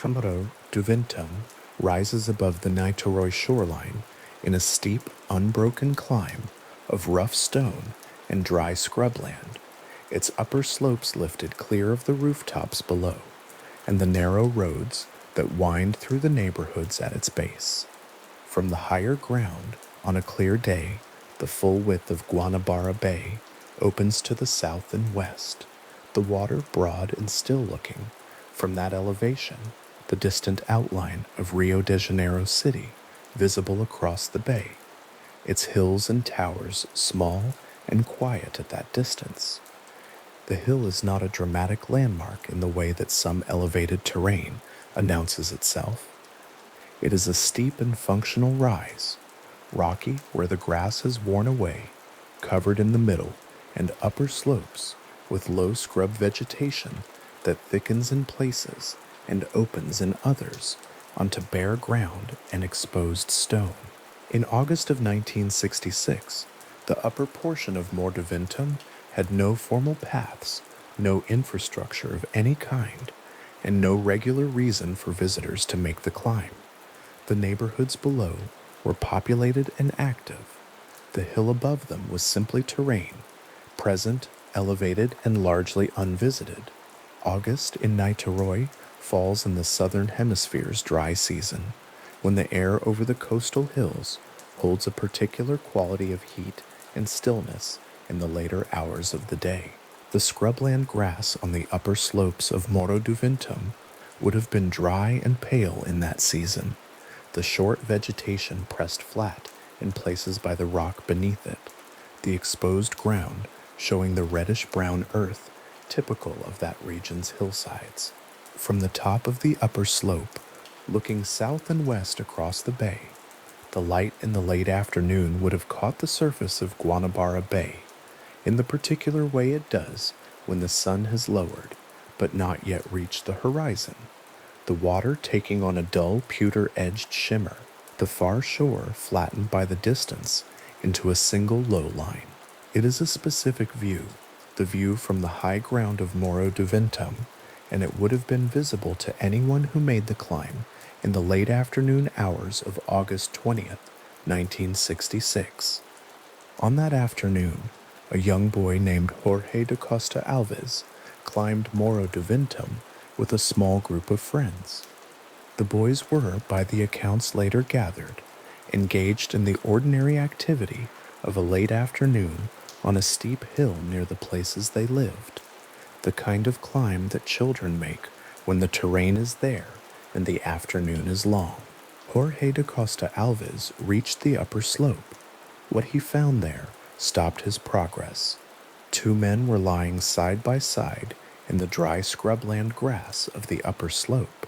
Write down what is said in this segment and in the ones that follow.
Morro Duventum rises above the Niteroi shoreline in a steep, unbroken climb of rough stone and dry scrubland, its upper slopes lifted clear of the rooftops below, and the narrow roads that wind through the neighborhoods at its base. From the higher ground, on a clear day, the full width of Guanabara Bay opens to the south and west, the water broad and still-looking. From that elevation, the distant outline of Rio de Janeiro City visible across the bay, its hills and towers small and quiet at that distance. The hill is not a dramatic landmark in the way that some elevated terrain announces itself. It is a steep and functional rise, rocky where the grass has worn away, covered in the middle and upper slopes with low scrub vegetation that thickens in places and opens in others onto bare ground and exposed stone. In August of 1966, the upper portion of Morro Duventum had no formal paths, no infrastructure of any kind, and no regular reason for visitors to make the climb. The neighborhoods below were populated and active. The hill above them was simply terrain, present, elevated, and largely unvisited. August in Niteroi falls in the southern hemisphere's dry season, when the air over the coastal hills holds a particular quality of heat and stillness in the later hours of the day. The scrubland grass on the upper slopes of Morro Duventum would have been dry and pale in that season, the short vegetation pressed flat in places by the rock beneath it, the exposed ground showing the reddish-brown earth typical of that region's hillsides. From the top of the upper slope, looking south and west across the bay, the light in the late afternoon would have caught the surface of Guanabara Bay, in the particular way it does when the sun has lowered, but not yet reached the horizon, the water taking on a dull pewter-edged shimmer, the far shore flattened by the distance into a single low line. It is a specific view, the view from the high ground of Morro Duventum, and it would have been visible to anyone who made the climb in the late afternoon hours of August 20th, 1966. On that afternoon, a young boy named Jorge da Costa Alves climbed Morro Duventum with a small group of friends. The boys were, by the accounts later gathered, engaged in the ordinary activity of a late afternoon on a steep hill near the places they lived, the kind of climb that children make when the terrain is there and the afternoon is long. Jorge da Costa Alves reached the upper slope. What he found there stopped his progress. Two men were lying side by side in the dry scrubland grass of the upper slope,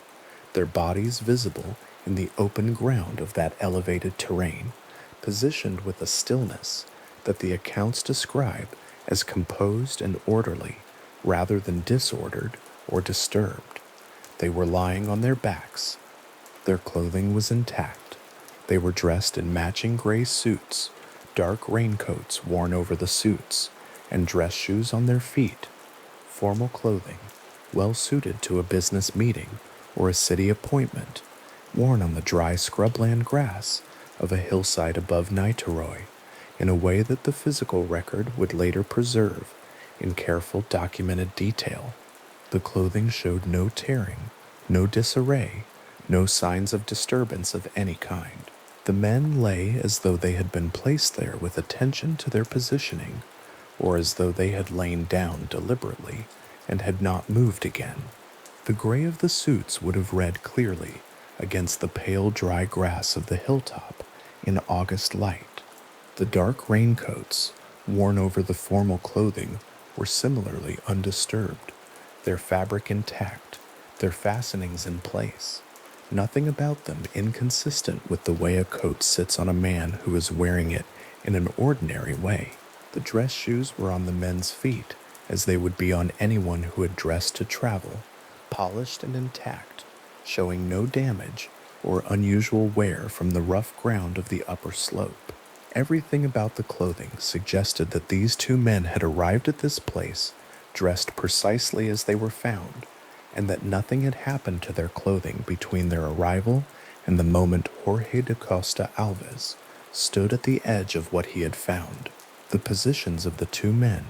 their bodies visible in the open ground of that elevated terrain, positioned with a stillness that the accounts describe as composed and orderly rather than disordered or disturbed. They were lying on their backs. Their clothing was intact. They were dressed in matching gray suits, dark raincoats worn over the suits, and dress shoes on their feet. Formal clothing, well suited to a business meeting or a city appointment, worn on the dry scrubland grass of a hillside above Niteroi, in a way that the physical record would later preserve in careful documented detail. The clothing showed no tearing, no disarray, no signs of disturbance of any kind. The men lay as though they had been placed there with attention to their positioning, or as though they had lain down deliberately and had not moved again. The gray of the suits would have read clearly against the pale dry grass of the hilltop in August light. The dark raincoats, worn over the formal clothing, were similarly undisturbed, their fabric intact, their fastenings in place, nothing about them inconsistent with the way a coat sits on a man who is wearing it in an ordinary way. The dress shoes were on the men's feet, as they would be on anyone who had dressed to travel, polished and intact, showing no damage or unusual wear from the rough ground of the upper slope. Everything about the clothing suggested that these two men had arrived at this place dressed precisely as they were found, and that nothing had happened to their clothing between their arrival and the moment Jorge da Costa Alves stood at the edge of what he had found. The positions of the two men,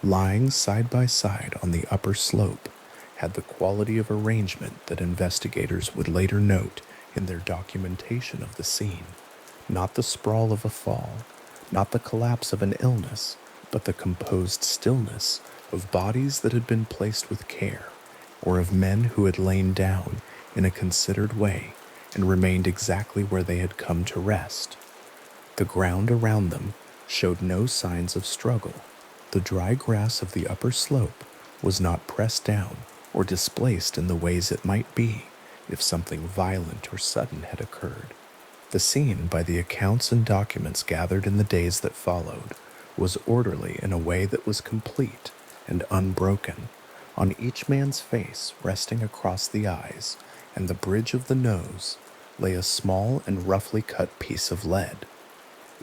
lying side by side on the upper slope, had the quality of arrangement that investigators would later note in their documentation of the scene. Not the sprawl of a fall, not the collapse of an illness, but the composed stillness of bodies that had been placed with care, or of men who had lain down in a considered way and remained exactly where they had come to rest. The ground around them showed no signs of struggle. The dry grass of the upper slope was not pressed down or displaced in the ways it might be if something violent or sudden had occurred. The scene, by the accounts and documents gathered in the days that followed, was orderly in a way that was complete and unbroken. On each man's face, resting across the eyes and the bridge of the nose, lay a small and roughly cut piece of lead.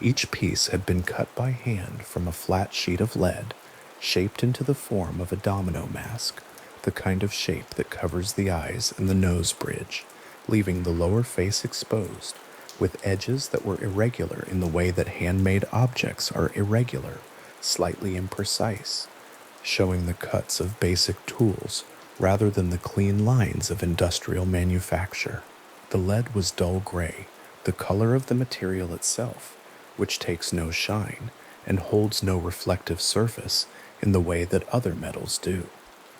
Each piece had been cut by hand from a flat sheet of lead, shaped into the form of a domino mask, the kind of shape that covers the eyes and the nose bridge, leaving the lower face exposed, with edges that were irregular in the way that handmade objects are irregular, slightly imprecise, showing the cuts of basic tools rather than the clean lines of industrial manufacture. The lead was dull gray, the color of the material itself, which takes no shine and holds no reflective surface in the way that other metals do.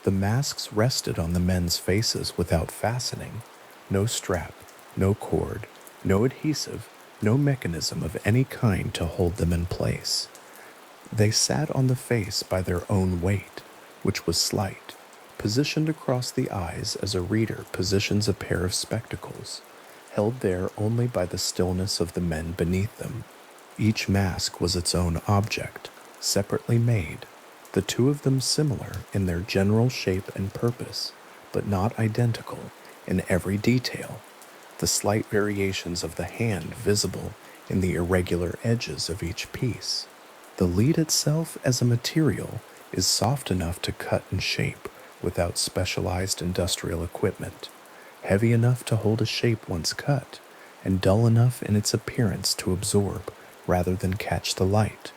The masks rested on the men's faces without fastening, no strap, no cord, no adhesive, no mechanism of any kind to hold them in place. They sat on the face by their own weight, which was slight, positioned across the eyes as a reader positions a pair of spectacles, held there only by the stillness of the men beneath them. Each mask was its own object, separately made, the two of them similar in their general shape and purpose, but not identical in every detail, the slight variations of the hand visible in the irregular edges of each piece. The lead itself as a material is soft enough to cut and shape without specialized industrial equipment, heavy enough to hold a shape once cut, and dull enough in its appearance to absorb rather than catch the light.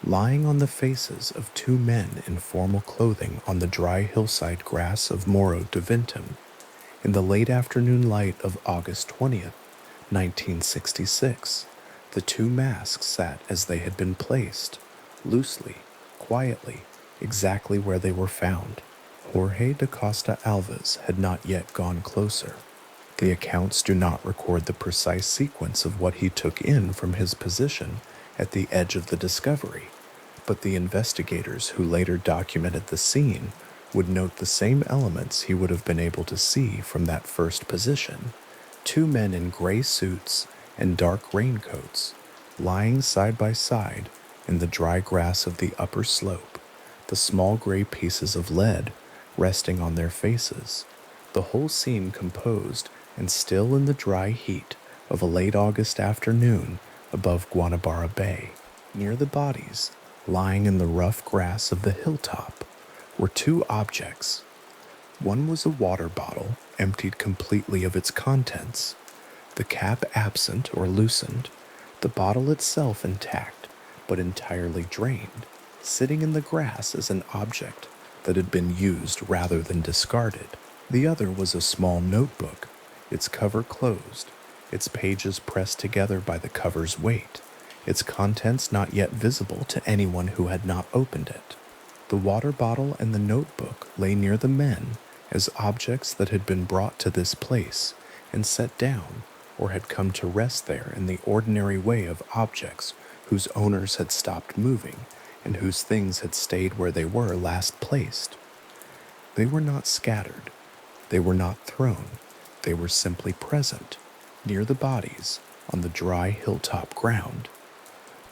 Lying on the faces of two men in formal clothing on the dry hillside grass of Morro de Vintum, in the late afternoon light of August 20th, 1966, the two masks sat as they had been placed, loosely, quietly, exactly where they were found. Jorge da Costa Alves had not yet gone closer. The accounts do not record the precise sequence of what he took in from his position at the edge of the discovery, but the investigators who later documented the scene would note the same elements he would have been able to see from that first position. Two men in gray suits and dark raincoats, lying side by side in the dry grass of the upper slope, the small gray pieces of lead resting on their faces, the whole scene composed and still in the dry heat of a late August afternoon above Guanabara Bay. Near the bodies, lying in the rough grass of the hilltop, were two objects. One was a water bottle emptied completely of its contents, the cap absent or loosened, the bottle itself intact but entirely drained, sitting in the grass as an object that had been used rather than discarded. The other was a small notebook, its cover closed, its pages pressed together by the cover's weight, its contents not yet visible to anyone who had not opened it. The water bottle and the notebook lay near the men as objects that had been brought to this place and set down, or had come to rest there in the ordinary way of objects whose owners had stopped moving and whose things had stayed where they were last placed. They were not scattered. They were not thrown. They were simply present, near the bodies, on the dry hilltop ground.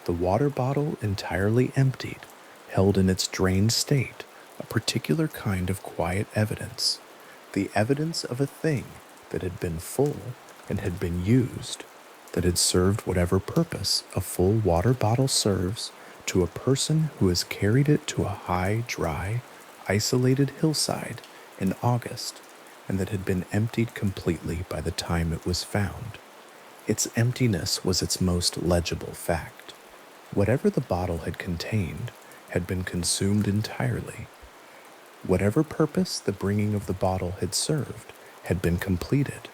The water bottle, entirely emptied, held in its drained state a particular kind of quiet evidence, the evidence of a thing that had been full and had been used, that had served whatever purpose a full water bottle serves to a person who has carried it to a high, dry, isolated hillside in August and that had been emptied completely by the time it was found. Its emptiness was its most legible fact. Whatever the bottle had contained had been consumed entirely. Whatever purpose the bringing of the bottle had served had been completed,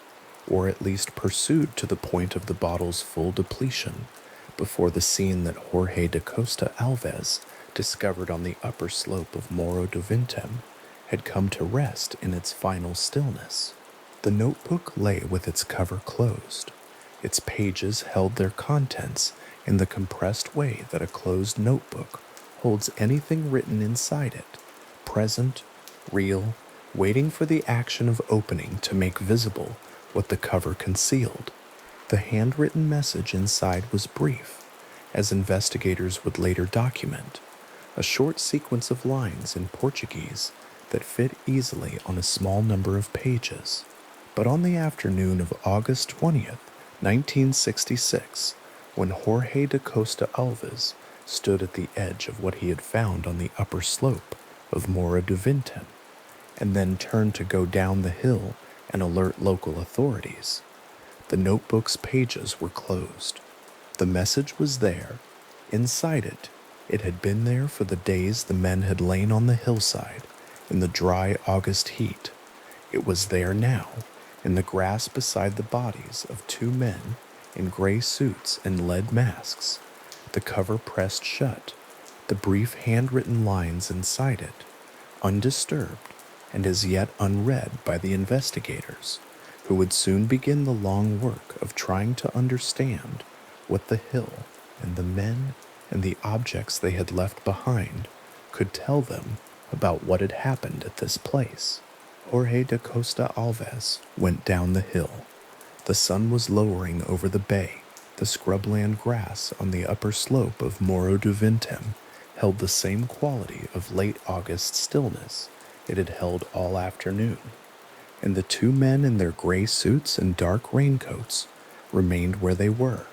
or at least pursued to the point of the bottle's full depletion, before the scene that Jorge da Costa Alves discovered on the upper slope of Morro do Vintem had come to rest in its final stillness. The notebook lay with its cover closed. Its pages held their contents in the compressed way that a closed notebook holds anything written inside it, present, real, waiting for the action of opening to make visible what the cover concealed. The handwritten message inside was brief, as investigators would later document, a short sequence of lines in Portuguese that fit easily on a small number of pages. But on the afternoon of August 20th, 1966, when Jorge da Costa Alves stood at the edge of what he had found on the upper slope of Morro do Vintem, and then turned to go down the hill and alert local authorities, the notebook's pages were closed. The message was there. Inside it, it had been there for the days the men had lain on the hillside in the dry August heat. It was there now, in the grass beside the bodies of two men in gray suits and lead masks, the cover pressed shut, the brief handwritten lines inside it, undisturbed and as yet unread by the investigators, who would soon begin the long work of trying to understand what the hill and the men and the objects they had left behind could tell them about what had happened at this place. Jorge da Costa Alves went down the hill. The sun was lowering over the bay. The scrubland grass on the upper slope of Morro do Vintem held the same quality of late August stillness it had held all afternoon, and the two men in their gray suits and dark raincoats remained where they were,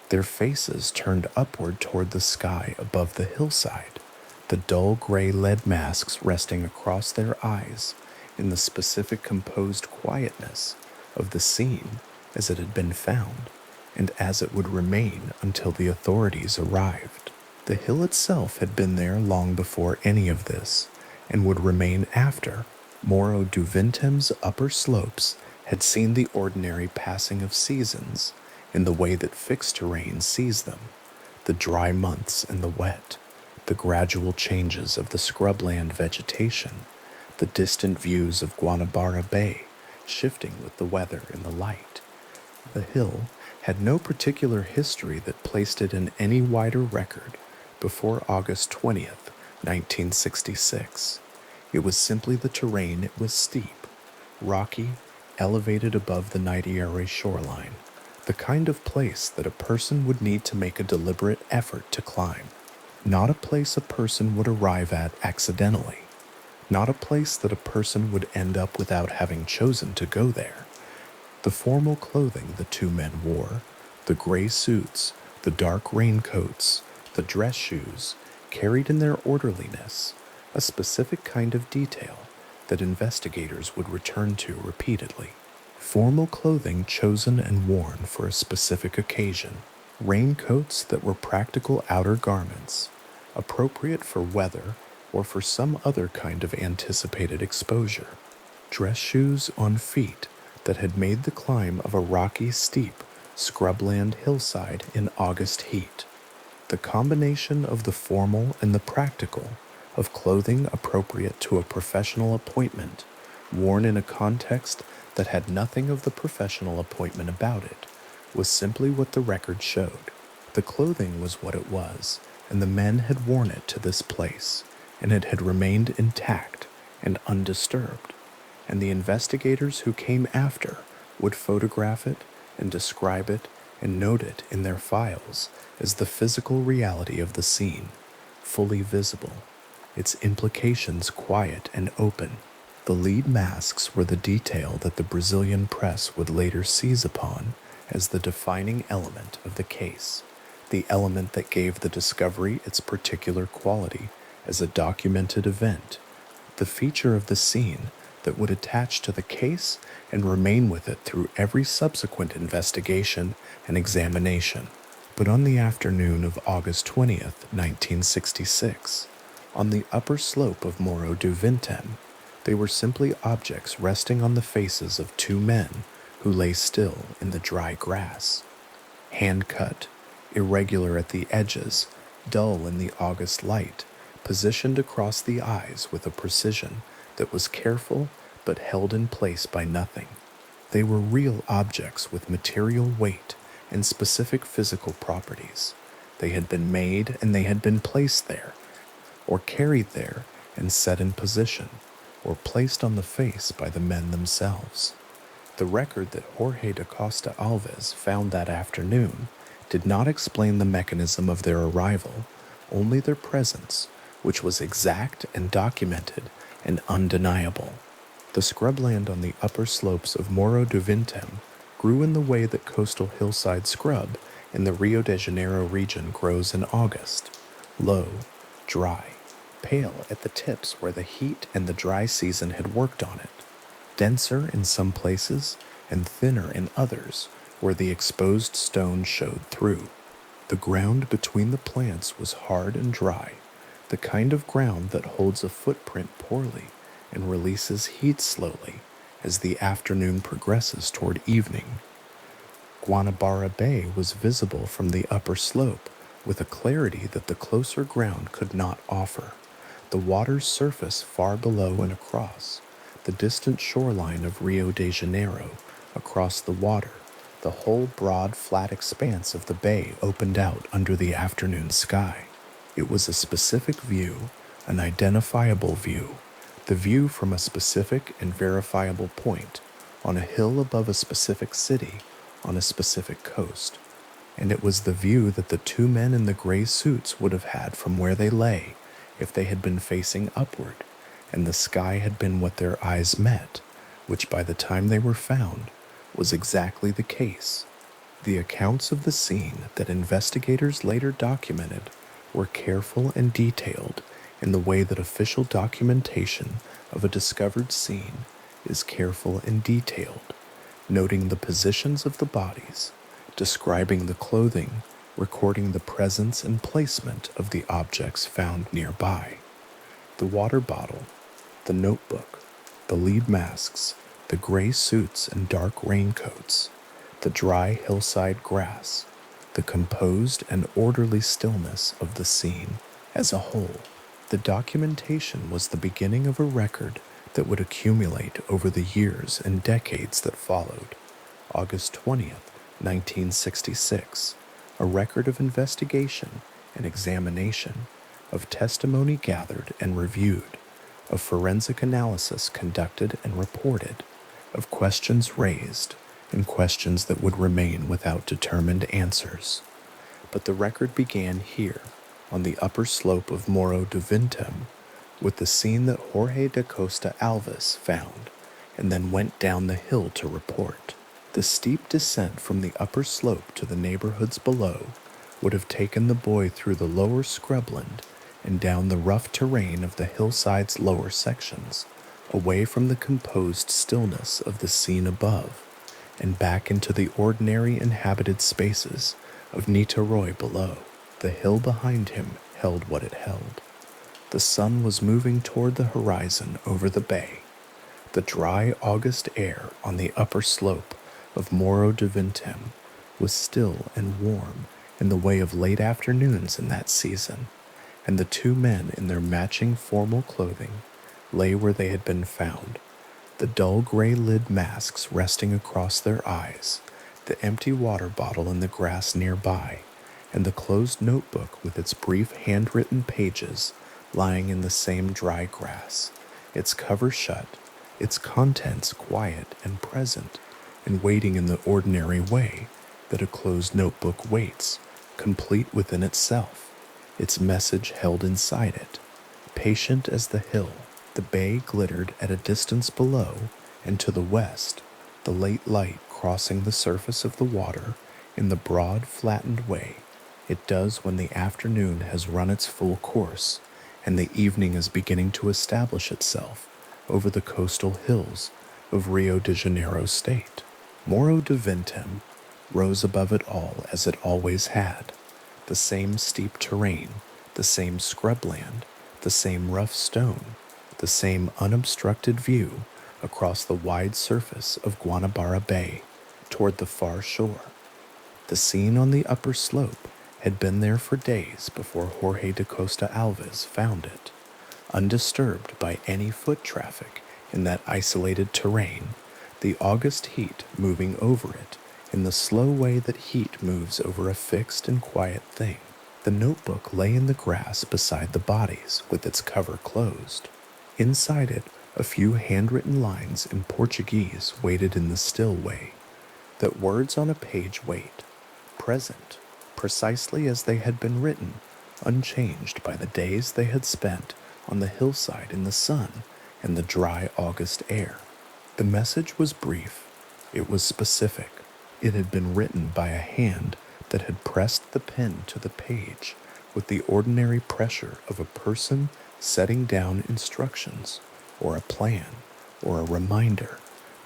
their faces turned upward toward the sky above the hillside, the dull gray lead masks resting across their eyes in the specific composed quietness of the scene as it had been found, and as it would remain until the authorities arrived. The hill itself had been there long before any of this, and would remain after. Morro do Vintem's upper slopes had seen the ordinary passing of seasons in the way that fixed terrain sees them, the dry months and the wet, the gradual changes of the scrubland vegetation, the distant views of Guanabara Bay shifting with the weather and the light. The hill had no particular history that placed it in any wider record before August 20th, 1966. It was simply the terrain. It was steep, rocky, elevated above the Niterói shoreline, the kind of place that a person would need to make a deliberate effort to climb. Not a place a person would arrive at accidentally. Not a place that a person would end up without having chosen to go there. The formal clothing the two men wore, the gray suits, the dark raincoats, the dress shoes, carried in their orderliness a specific kind of detail that investigators would return to repeatedly. Formal clothing chosen and worn for a specific occasion, raincoats that were practical outer garments, appropriate for weather or for some other kind of anticipated exposure, dress shoes on feet that had made the climb of a rocky, steep, scrubland hillside in August heat. The combination of the formal and the practical, of clothing appropriate to a professional appointment, worn in a context that had nothing of the professional appointment about it, was simply what the record showed. The clothing was what it was, and the men had worn it to this place, and it had remained intact and undisturbed, and the investigators who came after would photograph it and describe it and note it in their files as the physical reality of the scene, fully visible, its implications quiet and open. The lead masks were the detail that the Brazilian press would later seize upon as the defining element of the case, the element that gave the discovery its particular quality as a documented event, the feature of the scene that would attach to the case and remain with it through every subsequent investigation and examination. But on the afternoon of August 20th, 1966, on the upper slope of Morro do Vintém, they were simply objects resting on the faces of two men who lay still in the dry grass. Hand-cut, irregular at the edges, dull in the August light, positioned across the eyes with a precision that was careful but held in place by nothing. They were real objects with material weight and specific physical properties. They had been made and they had been placed there, or carried there and set in position, or placed on the face by the men themselves. The record that Jorge da Costa Alves found that afternoon did not explain the mechanism of their arrival, only their presence, which was exact and documented and undeniable. The scrubland on the upper slopes of Morro do Vintém grew in the way that coastal hillside scrub in the Rio de Janeiro region grows in August, low, dry, pale at the tips where the heat and the dry season had worked on it, denser in some places and thinner in others where the exposed stone showed through. The ground between the plants was hard and dry, the kind of ground that holds a footprint poorly and releases heat slowly as the afternoon progresses toward evening. Guanabara Bay was visible from the upper slope with a clarity that the closer ground could not offer. The water's surface far below and across, the distant shoreline of Rio de Janeiro, across the water, the whole broad, flat expanse of the bay opened out under the afternoon sky. It was a specific view, an identifiable view, the view from a specific and verifiable point, on a hill above a specific city, on a specific coast. And it was the view that the two men in the gray suits would have had from where they lay if they had been facing upward, and the sky had been what their eyes met, which by the time they were found was exactly the case. The accounts of the scene that investigators later documented were careful and detailed in the way that official documentation of a discovered scene is careful and detailed, noting the positions of the bodies, describing the clothing, recording the presence and placement of the objects found nearby. The water bottle, the notebook, the lead masks, the gray suits and dark raincoats, the dry hillside grass, the composed and orderly stillness of the scene as a whole. The documentation was the beginning of a record that would accumulate over the years and decades that followed. August 20th, 1966, a record of investigation and examination, of testimony gathered and reviewed, of forensic analysis conducted and reported, of questions raised and questions that would remain without determined answers. But the record began here, on the upper slope of Morro do Vintém, with the scene that Jorge da Costa Alves found, and then went down the hill to report. The steep descent from the upper slope to the neighborhoods below would have taken the boy through the lower scrubland and down the rough terrain of the hillside's lower sections, away from the composed stillness of the scene above, and back into the ordinary inhabited spaces of Niterói below. The hill behind him held what it held. The sun was moving toward the horizon over the bay. The dry August air on the upper slope of Morro do Vintém was still and warm in the way of late afternoons in that season, and the two men in their matching formal clothing lay where they had been found, the dull gray lid masks resting across their eyes, the empty water bottle in the grass nearby, and the closed notebook with its brief handwritten pages lying in the same dry grass, its cover shut, its contents quiet and present, and waiting in the ordinary way that a closed notebook waits, complete within itself, its message held inside it. Patient as the hill, the bay glittered at a distance below, and to the west, the late light crossing the surface of the water in the broad, flattened way it does when the afternoon has run its full course, and the evening is beginning to establish itself over the coastal hills of Rio de Janeiro state. Morro de Vintem rose above it all as it always had. The same steep terrain, the same scrubland, the same rough stone, the same unobstructed view across the wide surface of Guanabara Bay toward the far shore. The scene on the upper slope had been there for days before Jorge da Costa Alves found it, undisturbed by any foot traffic in that isolated terrain, the August heat moving over it in the slow way that heat moves over a fixed and quiet thing. The notebook lay in the grass beside the bodies with its cover closed. Inside it, a few handwritten lines in Portuguese waited in the still way, that words on a page wait, present, precisely as they had been written, unchanged by the days they had spent on the hillside in the sun and the dry August air. The message was brief. It was specific. It had been written by a hand that had pressed the pen to the page with the ordinary pressure of a person setting down instructions, or a plan, or a reminder,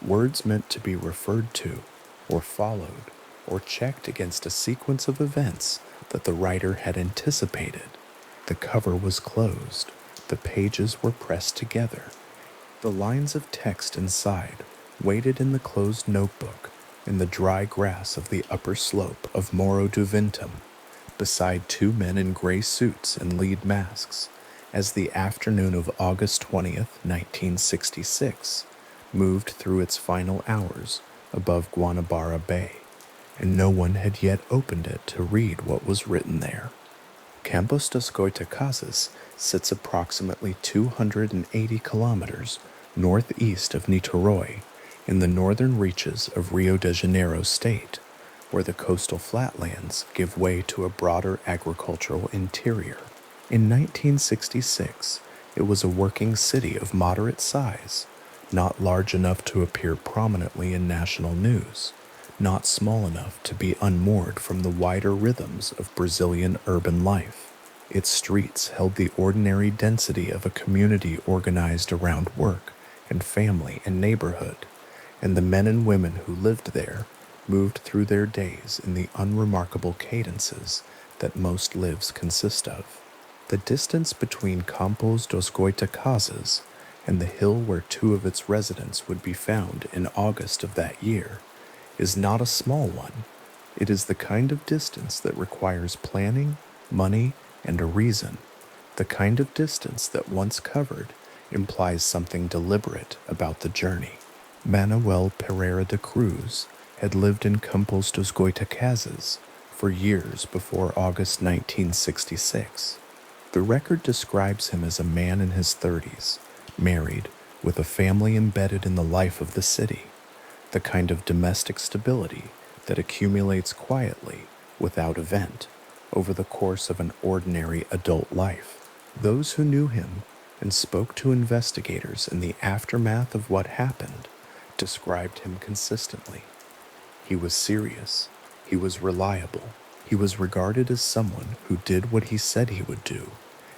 words meant to be referred to, or followed, or checked against a sequence of events that the writer had anticipated. The cover was closed. The pages were pressed together. The lines of text inside waited in the closed notebook in the dry grass of the upper slope of Morro do Vintem, beside two men in gray suits and lead masks, as the afternoon of August 20th, 1966, moved through its final hours above Guanabara Bay, and no one had yet opened it to read what was written there. Campos dos Goitacazes sits approximately 280 kilometers northeast of Niterói, in the northern reaches of Rio de Janeiro state, where the coastal flatlands give way to a broader agricultural interior. In 1966, it was a working city of moderate size, not large enough to appear prominently in national news, not small enough to be unmoored from the wider rhythms of Brazilian urban life. Its streets held the ordinary density of a community organized around work and family and neighborhood, and the men and women who lived there moved through their days in the unremarkable cadences that most lives consist of. The distance between Campos dos Goitacazes and the hill where two of its residents would be found in August of that year is not a small one. It is the kind of distance that requires planning, money, and a reason. The kind of distance that, once covered, implies something deliberate about the journey. Manuel Pereira de Cruz had lived in Campos dos Goitacazes for years before August 1966. The record describes him as a man in his 30s, married, with a family embedded in the life of the city, the kind of domestic stability that accumulates quietly, without event, over the course of an ordinary adult life. Those who knew him and spoke to investigators in the aftermath of what happened described him consistently. He was serious. He was reliable. He was regarded as someone who did what he said he would do,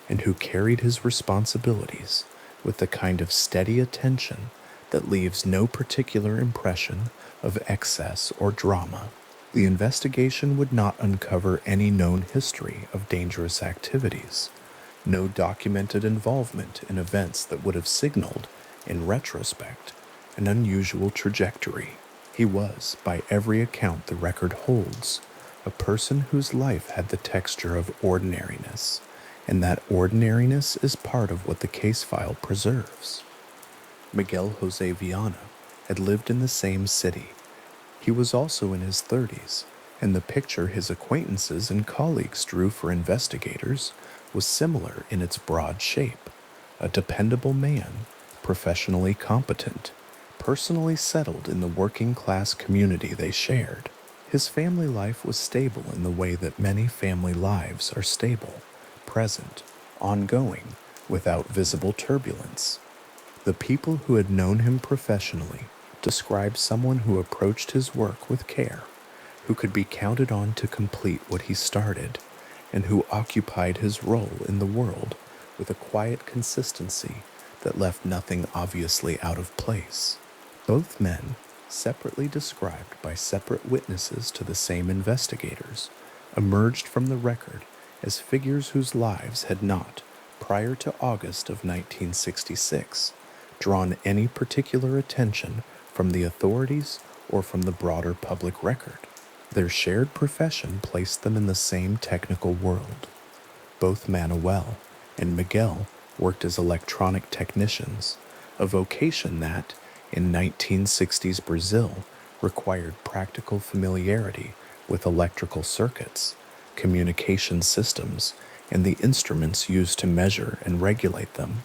and who carried his responsibilities with the kind of steady attention that leaves no particular impression of excess or drama. The investigation would not uncover any known history of dangerous activities, no documented involvement in events that would have signaled, in retrospect, an unusual trajectory. He was, by every account the record holds, a person whose life had the texture of ordinariness, and that ordinariness is part of what the case file preserves. Miguel Jose Viana had lived in the same city. He was also in his 30s, and the picture his acquaintances and colleagues drew for investigators was similar in its broad shape. A dependable man, professionally competent, personally settled in the working-class community they shared. His family life was stable in the way that many family lives are stable, present, ongoing, without visible turbulence. The people who had known him professionally described someone who approached his work with care, who could be counted on to complete what he started, and who occupied his role in the world with a quiet consistency that left nothing obviously out of place. Both men, separately described by separate witnesses to the same investigators, emerged from the record as figures whose lives had not, prior to August of 1966, drawn any particular attention from the authorities or from the broader public record. Their shared profession placed them in the same technical world. Both Manuel and Miguel worked as electronic technicians, a vocation that, in 1960s Brazil, required practical familiarity with electrical circuits, communication systems, and the instruments used to measure and regulate them.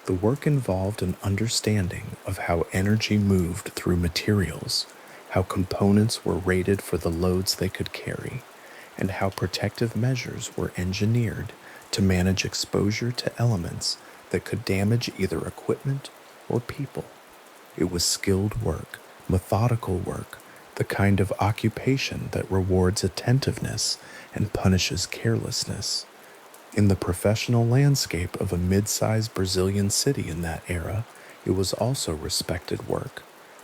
The work involved an understanding of how energy moved through materials, how components were rated for the loads they could carry, and how protective measures were engineered to manage exposure to elements that could damage either equipment or people. It was skilled work, methodical work, the kind of occupation that rewards attentiveness and punishes carelessness. In the professional landscape of a mid-sized Brazilian city in that era, it was also respected work,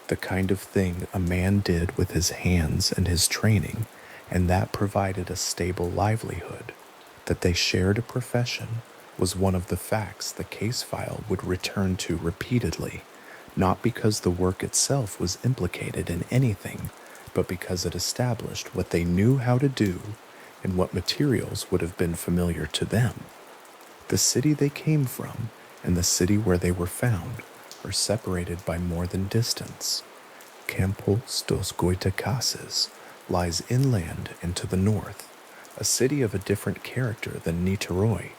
the kind of thing a man did with his hands and his training, and that provided a stable livelihood. That they shared a profession was one of the facts the case file would return to repeatedly, not because the work itself was implicated in anything, but because it established what they knew how to do and what materials would have been familiar to them. The city they came from and the city where they were found are separated by more than distance. Campos dos Goitacazes lies inland and to the north, a city of a different character than Niterói,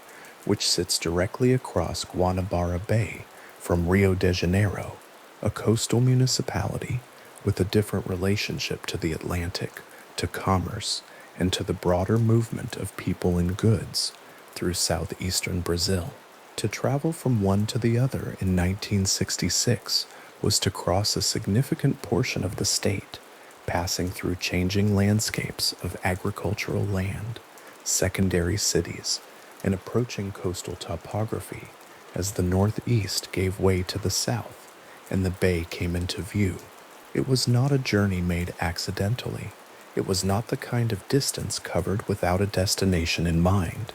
which sits directly across Guanabara Bay from Rio de Janeiro, a coastal municipality with a different relationship to the Atlantic, to commerce, and to the broader movement of people and goods through southeastern Brazil. To travel from one to the other in 1966 was to cross a significant portion of the state, passing through changing landscapes of agricultural land, secondary cities, and approaching coastal topography as the northeast gave way to the south and the bay came into view. It was not a journey made accidentally. It was not the kind of distance covered without a destination in mind.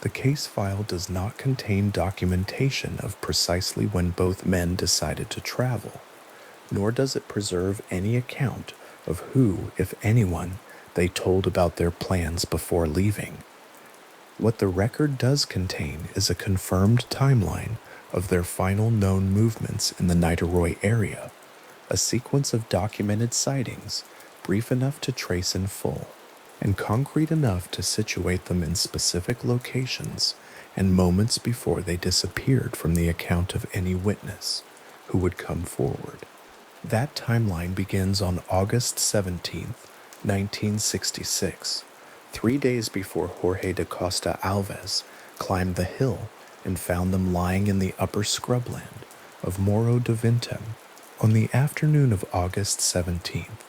The case file does not contain documentation of precisely when both men decided to travel, nor does it preserve any account of who, if anyone, they told about their plans before leaving. What the record does contain is a confirmed timeline of their final known movements in the Niterói area, a sequence of documented sightings brief enough to trace in full, and concrete enough to situate them in specific locations and moments before they disappeared from the account of any witness who would come forward. That timeline begins on August 17, 1966, 3 days before Jorge da Costa Alves climbed the hill and found them lying in the upper scrubland of Morro do Vintém. On the afternoon of August 17th,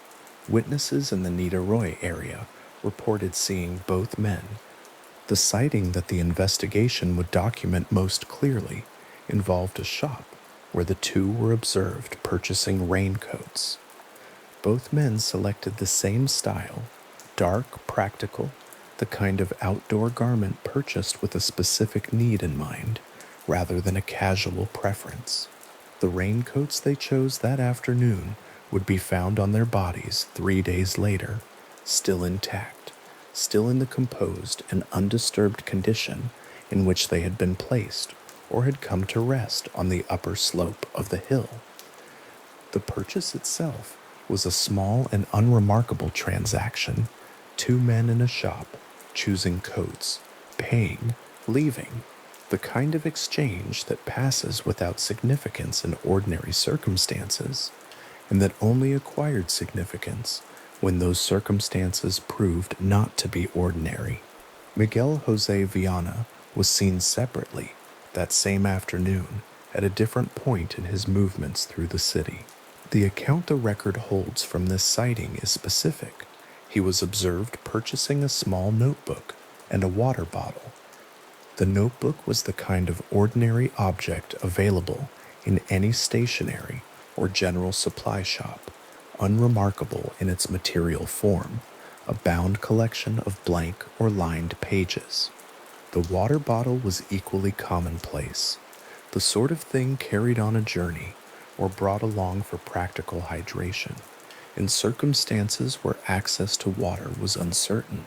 witnesses in the Niterói area reported seeing both men. The sighting that the investigation would document most clearly involved a shop where the two were observed purchasing raincoats. Both men selected the same style, dark, practical, the kind of outdoor garment purchased with a specific need in mind, rather than a casual preference. The raincoats they chose that afternoon would be found on their bodies 3 days later, still intact, still in the composed and undisturbed condition in which they had been placed or had come to rest on the upper slope of the hill. The purchase itself was a small and unremarkable transaction, 2 men in a shop, choosing coats, paying, leaving, the kind of exchange that passes without significance in ordinary circumstances, and that only acquired significance when those circumstances proved not to be ordinary. Miguel Jose Viana was seen separately that same afternoon at a different point in his movements through the city. The account the record holds from this sighting is specific. He was observed purchasing a small notebook and a water bottle. The notebook was the kind of ordinary object available in any stationery or general supply shop, unremarkable in its material form, a bound collection of blank or lined pages. The water bottle was equally commonplace, the sort of thing carried on a journey or brought along for practical hydration, in circumstances where access to water was uncertain.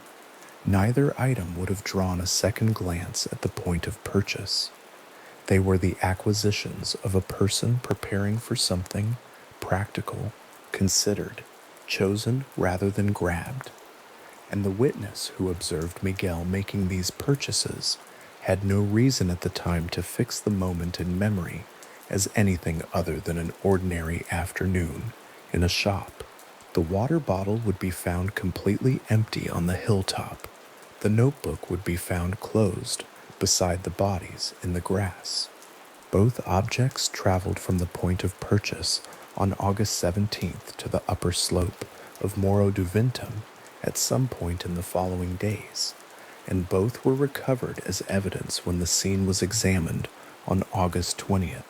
Neither item would have drawn a second glance at the point of purchase. They were the acquisitions of a person preparing for something practical, considered, chosen rather than grabbed. And the witness who observed Miguel making these purchases had no reason at the time to fix the moment in memory as anything other than an ordinary afternoon in a shop. The water bottle would be found completely empty on the hilltop. The notebook would be found closed beside the bodies in the grass. Both objects traveled from the point of purchase on August 17th to the upper slope of Morro do Vintum at some point in the following days, and both were recovered as evidence when the scene was examined on August 20th.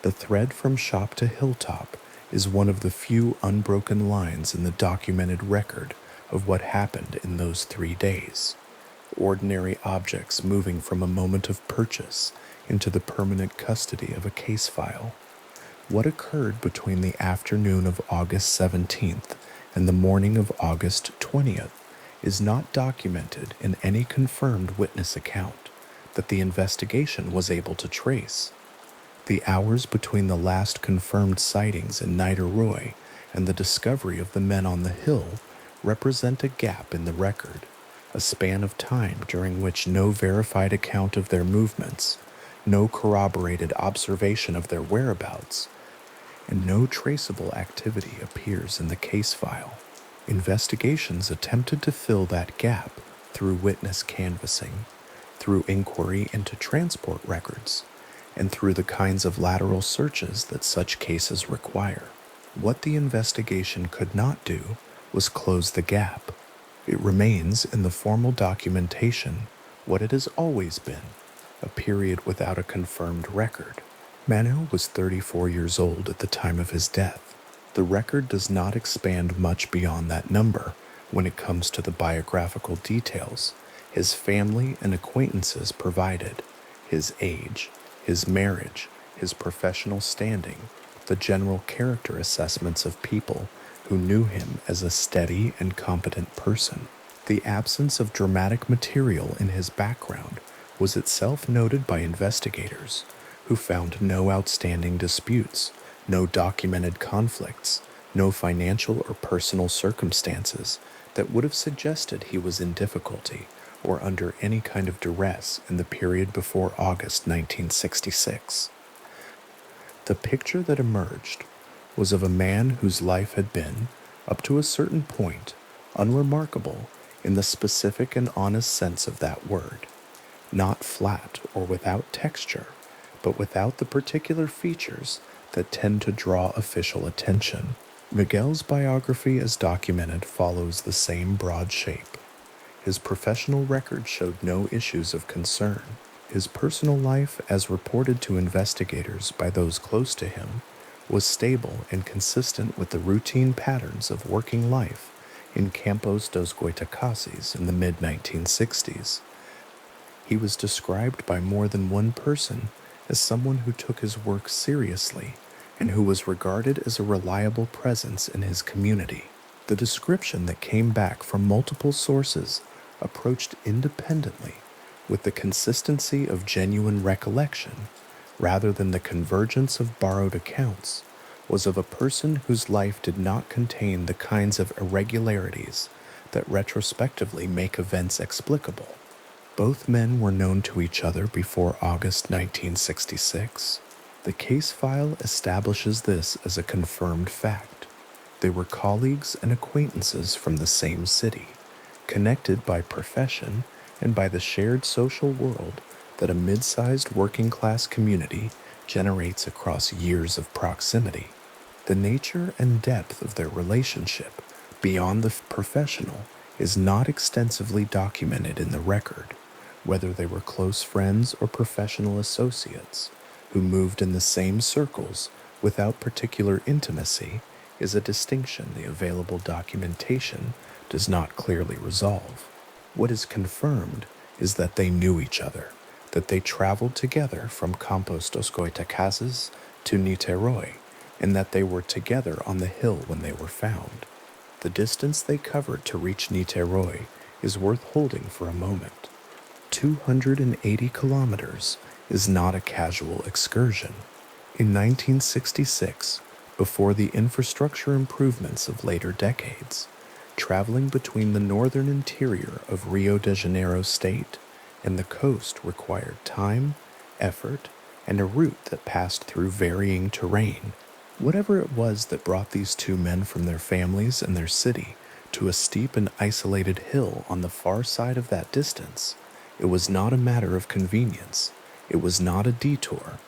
The thread from shop to hilltop is one of the few unbroken lines in the documented record of what happened in those 3 days. Ordinary objects moving from a moment of purchase into the permanent custody of a case file. What occurred between the afternoon of August 17th and the morning of August 20th is not documented in any confirmed witness account that the investigation was able to trace. The hours between the last confirmed sightings in Niterói and the discovery of the men on the hill represent a gap in the record, a span of time during which no verified account of their movements, no corroborated observation of their whereabouts, and no traceable activity appears in the case file. Investigations attempted to fill that gap through witness canvassing, through inquiry into transport records, and through the kinds of lateral searches that such cases require. What the investigation could not do was close the gap. It remains in the formal documentation what it has always been, a period without a confirmed record. Manuel was 34 years old at the time of his death. The record does not expand much beyond that number when it comes to the biographical details his family and acquaintances provided, his age, his marriage, his professional standing, the general character assessments of people who knew him as a steady and competent person. The absence of dramatic material in his background was itself noted by investigators, who found no outstanding disputes, no documented conflicts, no financial or personal circumstances that would have suggested he was in difficulty or under any kind of duress in the period before August 1966. The picture that emerged was of a man whose life had been, up to a certain point, unremarkable in the specific and honest sense of that word, not flat or without texture, but without the particular features that tend to draw official attention. Miguel's biography as documented follows the same broad shape. His professional record showed no issues of concern. His personal life, as reported to investigators by those close to him, was stable and consistent with the routine patterns of working life in Campos dos Goitacazes in the mid-1960s. He was described by more than one person as someone who took his work seriously and who was regarded as a reliable presence in his community. The description that came back from multiple sources approached independently with the consistency of genuine recollection, rather than the convergence of borrowed accounts, was of a person whose life did not contain the kinds of irregularities that retrospectively make events explicable. Both men were known to each other before August 1966. The case file establishes this as a confirmed fact. They were colleagues and acquaintances from the same city, connected by profession and by the shared social world that a mid-sized working-class community generates across years of proximity. The nature and depth of their relationship, beyond the professional, is not extensively documented in the record, whether they were close friends or professional associates, who moved in the same circles without particular intimacy is a distinction the available documentation does not clearly resolve. What is confirmed is that they knew each other, that they traveled together from Campos dos Goitacazes to Niterói, and that they were together on the hill when they were found. The distance they covered to reach Niterói is worth holding for a moment. 280 kilometers is not a casual excursion. In 1966, before the infrastructure improvements of later decades, traveling between the northern interior of Rio de Janeiro state and the coast required time, effort, and a route that passed through varying terrain. Whatever it was that brought these two men from their families and their city to a steep and isolated hill on the far side of that distance, it was not a matter of convenience. It was not a detour.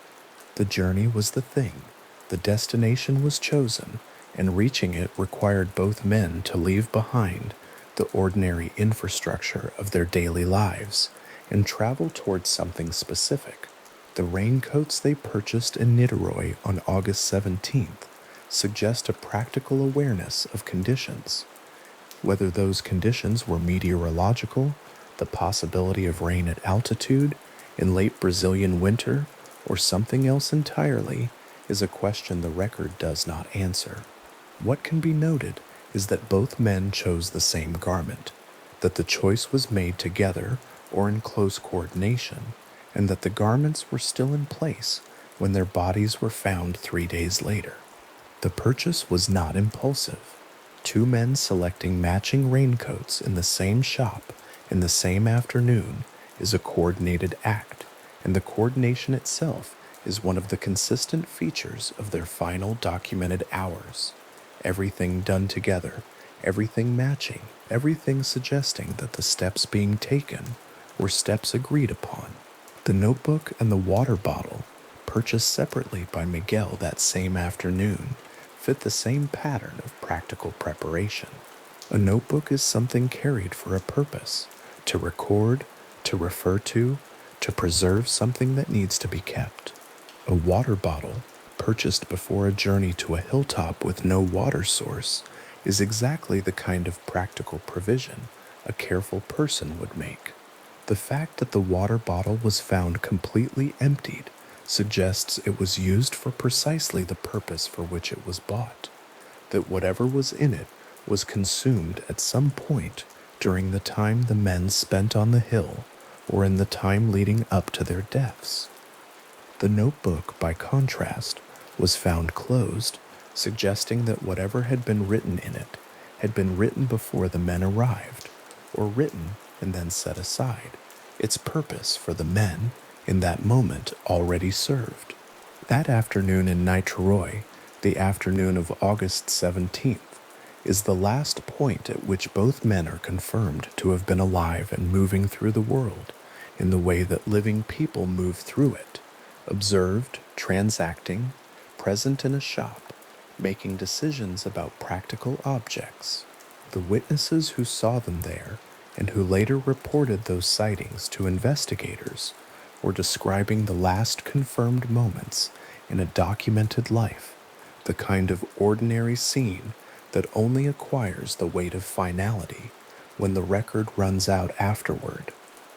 The journey was the thing. The destination was chosen, and reaching it required both men to leave behind the ordinary infrastructure of their daily lives and travel towards something specific. The raincoats they purchased in Niterói on August 17th suggest a practical awareness of conditions. Whether those conditions were meteorological, the possibility of rain at altitude, in late Brazilian winter, or something else entirely, is a question the record does not answer. What can be noted is that both men chose the same garment, that the choice was made together or in close coordination, and that the garments were still in place when their bodies were found 3 days later. The purchase was not impulsive. Two men selecting matching raincoats in the same shop in the same afternoon is a coordinated act, and the coordination itself is one of the consistent features of their final documented hours. Everything done together, everything matching, everything suggesting that the steps being taken were steps agreed upon. The notebook and the water bottle, purchased separately by Miguel that same afternoon, fit the same pattern of practical preparation. A notebook is something carried for a purpose, to record, to refer to preserve something that needs to be kept. A water bottle, purchased before a journey to a hilltop with no water source, is exactly the kind of practical provision a careful person would make. The fact that the water bottle was found completely emptied suggests it was used for precisely the purpose for which it was bought, that whatever was in it was consumed at some point during the time the men spent on the hill or in the time leading up to their deaths. The notebook, by contrast, was found closed, suggesting that whatever had been written in it had been written before the men arrived, or written and then set aside, its purpose for the men in that moment already served. That afternoon in Niterói, the afternoon of August 17th, is the last point at which both men are confirmed to have been alive and moving through the world in the way that living people move through it, observed, transacting, present in a shop, making decisions about practical objects. The witnesses who saw them there and who later reported those sightings to investigators were describing the last confirmed moments in a documented life, the kind of ordinary scene that only acquires the weight of finality when the record runs out afterward.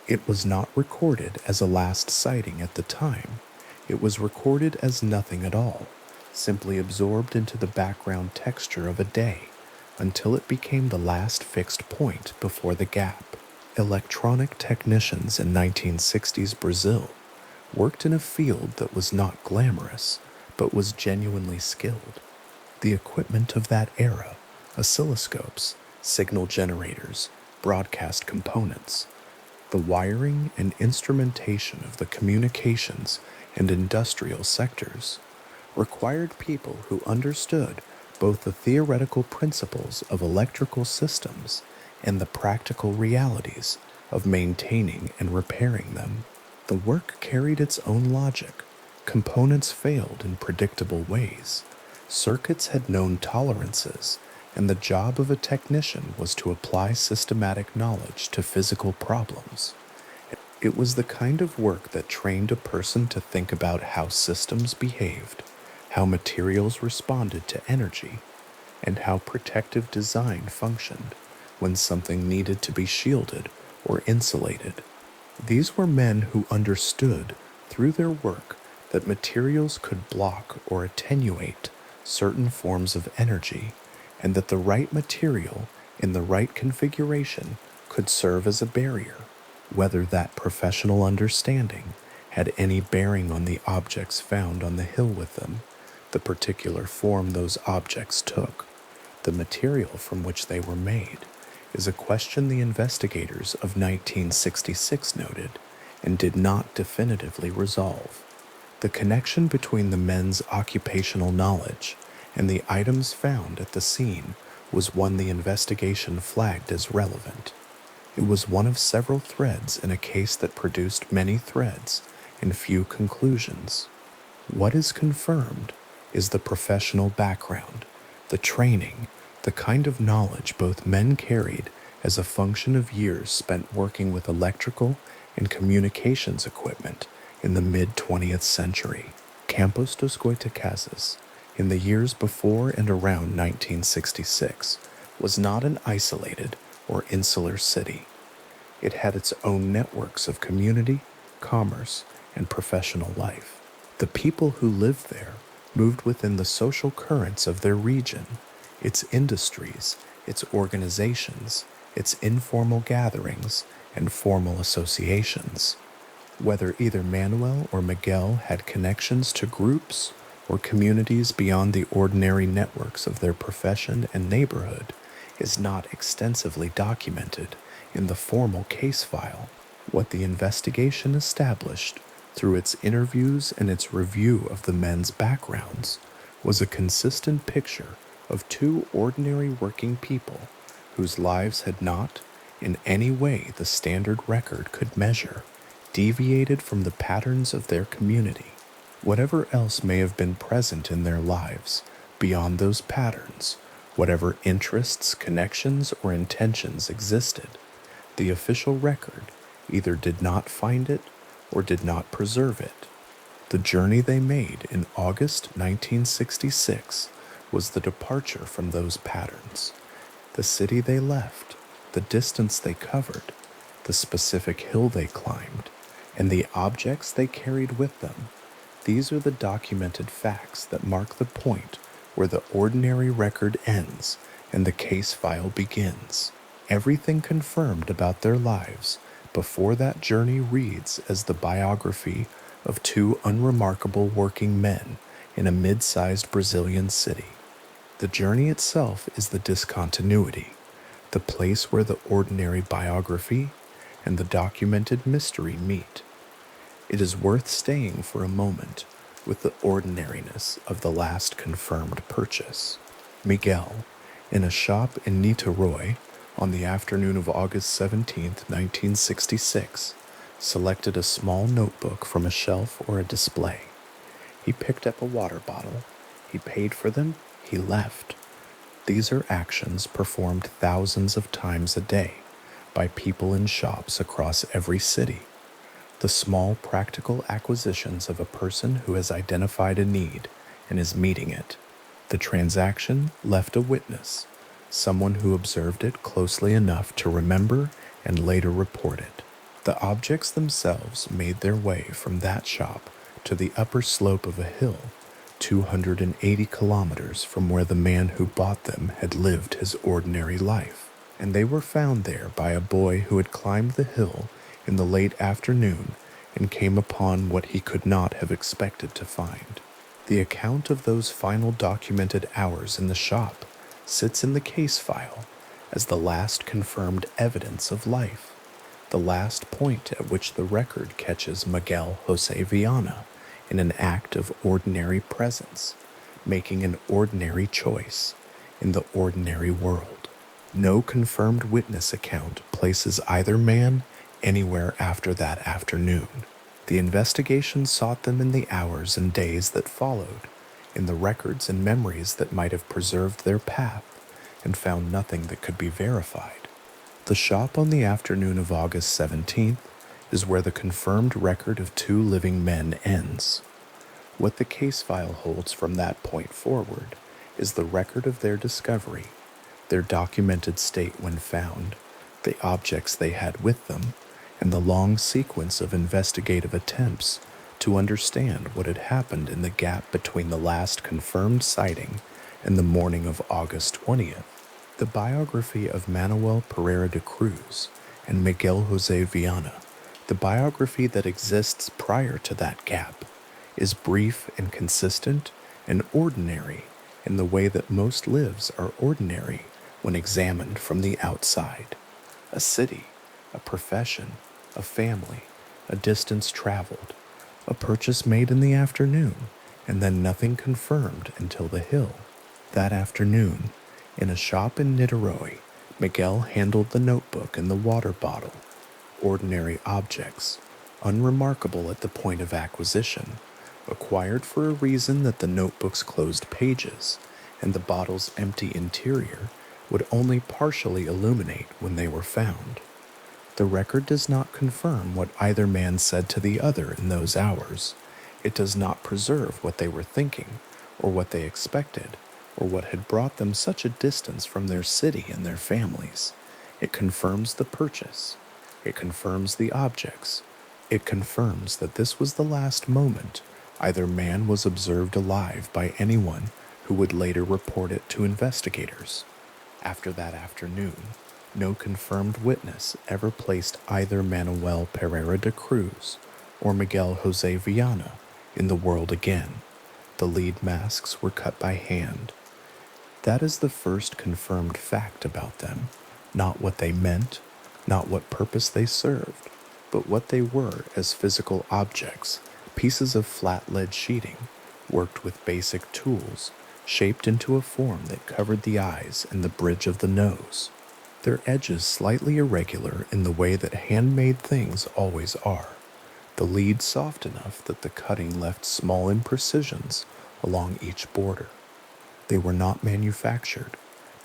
It was not recorded as a last sighting at the time. It was recorded as nothing at all, simply absorbed into the background texture of a day until it became the last fixed point before the gap. Electronic technicians in 1960s Brazil worked in a field that was not glamorous, but was genuinely skilled. The equipment of that era, oscilloscopes, signal generators, broadcast components, the wiring and instrumentation of the communications and industrial sectors, required people who understood both the theoretical principles of electrical systems and the practical realities of maintaining and repairing them. The work carried its own logic. Components failed in predictable ways. Circuits had known tolerances, and the job of a technician was to apply systematic knowledge to physical problems. It was the kind of work that trained a person to think about how systems behaved, how materials responded to energy, and how protective design functioned when something needed to be shielded or insulated. These were men who understood, through their work, that materials could block or attenuate certain forms of energy, and that the right material in the right configuration could serve as a barrier. Whether that professional understanding had any bearing on the objects found on the hill with them, the particular form those objects took, the material from which they were made, is a question the investigators of 1966 noted and did not definitively resolve. The connection between the men's occupational knowledge and the items found at the scene was one the investigation flagged as relevant. It was one of several threads in a case that produced many threads and few conclusions. What is confirmed is the professional background, the training, the kind of knowledge both men carried as a function of years spent working with electrical and communications equipment in the mid-20th century. Campos dos Goitacazes, in the years before and around 1966, was not an isolated or insular city. It had its own networks of community, commerce, and professional life. The people who lived there moved within the social currents of their region, its industries, its organizations, its informal gatherings, and formal associations. Whether either Manuel or Miguel had connections to groups or communities beyond the ordinary networks of their profession and neighborhood is not extensively documented in the formal case file. What the investigation established through its interviews and its review of the men's backgrounds was a consistent picture of two ordinary working people whose lives had not, in any way the standard record could measure, deviated from the patterns of their community. Whatever else may have been present in their lives beyond those patterns, whatever interests, connections, or intentions existed, the official record either did not find it or did not preserve it. The journey they made in August 1966 was the departure from those patterns. The city they left, the distance they covered, the specific hill they climbed, and the objects they carried with them, these are the documented facts that mark the point where the ordinary record ends and the case file begins. Everything confirmed about their lives before that journey reads as the biography of two unremarkable working men in a mid-sized Brazilian city. The journey itself is the discontinuity, the place where the ordinary biography and the documented mystery meet. It is worth staying for a moment with the ordinariness of the last confirmed purchase. Miguel, in a shop in Niterói, on the afternoon of August 17, 1966, selected a small notebook from a shelf or a display. He picked up a water bottle. He paid for them. He left. These are actions performed thousands of times a day by people in shops across every city. The small practical acquisitions of a person who has identified a need and is meeting it. The transaction left a witness, someone who observed it closely enough to remember and later report it. The objects themselves made their way from that shop to the upper slope of a hill, 280 kilometers from where the man who bought them had lived his ordinary life, and they were found there by a boy who had climbed the hill in the late afternoon and came upon what he could not have expected to find. The account of those final documented hours in the shop sits in the case file as the last confirmed evidence of life, the last point at which the record catches Miguel José Viana in an act of ordinary presence, making an ordinary choice in the ordinary world. No confirmed witness account places either man anywhere after that afternoon. The investigation sought them in the hours and days that followed, in the records and memories that might have preserved their path, and found nothing that could be verified. The shop on the afternoon of August 17th is where the confirmed record of 2 living men ends. What the case file holds from that point forward is the record of their discovery, their documented state when found, the objects they had with them, and the long sequence of investigative attempts to understand what had happened in the gap between the last confirmed sighting and the morning of August 20th. The biography of Manuel Pereira de Cruz and Miguel Jose Viana, the biography that exists prior to that gap, is brief and consistent and ordinary in the way that most lives are ordinary when examined from the outside. A city, a profession, a family, a distance traveled, a purchase made in the afternoon, and then nothing confirmed until the hill. That afternoon, in a shop in Niterói, Miguel handled the notebook and the water bottle, ordinary objects, unremarkable at the point of acquisition, acquired for a reason that the notebook's closed pages and the bottle's empty interior would only partially illuminate when they were found. The record does not confirm what either man said to the other in those hours. It does not preserve what they were thinking, or what they expected, or what had brought them such a distance from their city and their families. It confirms the purchase. It confirms the objects. It confirms that this was the last moment either man was observed alive by anyone who would later report it to investigators. After that afternoon, no confirmed witness ever placed either Manuel Pereira de Cruz or Miguel Jose Viana in the world again. The lead masks were cut by hand. That is the first confirmed fact about them, not what they meant, not what purpose they served, but what they were as physical objects, pieces of flat lead sheeting, worked with basic tools, shaped into a form that covered the eyes and the bridge of the nose, their edges slightly irregular in the way that handmade things always are, the lead soft enough that the cutting left small imprecisions along each border. They were not manufactured.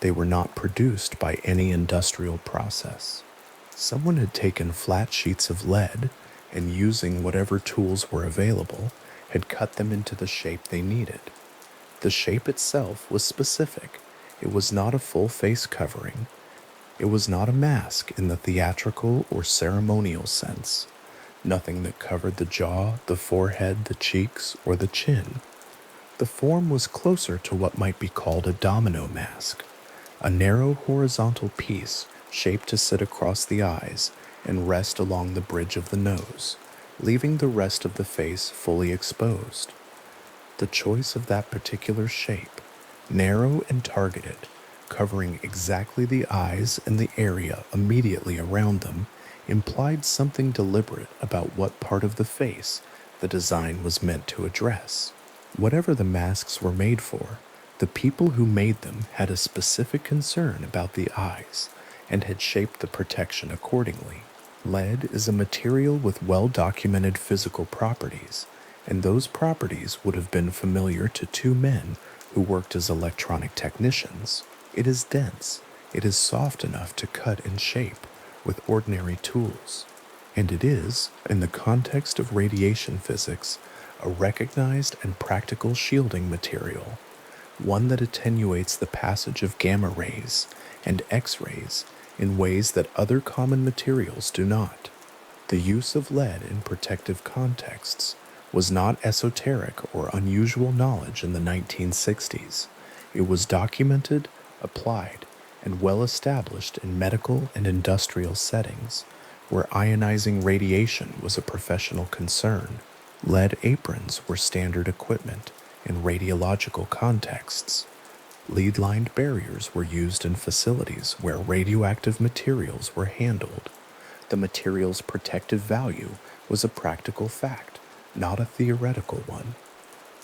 They were not produced by any industrial process. Someone had taken flat sheets of lead and, using whatever tools were available, had cut them into the shape they needed. The shape itself was specific. It was not a full face covering. It was not a mask in the theatrical or ceremonial sense. Nothing that covered the jaw, the forehead, the cheeks, or the chin. The form was closer to what might be called a domino mask, a narrow horizontal piece shaped to sit across the eyes and rest along the bridge of the nose, leaving the rest of the face fully exposed. The choice of that particular shape, narrow and targeted, covering exactly the eyes and the area immediately around them, implied something deliberate about what part of the face the design was meant to address. Whatever the masks were made for, the people who made them had a specific concern about the eyes and had shaped the protection accordingly. Lead is a material with well-documented physical properties, and those properties would have been familiar to 2 men who worked as electronic technicians. It is dense. It is soft enough to cut and shape with ordinary tools. And it is, in the context of radiation physics, a recognized and practical shielding material, one that attenuates the passage of gamma rays and X-rays in ways that other common materials do not. The use of lead in protective contexts was not esoteric or unusual knowledge in the 1960s. It was documented, applied, and well established in medical and industrial settings, where ionizing radiation was a professional concern. Lead aprons were standard equipment in radiological contexts. Lead-lined barriers were used in facilities where radioactive materials were handled. The material's protective value was a practical fact, not a theoretical one.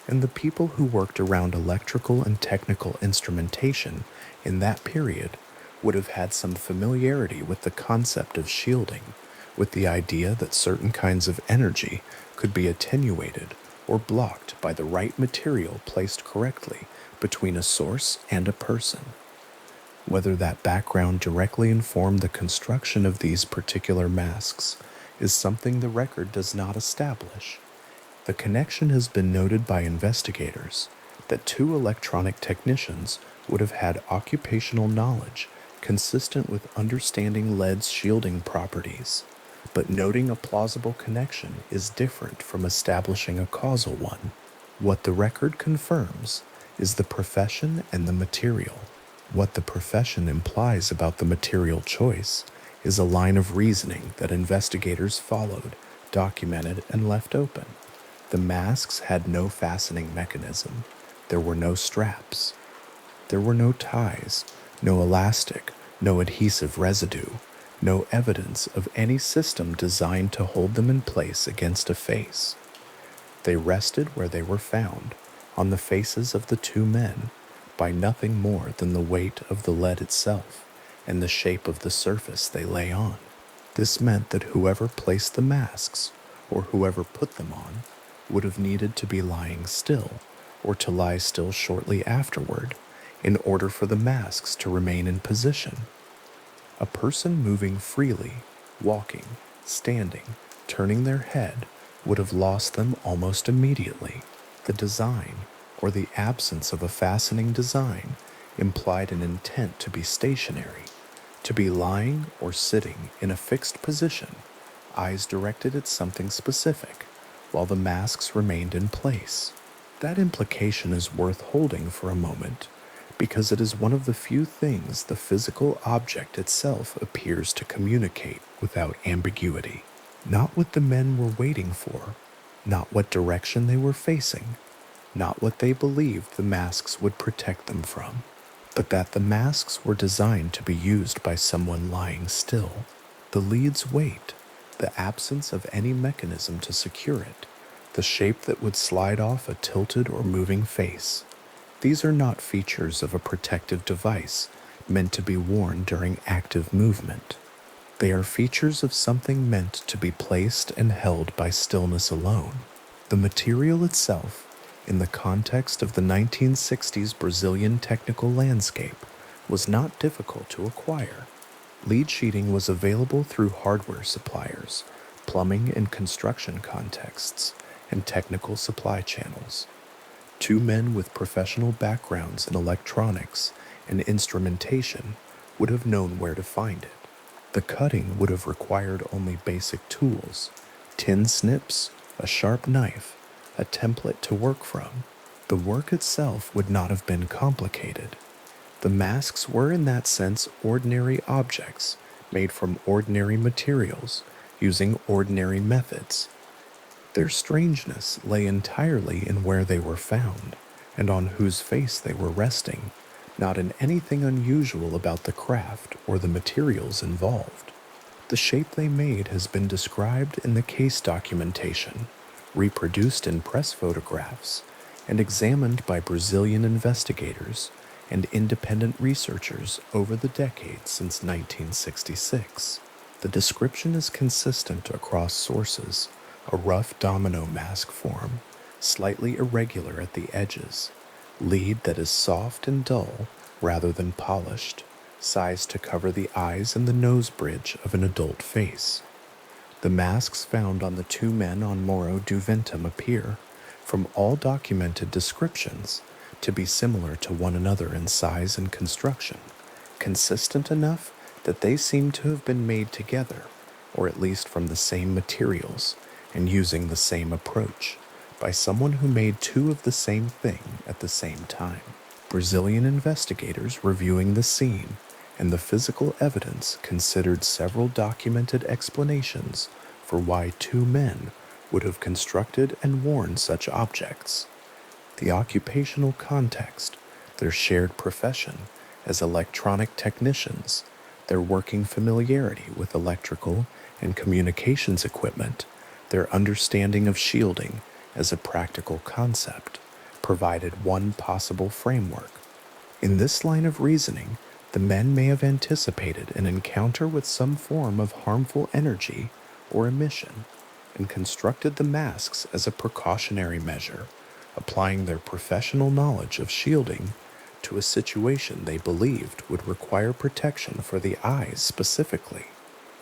And the people who worked around electrical and technical instrumentation in that period would have had some familiarity with the concept of shielding, with the idea that certain kinds of energy could be attenuated or blocked by the right material placed correctly between a source and a person. Whether that background directly informed the construction of these particular masks is something the record does not establish. The connection has been noted by investigators that two electronic technicians would have had occupational knowledge consistent with understanding lead's shielding properties, but noting a plausible connection is different from establishing a causal one. What the record confirms is the profession and the material. What the profession implies about the material choice is a line of reasoning that investigators followed, documented, and left open. The masks had no fastening mechanism. There were no straps. There were no ties, no elastic, no adhesive residue, no evidence of any system designed to hold them in place against a face. They rested where they were found, on the faces of the two men, by nothing more than the weight of the lead itself and the shape of the surface they lay on. This meant that whoever placed the masks, or whoever put them on, would have needed to be lying still, or to lie still shortly afterward, in order for the masks to remain in position. A person moving freely, walking, standing, turning their head, would have lost them almost immediately. The design, or the absence of a fastening design, implied an intent to be stationary, to be lying or sitting in a fixed position, eyes directed at something specific, while the masks remained in place. That implication is worth holding for a moment, because it is one of the few things the physical object itself appears to communicate without ambiguity. Not what the men were waiting for, not what direction they were facing, not what they believed the masks would protect them from, but that the masks were designed to be used by someone lying still. The lead's weight, the absence of any mechanism to secure it, the shape that would slide off a tilted or moving face. These are not features of a protective device meant to be worn during active movement. They are features of something meant to be placed and held by stillness alone. The material itself, in the context of the 1960s Brazilian technical landscape, was not difficult to acquire. Lead sheeting was available through hardware suppliers, plumbing and construction contexts, and technical supply channels. Two men with professional backgrounds in electronics and instrumentation would have known where to find it. The cutting would have required only basic tools, tin snips, a sharp knife, a template to work from. The work itself would not have been complicated. The masks were in that sense ordinary objects, made from ordinary materials, using ordinary methods. Their strangeness lay entirely in where they were found, and on whose face they were resting, not in anything unusual about the craft or the materials involved. The shape they made has been described in the case documentation, reproduced in press photographs, and examined by Brazilian investigators and independent researchers over the decades since 1966. The description is consistent across sources: a rough domino mask form, slightly irregular at the edges, lead that is soft and dull rather than polished, sized to cover the eyes and the nose bridge of an adult face. The masks found on the two men on Morro do Ventum appear, from all documented descriptions, to be similar to one another in size and construction, consistent enough that they seem to have been made together, or at least from the same materials, and using the same approach, by someone who made two of the same thing at the same time. Brazilian investigators reviewing the scene and the physical evidence considered several documented explanations for why two men would have constructed and worn such objects. The occupational context, their shared profession as electronic technicians, their working familiarity with electrical and communications equipment, their understanding of shielding as a practical concept, provided one possible framework. In this line of reasoning, the men may have anticipated an encounter with some form of harmful energy or emission, and constructed the masks as a precautionary measure, applying their professional knowledge of shielding to a situation they believed would require protection for the eyes specifically.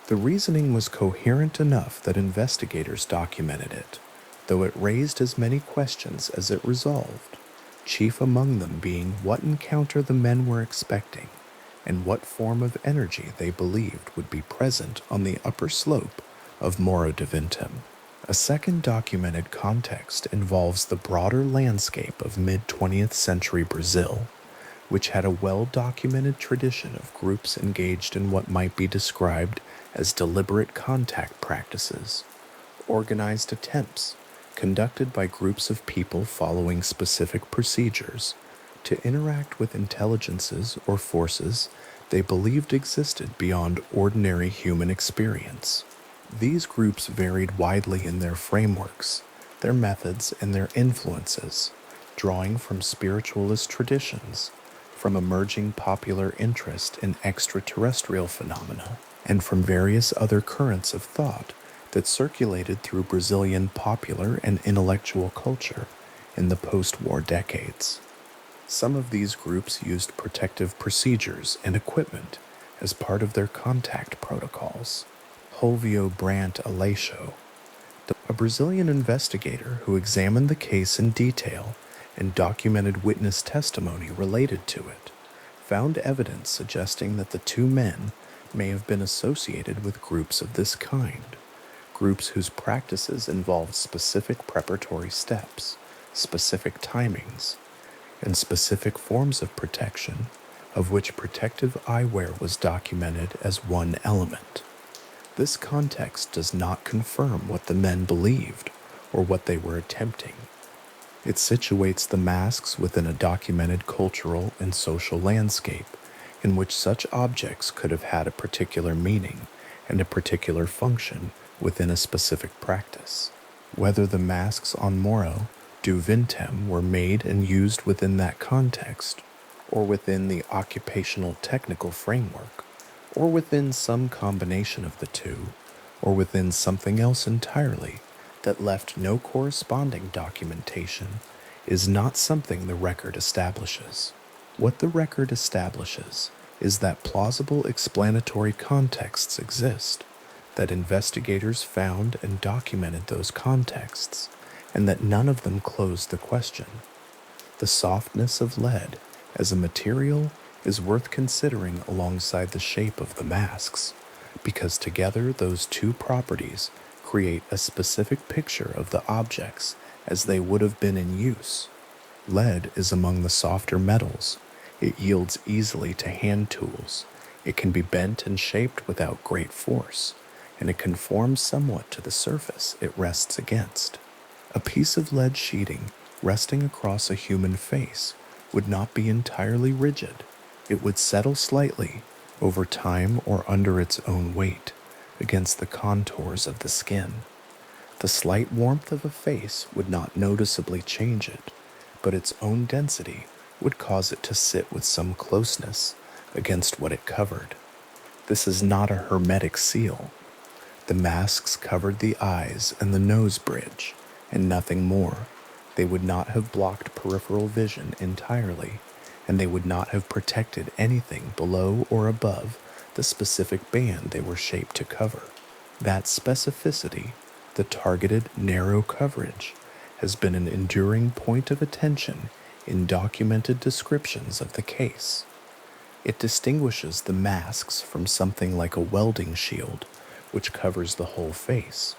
The reasoning was coherent enough that investigators documented it, though it raised as many questions as it resolved, chief among them being what encounter the men were expecting and what form of energy they believed would be present on the upper slope of Morro de Vintem. A second documented context involves the broader landscape of mid-20th century Brazil, which had a well-documented tradition of groups engaged in what might be described as deliberate contact practices, organized attempts conducted by groups of people following specific procedures to interact with intelligences or forces they believed existed beyond ordinary human experience. These groups varied widely in their frameworks, their methods, and their influences, drawing from spiritualist traditions, from emerging popular interest in extraterrestrial phenomena, and from various other currents of thought that circulated through Brazilian popular and intellectual culture in the post-war decades. Some of these groups used protective procedures and equipment as part of their contact protocols. Fulvio Brandt Aleixo, a Brazilian investigator who examined the case in detail and documented witness testimony related to it, found evidence suggesting that the two men may have been associated with groups of this kind, groups whose practices involved specific preparatory steps, specific timings, and specific forms of protection, of which protective eyewear was documented as one element. This context does not confirm what the men believed or what they were attempting. It situates the masks within a documented cultural and social landscape in which such objects could have had a particular meaning and a particular function within a specific practice. Whether the masks on Morro do Vintem were made and used within that context, or within the occupational technical framework, or within some combination of the two, or within something else entirely that left no corresponding documentation, is not something the record establishes. What the record establishes is that plausible explanatory contexts exist, that investigators found and documented those contexts, and that none of them closed the question. The softness of lead as a material is worth considering alongside the shape of the masks, because together those two properties create a specific picture of the objects as they would have been in use. Lead is among the softer metals. It yields easily to hand tools. It can be bent and shaped without great force, and it conforms somewhat to the surface it rests against. A piece of lead sheeting resting across a human face would not be entirely rigid. It would settle slightly over time or under its own weight against the contours of the skin. The slight warmth of a face would not noticeably change it, but its own density would cause it to sit with some closeness against what it covered. This is not a hermetic seal. The masks covered the eyes and the nose bridge, and nothing more. They would not have blocked peripheral vision entirely, and they would not have protected anything below or above the specific band they were shaped to cover. That specificity, the targeted, narrow coverage, has been an enduring point of attention in documented descriptions of the case. It distinguishes the masks from something like a welding shield, which covers the whole face,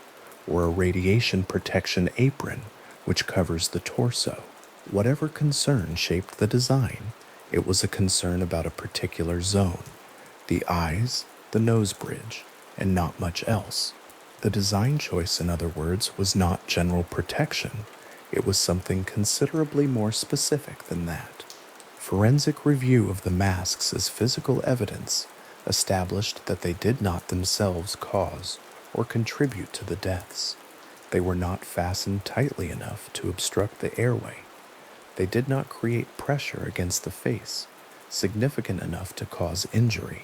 or a radiation protection apron, which covers the torso. Whatever concern shaped the design, it was a concern about a particular zone, the eyes, the nose bridge, and not much else. The design choice, in other words, was not general protection. It was something considerably more specific than that. Forensic review of the masks as physical evidence established that they did not themselves cause or contribute to the deaths. They were not fastened tightly enough to obstruct the airway. They did not create pressure against the face significant enough to cause injury.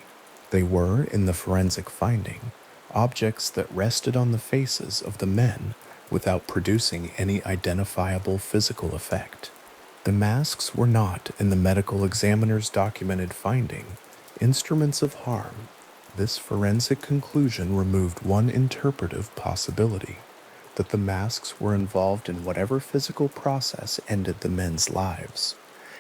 They were, in the forensic finding, objects that rested on the faces of the men without producing any identifiable physical effect. The masks were not, in the medical examiner's documented finding, instruments of harm. This forensic conclusion removed one interpretive possibility, that the masks were involved in whatever physical process ended the men's lives,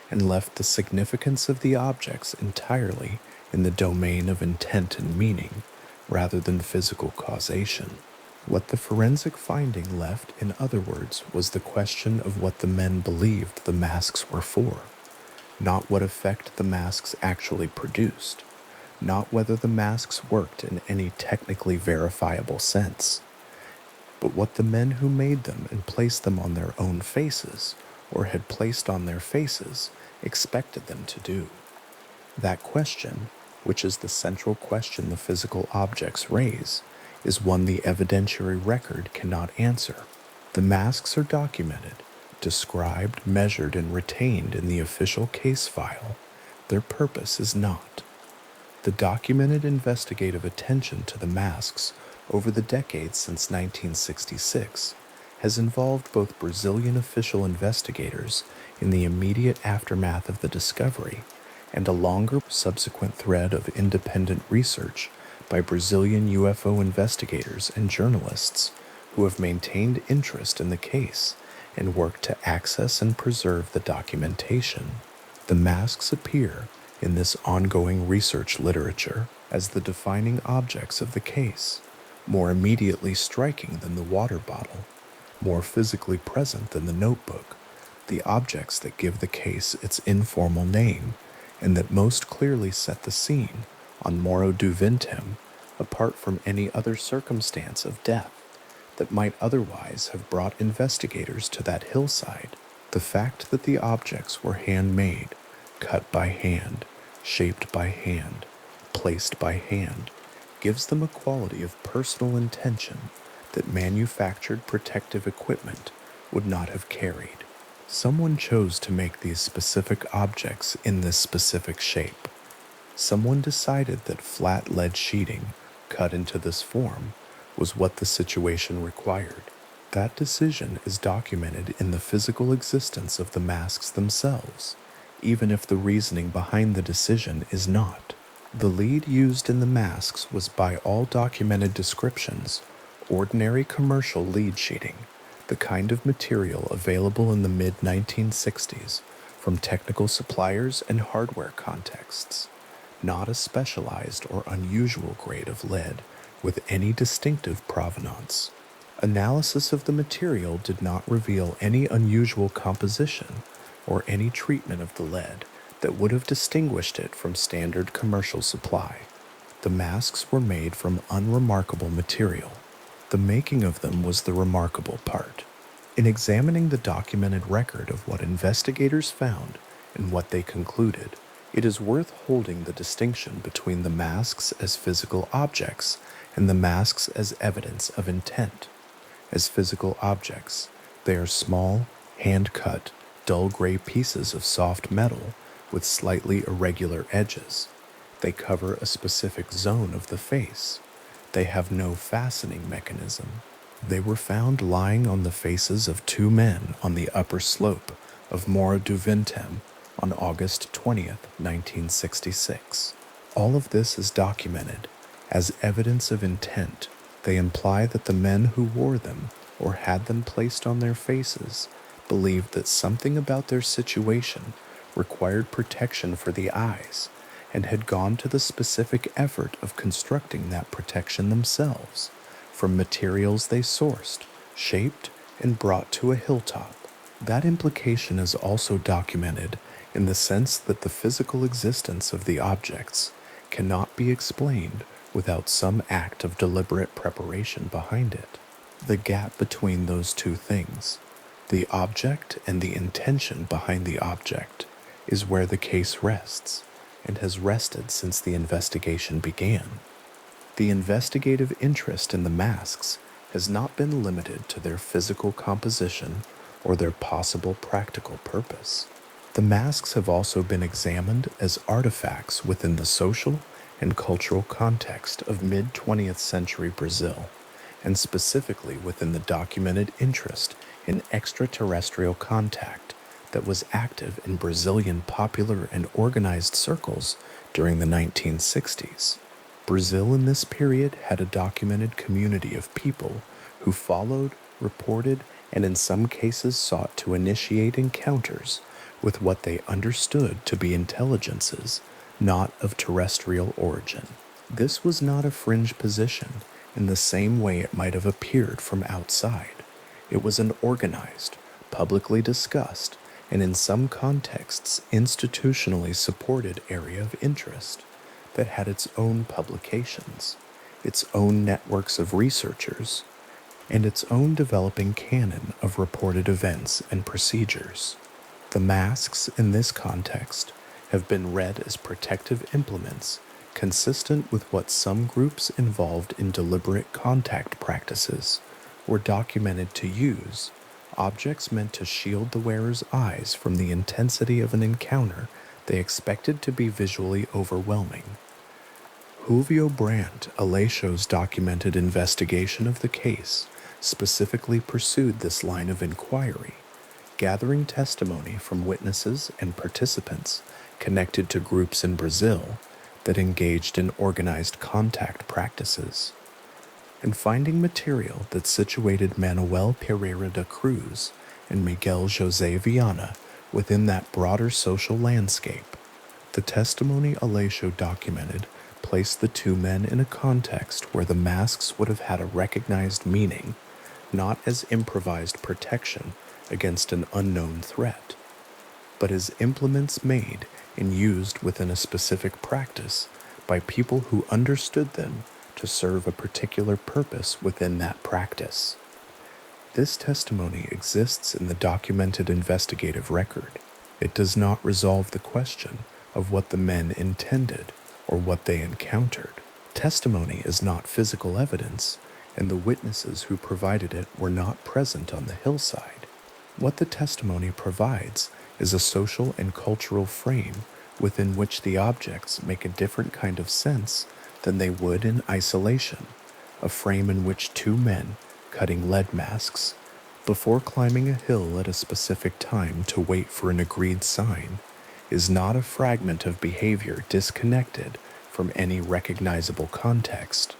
and left the significance of the objects entirely in the domain of intent and meaning, rather than physical causation. What the forensic finding left, in other words, was the question of what the men believed the masks were for, not what effect the masks actually produced, not whether the masks worked in any technically verifiable sense, but what the men who made them and placed them on their own faces, or had placed on their faces, expected them to do. That question, which is the central question the physical objects raise, is one the evidentiary record cannot answer. The masks are documented, described, measured, and retained in the official case file. Their purpose is not. The documented investigative attention to the masks over the decades since 1966 has involved both Brazilian official investigators in the immediate aftermath of the discovery and a longer subsequent thread of independent research by Brazilian UFO investigators and journalists who have maintained interest in the case and worked to access and preserve the documentation. The masks appear in this ongoing research literature as the defining objects of the case, more immediately striking than the water bottle, more physically present than the notebook, the objects that give the case its informal name and that most clearly set the scene on Morro do Vintém, apart from any other circumstance of death that might otherwise have brought investigators to that hillside. The fact that the objects were handmade, cut by hand, shaped by hand, placed by hand, gives them a quality of personal intention that manufactured protective equipment would not have carried. Someone chose to make these specific objects in this specific shape. Someone decided that flat lead sheeting, cut into this form, was what the situation required. That decision is documented in the physical existence of the masks themselves, even if the reasoning behind the decision is not. The lead used in the masks was, by all documented descriptions, ordinary commercial lead sheeting, the kind of material available in the mid-1960s from technical suppliers and hardware contexts, not a specialized or unusual grade of lead with any distinctive provenance. Analysis of the material did not reveal any unusual composition or any treatment of the lead that would have distinguished it from standard commercial supply. The masks were made from unremarkable material. The making of them was the remarkable part. In examining the documented record of what investigators found and what they concluded, it is worth holding the distinction between the masks as physical objects and the masks as evidence of intent. As physical objects, they are small, hand-cut, dull gray pieces of soft metal with slightly irregular edges. They cover a specific zone of the face. They have no fastening mechanism. They were found lying on the faces of two men on the upper slope of Morro do Vintém on August 20th, 1966. All of this is documented. As evidence of intent, they imply that the men who wore them or had them placed on their faces believed that something about their situation required protection for the eyes and had gone to the specific effort of constructing that protection themselves from materials they sourced, shaped, and brought to a hilltop. That implication is also documented in the sense that the physical existence of the objects cannot be explained without some act of deliberate preparation behind it. The gap between those two things, the object and the intention behind the object, is where the case rests, and has rested since the investigation began. The investigative interest in the masks has not been limited to their physical composition or their possible practical purpose. The masks have also been examined as artifacts within the social and cultural context of mid-20th century Brazil, and specifically within the documented interest in extraterrestrial contact that was active in Brazilian popular and organized circles during the 1960s. Brazil in this period had a documented community of people who followed, reported, and in some cases sought to initiate encounters with what they understood to be intelligences not of terrestrial origin. This was not a fringe position in the same way it might have appeared from outside. It was an organized, publicly discussed, and in some contexts institutionally supported area of interest that had its own publications, its own networks of researchers, and its own developing canon of reported events and procedures. The masks in this context have been read as protective implements consistent with what some groups involved in deliberate contact practices were documented to use, objects meant to shield the wearer's eyes from the intensity of an encounter they expected to be visually overwhelming. Julio Brandt Aleixo's documented investigation of the case specifically pursued this line of inquiry, gathering testimony from witnesses and participants connected to groups in Brazil that engaged in organized contact practices, and finding material that situated Manuel Pereira da Cruz and Miguel José Viana within that broader social landscape. The testimony Aleixo documented placed the two men in a context where the masks would have had a recognized meaning, not as improvised protection against an unknown threat, but as implements made and used within a specific practice by people who understood them to serve a particular purpose within that practice. This testimony exists in the documented investigative record. It does not resolve the question of what the men intended or what they encountered. Testimony is not physical evidence, and the witnesses who provided it were not present on the hillside. What the testimony provides is a social and cultural frame within which the objects make a different kind of sense than they would in isolation, a frame in which two men cutting lead masks before climbing a hill at a specific time to wait for an agreed sign is not a fragment of behavior disconnected from any recognizable context,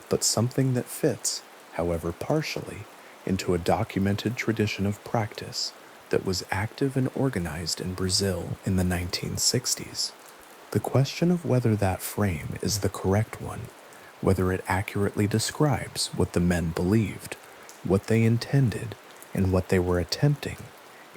but something that fits, however partially, into a documented tradition of practice that was active and organized in Brazil in the 1960s. The question of whether that frame is the correct one, whether it accurately describes what the men believed, what they intended, and what they were attempting,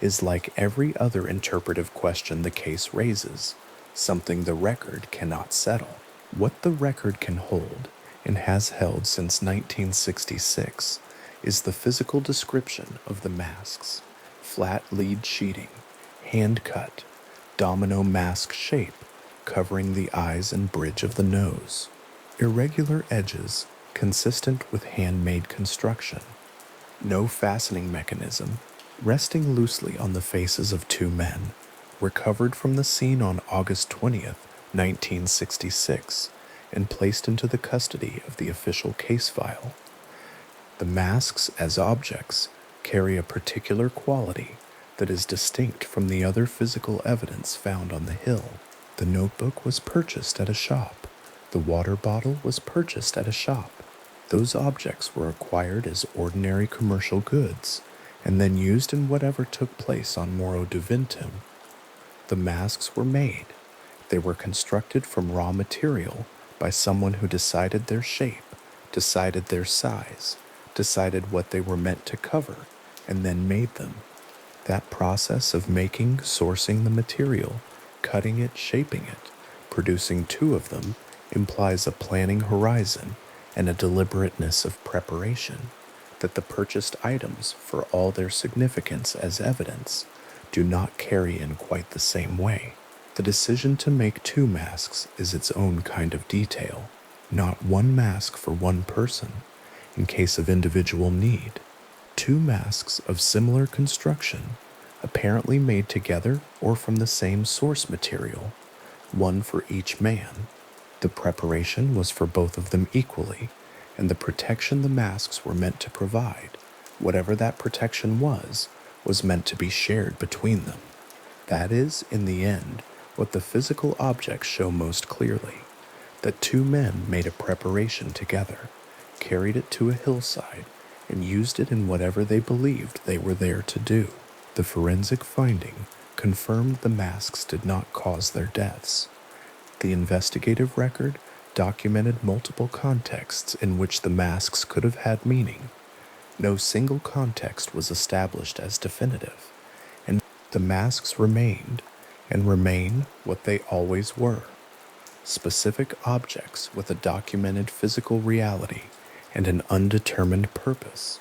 is like every other interpretive question the case raises, something the record cannot settle. What the record can hold, and has held since 1966, is the physical description of the masks: flat lead sheeting, hand cut, domino mask shape covering the eyes and bridge of the nose, irregular edges consistent with handmade construction, no fastening mechanism, resting loosely on the faces of two men, recovered from the scene on August 20th, 1966, and placed into the custody of the official case file. The masks as objects carry a particular quality that is distinct from the other physical evidence found on the hill. The notebook was purchased at a shop. The water bottle was purchased at a shop. Those objects were acquired as ordinary commercial goods and then used in whatever took place on Morro do Ventum. The masks were made. They were constructed from raw material by someone who decided their shape, decided their size, decided what they were meant to cover, and then made them. That process of making, sourcing the material, cutting it, shaping it, producing two of them, implies a planning horizon and a deliberateness of preparation that the purchased items, for all their significance as evidence, do not carry in quite the same way. The decision to make two masks is its own kind of detail, not one mask for one person, in case of individual need. Two masks of similar construction, apparently made together or from the same source material, one for each man. The preparation was for both of them equally, and the protection the masks were meant to provide, whatever that protection was meant to be shared between them. That is, in the end, what the physical objects show most clearly. that two men made a preparation together, carried it to a hillside, and used it in whatever they believed they were there to do. The forensic finding confirmed the masks did not cause their deaths. The investigative record documented multiple contexts in which the masks could have had meaning. No single context was established as definitive, and the masks remained and remain what they always were: specific objects with a documented physical reality and an undetermined purpose,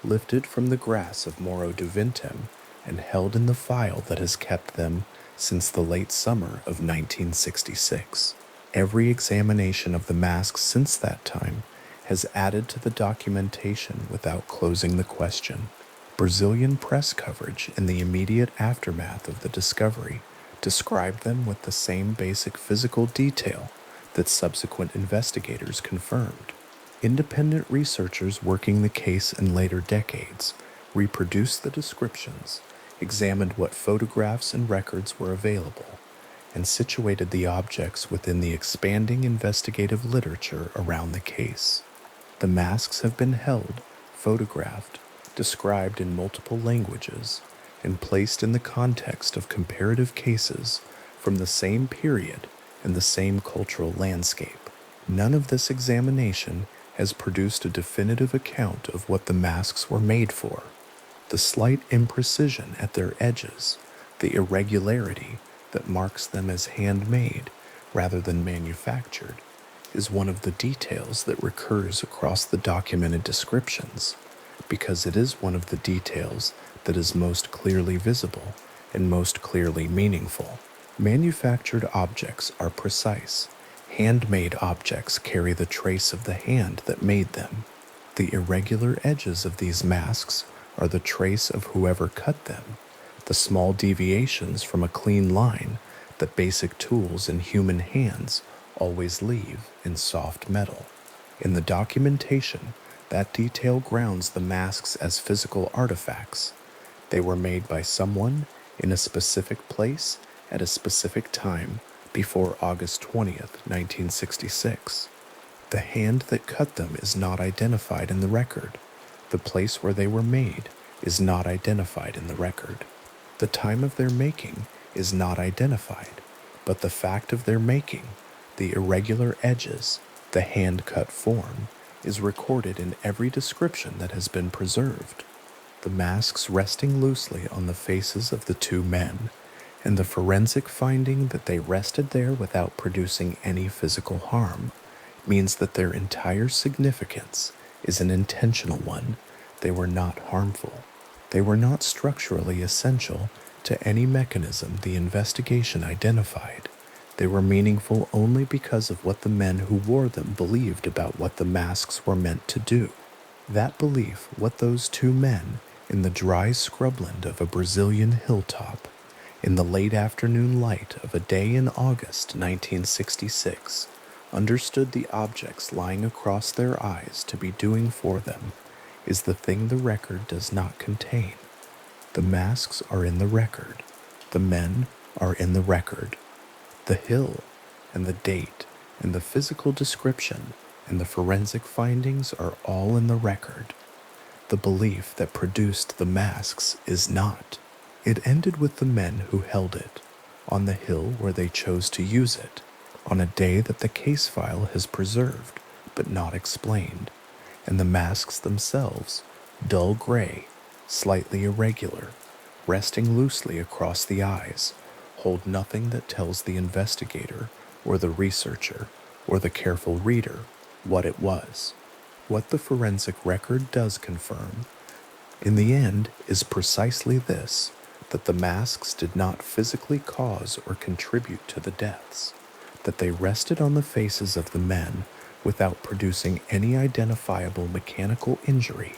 lifted from the grass of Morro do Vintem and held in the file that has kept them since the late summer of 1966. Every examination of the masks since that time has added to the documentation without closing the question. Brazilian press coverage in the immediate aftermath of the discovery described them with the same basic physical detail that subsequent investigators confirmed. Independent researchers working the case in later decades reproduced the descriptions, examined what photographs and records were available, and situated the objects within the expanding investigative literature around the case. The masks have been held, photographed, described in multiple languages, and placed in the context of comparative cases from the same period and the same cultural landscape. None of this examination has produced a definitive account of what the masks were made for. The slight imprecision at their edges, the irregularity that marks them as handmade rather than manufactured, is one of the details that recurs across the documented descriptions, because it is one of the details that is most clearly visible and most clearly meaningful. Manufactured objects are precise. Handmade objects carry the trace of the hand that made them. The irregular edges of these masks are the trace of whoever cut them, the small deviations from a clean line that basic tools in human hands always leave in soft metal. In the documentation, that detail grounds the masks as physical artifacts. They were made by someone in a specific place at a specific time before August 20th, 1966. The hand that cut them is not identified in the record. The place where they were made is not identified in the record. The time of their making is not identified, but the fact of their making, the irregular edges, the hand-cut form, is recorded in every description that has been preserved. The masks resting loosely on the faces of the two men, and the forensic finding that they rested there without producing any physical harm, means that their entire significance is an intentional one. They were not harmful. They were not structurally essential to any mechanism the investigation identified. They were meaningful only because of what the men who wore them believed about what the masks were meant to do. That belief, what those two men, in the dry scrubland of a Brazilian hilltop, in the late afternoon light of a day in August 1966, understood the objects lying across their eyes to be doing for them, is the thing the record does not contain. The masks are in the record. The men are in the record. The hill and the date and the physical description and the forensic findings are all in the record. The belief that produced the masks is not. It ended with the men who held it, on the hill where they chose to use it, on a day that the case file has preserved but not explained, and the masks themselves, dull gray, slightly irregular, resting loosely across the eyes, hold nothing that tells the investigator or the researcher or the careful reader what it was. What the forensic record does confirm, in the end, is precisely this: that the masks did not physically cause or contribute to the deaths, that they rested on the faces of the men without producing any identifiable mechanical injury,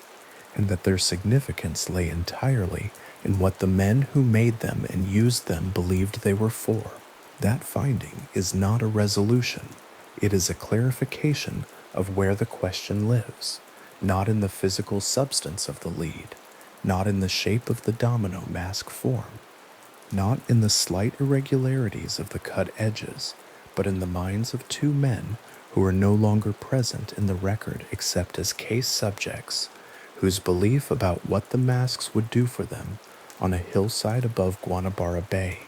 and that their significance lay entirely in what the men who made them and used them believed they were for. That finding is not a resolution. It is a clarification of where the question lives, not in the physical substance of the lead, not in the shape of the domino mask form, not in the slight irregularities of the cut edges, but in the minds of two men who are no longer present in the record except as case subjects, whose belief about what the masks would do for them on a hillside above Guanabara Bay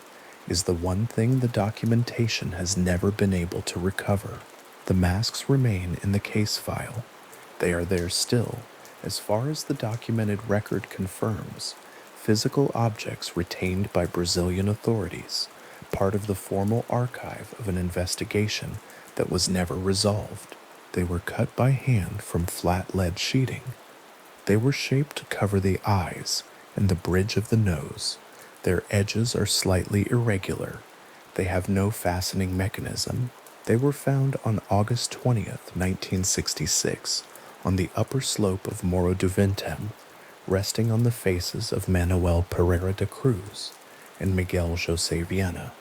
is the one thing the documentation has never been able to recover. The masks remain in the case file. They are there still, as far as the documented record confirms, physical objects retained by Brazilian authorities, part of the formal archive of an investigation that was never resolved. They were cut by hand from flat lead sheeting. They were shaped to cover the eyes and the bridge of the nose. Their edges are slightly irregular. They have no fastening mechanism. They were found on August 20th, 1966, on the upper slope of Morro do Vintém, resting on the faces of Manuel Pereira da Cruz and Miguel José Viana,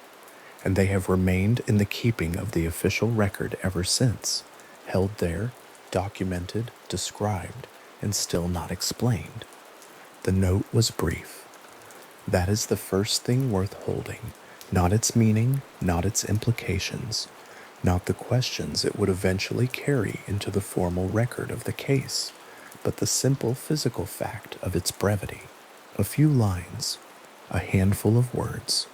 and they have remained in the keeping of the official record ever since, held there, documented, described, and still not explained. The note was brief. That is the first thing worth holding, not its meaning, not its implications, not the questions it would eventually carry into the formal record of the case, but the simple physical fact of its brevity. A few lines, a handful of words,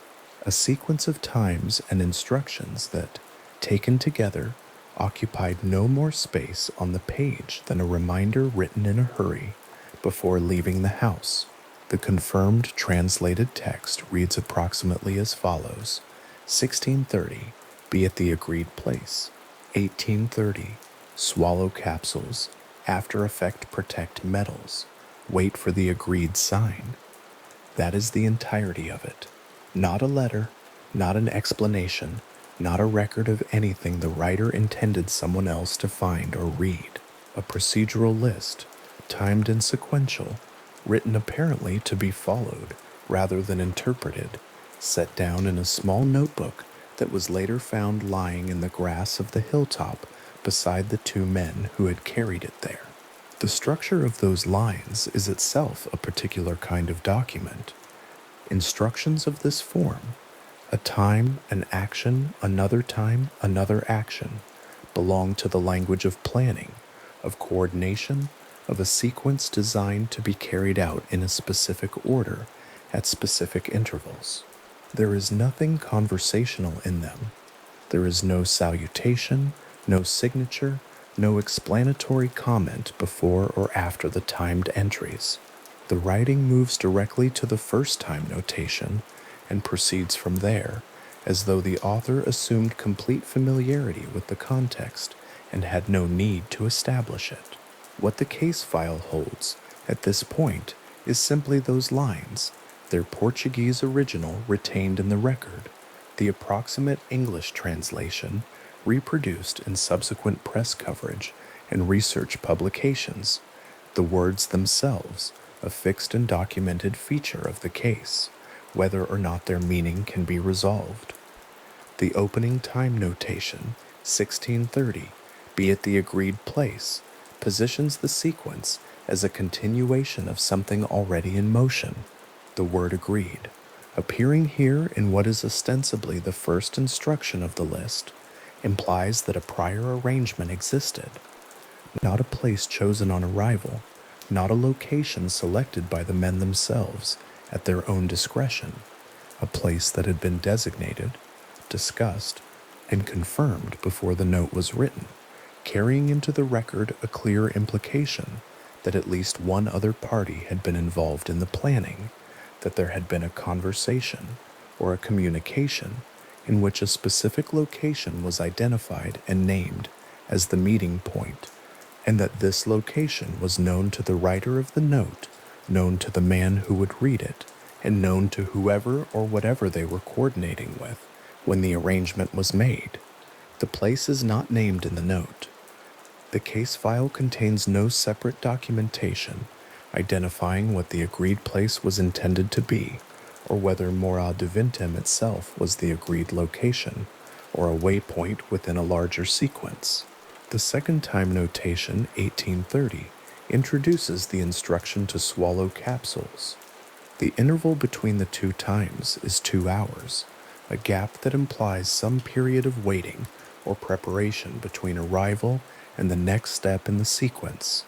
a sequence of times and instructions that, taken together, occupied no more space on the page than a reminder written in a hurry before leaving the house. The confirmed translated text reads approximately as follows: 1630, be at the agreed place. 1830, swallow capsules. After effect protect metals. Wait for the agreed sign. That is the entirety of it. Not a letter, not an explanation, not a record of anything the writer intended someone else to find or read. A procedural list, timed and sequential, written apparently to be followed rather than interpreted, set down in a small notebook that was later found lying in the grass of the hilltop beside the two men who had carried it there. The structure of those lines is itself a particular kind of document. Instructions of this form, a time, an action, another time, another action, belong to the language of planning, of coordination, of a sequence designed to be carried out in a specific order at specific intervals. There is nothing conversational in them. There is no salutation, no signature, no explanatory comment before or after the timed entries. The writing moves directly to the first time notation and proceeds from there, as though the author assumed complete familiarity with the context and had no need to establish it. What the case file holds at this point is simply those lines, their Portuguese original retained in the record, the approximate English translation reproduced in subsequent press coverage and research publications, the words themselves, a fixed and documented feature of the case, whether or not their meaning can be resolved. The opening time notation, 1630, be at the agreed place, positions the sequence as a continuation of something already in motion. The word agreed, appearing here in what is ostensibly the first instruction of the list, implies that a prior arrangement existed, not a place chosen on arrival, not a location selected by the men themselves at their own discretion, a place that had been designated, discussed, and confirmed before the note was written, carrying into the record a clear implication that at least one other party had been involved in the planning, that there had been a conversation or a communication in which a specific location was identified and named as the meeting point, and that this location was known to the writer of the note, known to the man who would read it, and known to whoever or whatever they were coordinating with when the arrangement was made. The place is not named in the note. The case file contains no separate documentation identifying what the agreed place was intended to be, or whether Morro do Vintém itself was the agreed location, or a waypoint within a larger sequence. The second time notation, 1830, introduces the instruction to swallow capsules. The interval between the two times is 2 hours, a gap that implies some period of waiting or preparation between arrival and the next step in the sequence.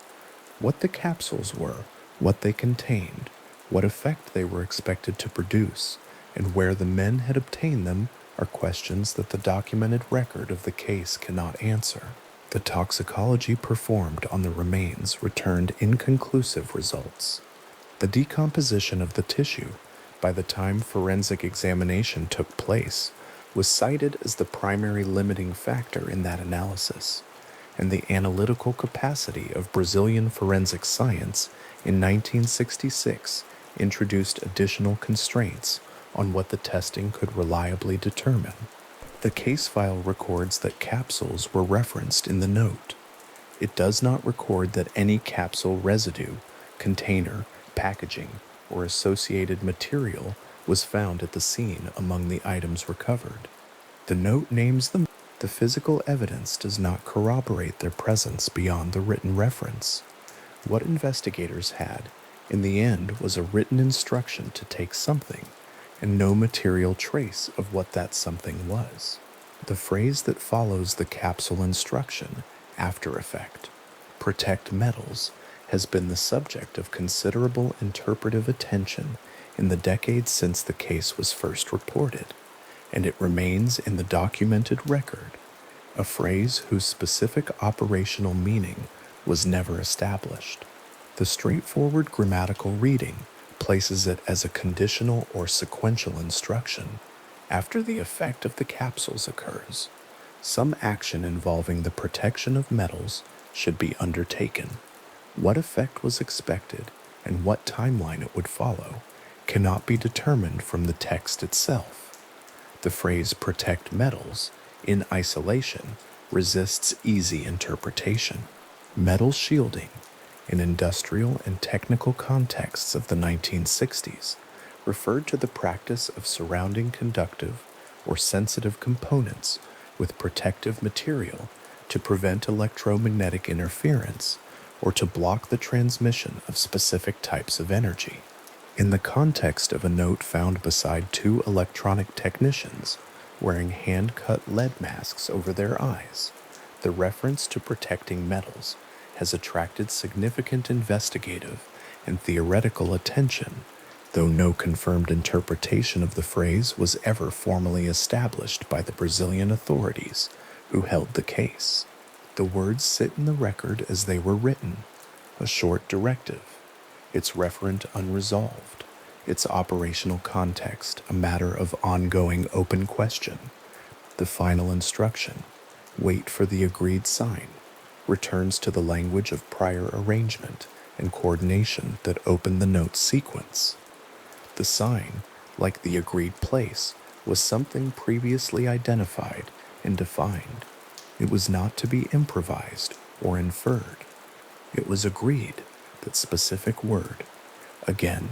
What the capsules were, what they contained, what effect they were expected to produce, and where the men had obtained them are questions that the documented record of the case cannot answer. The toxicology performed on the remains returned inconclusive results. The decomposition of the tissue, by the time forensic examination took place, was cited as the primary limiting factor in that analysis, and the analytical capacity of Brazilian forensic science in 1966 introduced additional constraints on what the testing could reliably determine. The case file records that capsules were referenced in the note. It does not record that any capsule residue, container, packaging, or associated material was found at the scene among the items recovered. The note names them. The physical evidence does not corroborate their presence beyond the written reference. What investigators had, in the end, was a written instruction to take something, and no material trace of what that something was. The phrase that follows the capsule instruction, after effect, protect metals, has been the subject of considerable interpretive attention in the decades since the case was first reported, and it remains in the documented record, a phrase whose specific operational meaning was never established. The straightforward grammatical reading places it as a conditional or sequential instruction. After the effect of the capsules occurs, some action involving the protection of metals should be undertaken. What effect was expected and what timeline it would follow cannot be determined from the text itself. The phrase protect metals, in isolation, resists easy interpretation. Metal shielding, in industrial and technical contexts of the 1960s, referred to the practice of surrounding conductive or sensitive components with protective material to prevent electromagnetic interference or to block the transmission of specific types of energy. In the context of a note found beside two electronic technicians wearing hand-cut lead masks over their eyes, the reference to protecting metals has attracted significant investigative and theoretical attention, though no confirmed interpretation of the phrase was ever formally established by the Brazilian authorities who held the case. The words sit in the record as they were written, a short directive, its referent unresolved, its operational context a matter of ongoing open question. The final instruction, wait for the agreed sign, returns to the language of prior arrangement and coordination that opened the note's sequence. The sign, like the agreed place, was something previously identified and defined. It was not to be improvised or inferred. It was agreed, that specific word, again,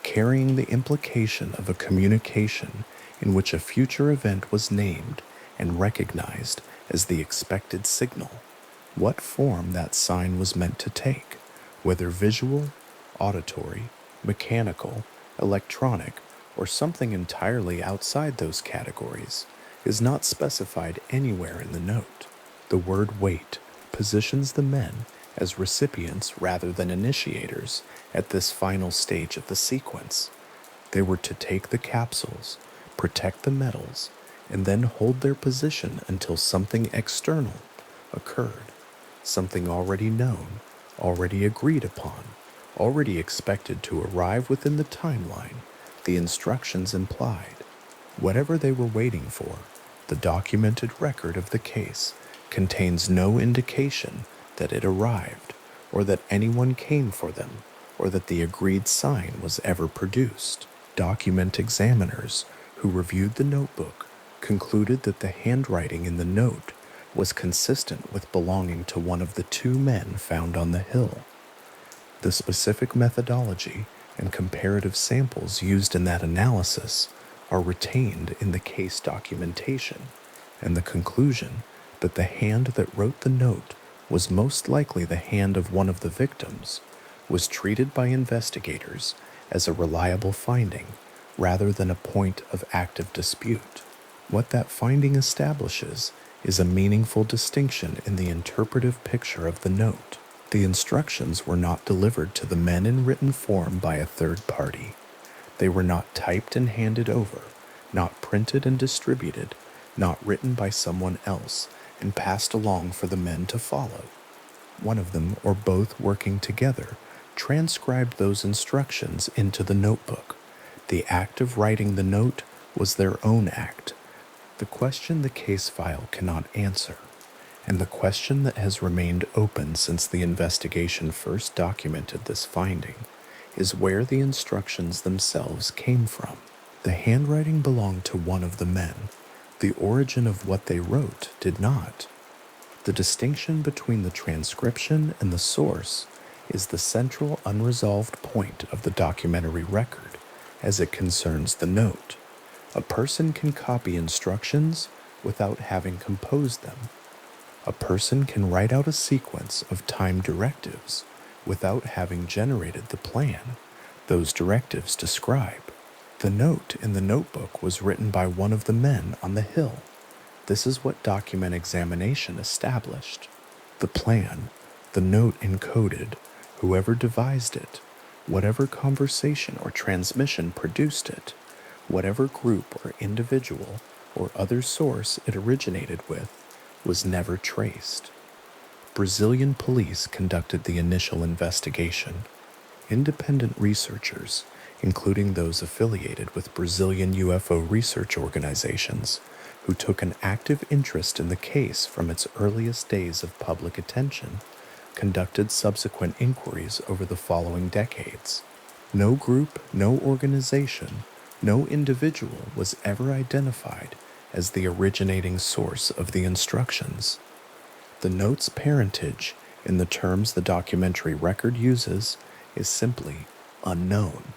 carrying the implication of a communication in which a future event was named and recognized as the expected signal. What form that sign was meant to take, whether visual, auditory, mechanical, electronic, or something entirely outside those categories, is not specified anywhere in the note. The word wait positions the men as recipients rather than initiators at this final stage of the sequence. They were to take the capsules, protect the metals, and then hold their position until something external occurred, something already known, already agreed upon, already expected to arrive within the timeline the instructions implied. Whatever they were waiting for, the documented record of the case contains no indication that it arrived, or that anyone came for them, or that the agreed sign was ever produced. Document examiners who reviewed the notebook concluded that the handwriting in the note was consistent with belonging to one of the two men found on the hill. The specific methodology and comparative samples used in that analysis are retained in the case documentation, and the conclusion that the hand that wrote the note was most likely the hand of one of the victims was treated by investigators as a reliable finding rather than a point of active dispute. What that finding establishes is a meaningful distinction in the interpretive picture of the note. The instructions were not delivered to the men in written form by a third party. They were not typed and handed over, not printed and distributed, not written by someone else and passed along for the men to follow. One of them or both working together transcribed those instructions into the notebook. The act of writing the note was their own act. The question the case file cannot answer, and the question that has remained open since the investigation first documented this finding, is where the instructions themselves came from. The handwriting belonged to one of the men. The origin of what they wrote did not. The distinction between the transcription and the source is the central unresolved point of the documentary record as it concerns the note. A person can copy instructions without having composed them. A person can write out a sequence of time directives without having generated the plan those directives describe. The note in the notebook was written by one of the men on the hill. This is what document examination established. The plan, the note encoded, whoever devised it, whatever conversation or transmission produced it, whatever group or individual or other source it originated with, was never traced. Brazilian police conducted the initial investigation. Independent researchers, including those affiliated with Brazilian UFO research organizations, who took an active interest in the case from its earliest days of public attention, conducted subsequent inquiries over the following decades. No group, no organization, no individual was ever identified as the originating source of the instructions. The note's parentage, in the terms the documentary record uses, is simply unknown.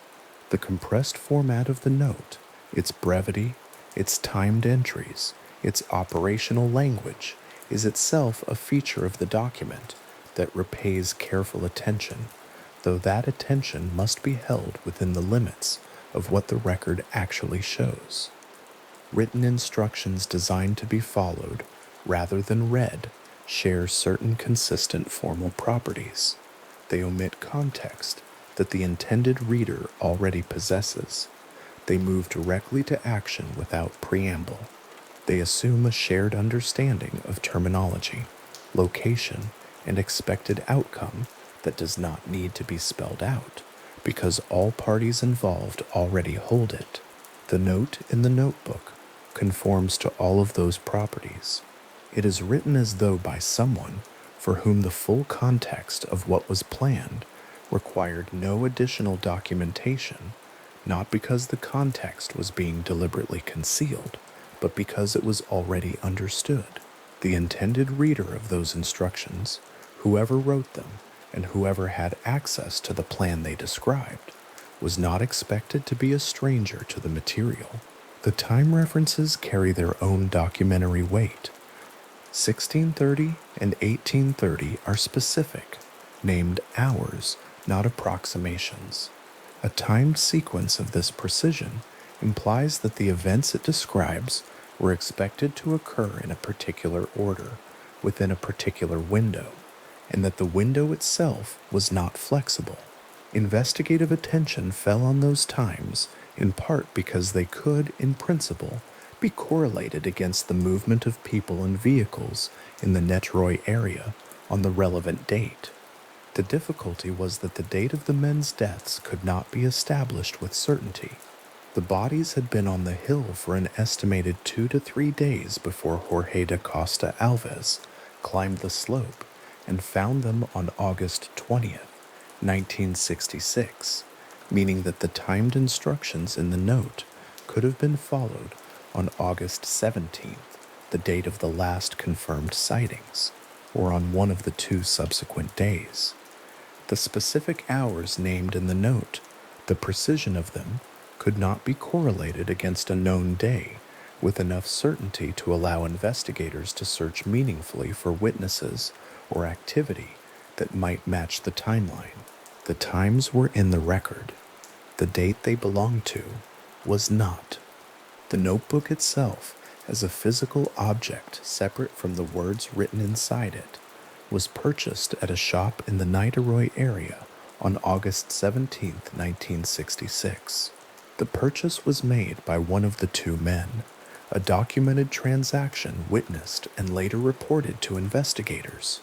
The compressed format of the note, its brevity, its timed entries, its operational language, is itself a feature of the document that repays careful attention, though that attention must be held within the limits of what the record actually shows. Written instructions designed to be followed, rather than read, share certain consistent formal properties. They omit context that the intended reader already possesses. They move directly to action without preamble. They assume a shared understanding of terminology, location, and expected outcome that does not need to be spelled out, because all parties involved already hold it. The note in the notebook conforms to all of those properties. It is written as though by someone for whom the full context of what was planned required no additional documentation, not because the context was being deliberately concealed, but because it was already understood. The intended reader of those instructions, whoever wrote them, and whoever had access to the plan they described, was not expected to be a stranger to the material. The time references carry their own documentary weight. 1630 and 1830 are specific, named hours, not approximations. A timed sequence of this precision implies that the events it describes were expected to occur in a particular order, within a particular window, and that the window itself was not flexible. Investigative attention fell on those times in part because they could, in principle, be correlated against the movement of people and vehicles in the Netroy area on the relevant date. The difficulty was that the date of the men's deaths could not be established with certainty. The bodies had been on the hill for an estimated 2 to 3 days before Jorge da Costa Alves climbed the slope and found them on August 20th, 1966, meaning that the timed instructions in the note could have been followed on August 17th, the date of the last confirmed sightings, or on one of the 2 subsequent days. The specific hours named in the note, the precision of them, could not be correlated against a known day with enough certainty to allow investigators to search meaningfully for witnesses or activity that might match the timeline. The times were in the record. The date they belonged to was not. The notebook itself as a physical object separate from the words written inside it, was purchased at a shop in the Niterói area on August 17, 1966. The purchase was made by one of the two men, a documented transaction witnessed and later reported to investigators.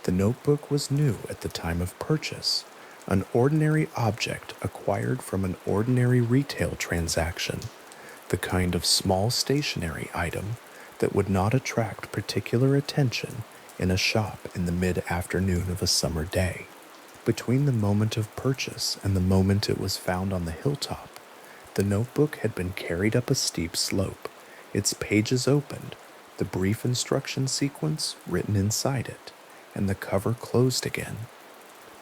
The notebook was new at the time of purchase, an ordinary object acquired from an ordinary retail transaction, the kind of small stationery item that would not attract particular attention in a shop in the mid-afternoon of a summer day. Between the moment of purchase and the moment it was found on the hilltop, the notebook had been carried up a steep slope, its pages opened, the brief instruction sequence written inside it, and the cover closed again.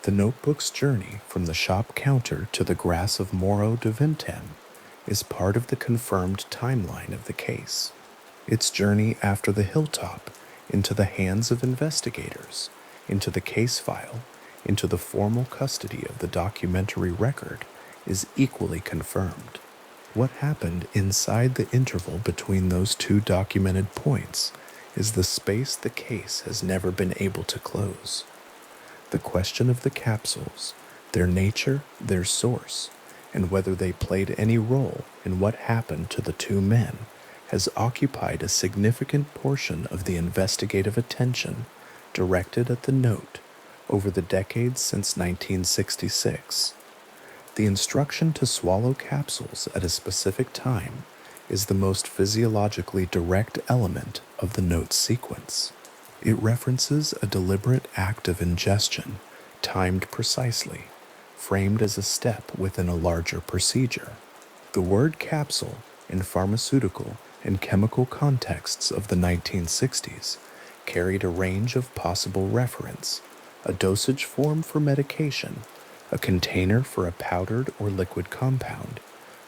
The notebook's journey from the shop counter to the grass of Morro de Vintem is part of the confirmed timeline of the case. Its journey after the hilltop into the hands of investigators, into the case file, into the formal custody of the documentary record is equally confirmed. What happened inside the interval between those two documented points is the space the case has never been able to close. The question of the capsules, their nature, their source, and whether they played any role in what happened to the two men has occupied a significant portion of the investigative attention directed at the note over the decades since 1966. The instruction to swallow capsules at a specific time is the most physiologically direct element of the note's sequence. It references a deliberate act of ingestion, timed precisely, framed as a step within a larger procedure. The word capsule in pharmaceutical and chemical contexts of the 1960s carried a range of possible reference, a dosage form for medication, a container for a powdered or liquid compound,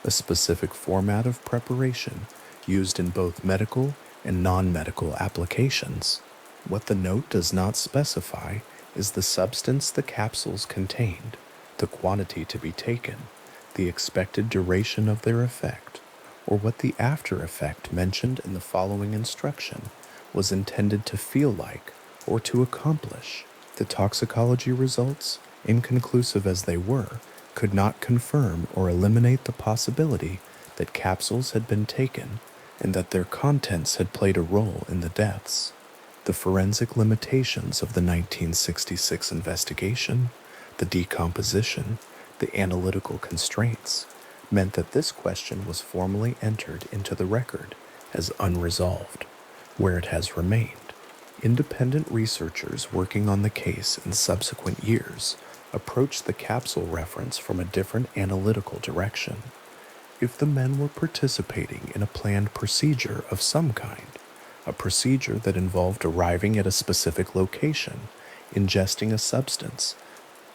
a specific format of preparation used in both medical and non-medical applications. What the note does not specify is the substance the capsules contained, the quantity to be taken, the expected duration of their effect, or what the after effect mentioned in the following instruction was intended to feel like or to accomplish. The toxicology results, inconclusive as they were, could not confirm or eliminate the possibility that capsules had been taken and that their contents had played a role in the deaths. The forensic limitations of the 1966 investigation, the decomposition, the analytical constraints, meant that this question was formally entered into the record as unresolved, where it has remained. Independent researchers working on the case in subsequent years approached the capsule reference from a different analytical direction. If the men were participating in a planned procedure of some kind, a procedure that involved arriving at a specific location, ingesting a substance,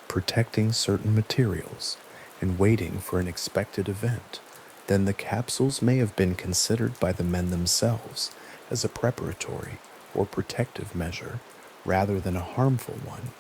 protecting certain materials, and waiting for an expected event, then the capsules may have been considered by the men themselves as a preparatory or protective measure rather than a harmful one.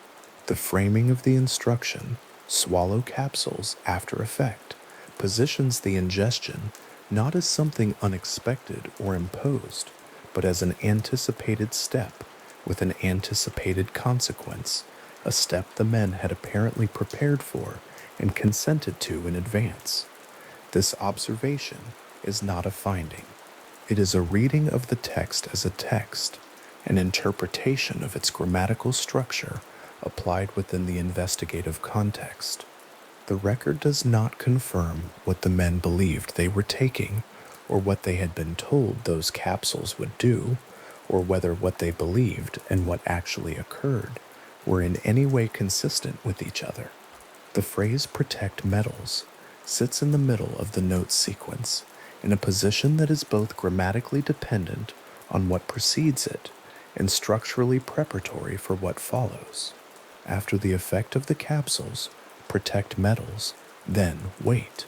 The framing of the instruction, swallow capsules after effect, positions the ingestion not as something unexpected or imposed, but as an anticipated step with an anticipated consequence, a step the men had apparently prepared for and consented to in advance. This observation is not a finding. It is a reading of the text as a text, an interpretation of its grammatical structure applied within the investigative context. The record does not confirm what the men believed they were taking, or what they had been told those capsules would do, or whether what they believed and what actually occurred were in any way consistent with each other. The phrase "protect metals" sits in the middle of the note sequence, in a position that is both grammatically dependent on what precedes it and structurally preparatory for what follows. After the effect of the capsules, protect metals, then wait.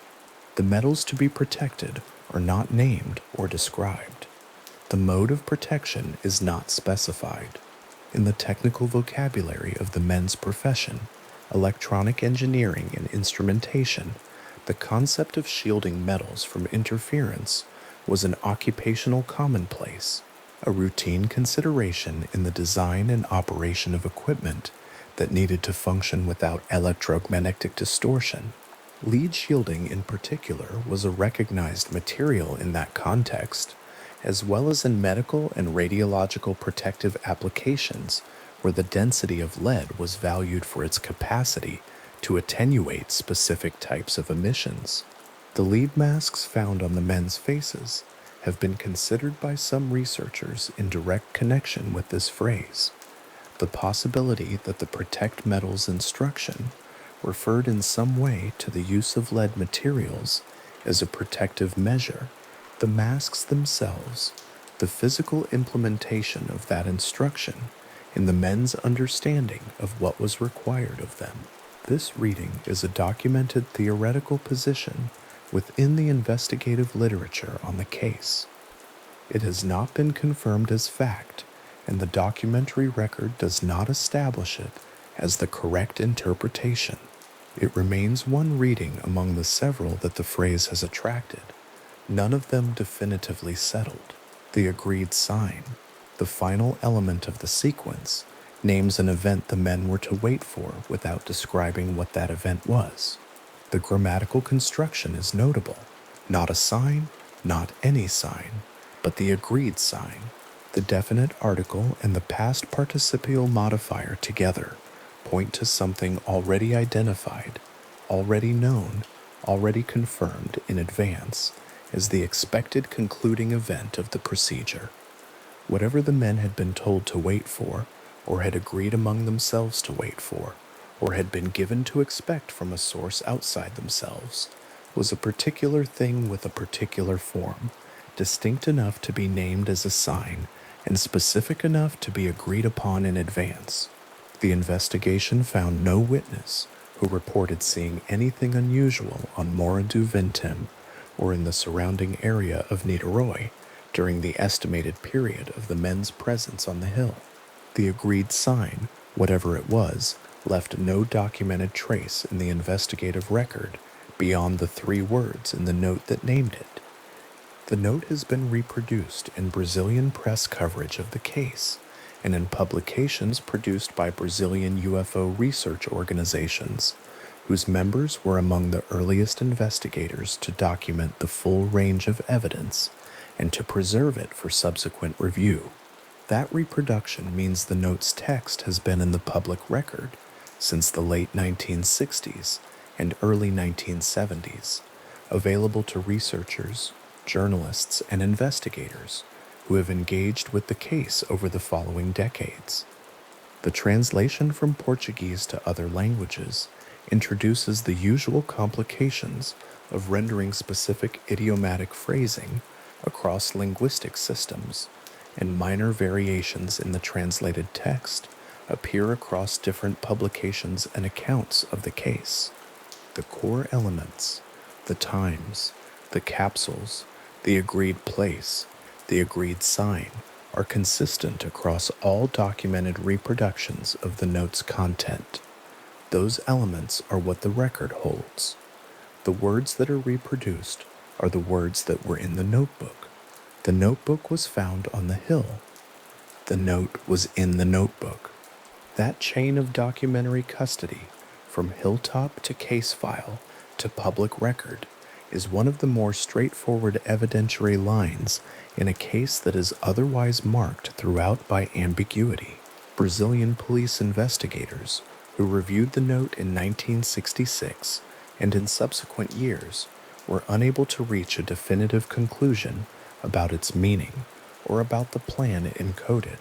The metals to be protected are not named or described. The mode of protection is not specified. In the technical vocabulary of the men's profession, electronic engineering and instrumentation, the concept of shielding metals from interference was an occupational commonplace, a routine consideration in the design and operation of equipment that needed to function without electromagnetic distortion. Lead shielding in particular was a recognized material in that context, as well as in medical and radiological protective applications where the density of lead was valued for its capacity to attenuate specific types of emissions. The lead masks found on the men's faces have been considered by some researchers in direct connection with this phrase. The possibility that the protect metals instruction referred in some way to the use of lead materials as a protective measure, the masks themselves, the physical implementation of that instruction in the men's understanding of what was required of them. This reading is a documented theoretical position within the investigative literature on the case. It has not been confirmed as fact, and the documentary record does not establish it as the correct interpretation. It remains one reading among the several that the phrase has attracted, none of them definitively settled. The agreed sign, the final element of the sequence, names an event the men were to wait for without describing what that event was. The grammatical construction is notable. Not a sign, not any sign, but the agreed sign. The definite article and the past participial modifier together point to something already identified, already known, already confirmed in advance as the expected concluding event of the procedure. Whatever the men had been told to wait for, or had agreed among themselves to wait for, or had been given to expect from a source outside themselves, was a particular thing with a particular form, distinct enough to be named as a sign, and specific enough to be agreed upon in advance. The investigation found no witness who reported seeing anything unusual on Morro do Vintém or in the surrounding area of Niterói during the estimated period of the men's presence on the hill. The agreed sign, whatever it was, left no documented trace in the investigative record beyond the 3 words in the note that named it. The note has been reproduced in Brazilian press coverage of the case and in publications produced by Brazilian UFO research organizations, whose members were among the earliest investigators to document the full range of evidence and to preserve it for subsequent review. That reproduction means the note's text has been in the public record since the late 1960s and early 1970s, available to researchers, journalists, and investigators who have engaged with the case over the following decades. The translation from Portuguese to other languages introduces the usual complications of rendering specific idiomatic phrasing across linguistic systems, and minor variations in the translated text appear across different publications and accounts of the case. The core elements, the times, the capsules, the agreed place, the agreed sign, are consistent across all documented reproductions of the note's content. Those elements are what the record holds. The words that are reproduced are the words that were in the notebook. The notebook was found on the hill. The note was in the notebook. That chain of documentary custody, from hilltop to case file to public record, is one of the more straightforward evidentiary lines in a case that is otherwise marked throughout by ambiguity. Brazilian police investigators, who reviewed the note in 1966 and in subsequent years, were unable to reach a definitive conclusion about its meaning or about the plan it encoded.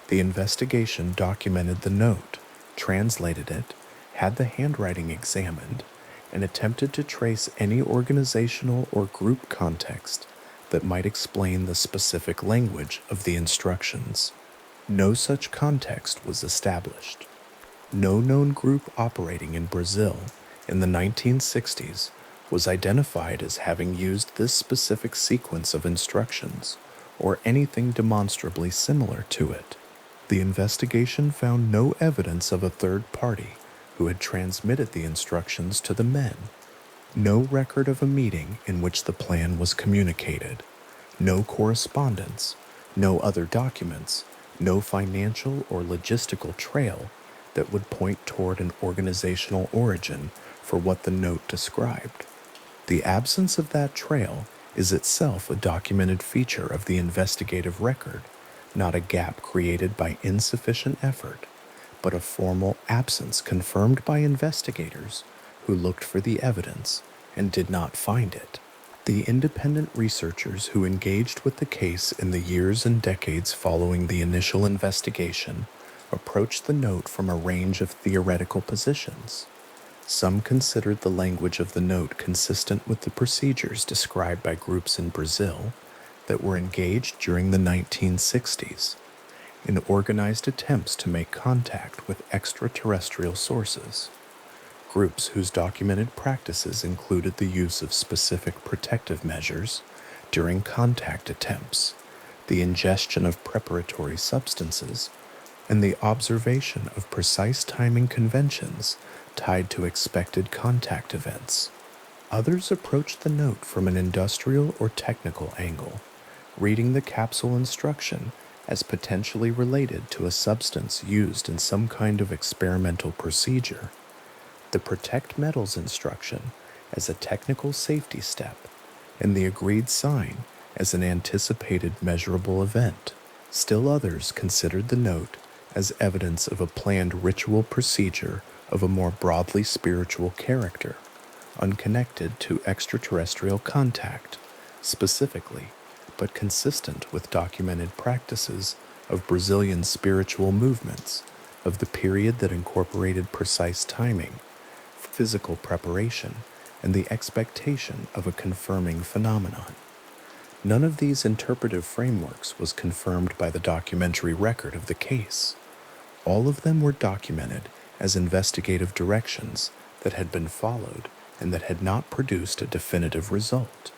The investigation documented the note, translated it, had the handwriting examined, and attempted to trace any organizational or group context that might explain the specific language of the instructions. No such context was established. No known group operating in Brazil in the 1960s was identified as having used this specific sequence of instructions or anything demonstrably similar to it. The investigation found no evidence of a third party who had transmitted the instructions to the men. No record of a meeting in which the plan was communicated. No correspondence, no other documents, no financial or logistical trail that would point toward an organizational origin for what the note described. The absence of that trail is itself a documented feature of the investigative record, not a gap created by insufficient effort, but a formal absence confirmed by investigators who looked for the evidence and did not find it. The independent researchers who engaged with the case in the years and decades following the initial investigation approached the note from a range of theoretical positions. Some considered the language of the note consistent with the procedures described by groups in Brazil that were engaged during the 1960s in organized attempts to make contact with extraterrestrial sources. Groups whose documented practices included the use of specific protective measures during contact attempts, the ingestion of preparatory substances, and the observation of precise timing conventions tied to expected contact events. Others approached the note from an industrial or technical angle, reading the capsule instruction as potentially related to a substance used in some kind of experimental procedure, the protect metals instruction as a technical safety step, and the agreed sign as an anticipated measurable event. Still others considered the note as evidence of a planned ritual procedure of a more broadly spiritual character, unconnected to extraterrestrial contact, specifically, but consistent with documented practices of Brazilian spiritual movements of the period that incorporated precise timing, physical preparation, and the expectation of a confirming phenomenon. None of these interpretive frameworks was confirmed by the documentary record of the case. All of them were documented as investigative directions that had been followed and that had not produced a definitive result.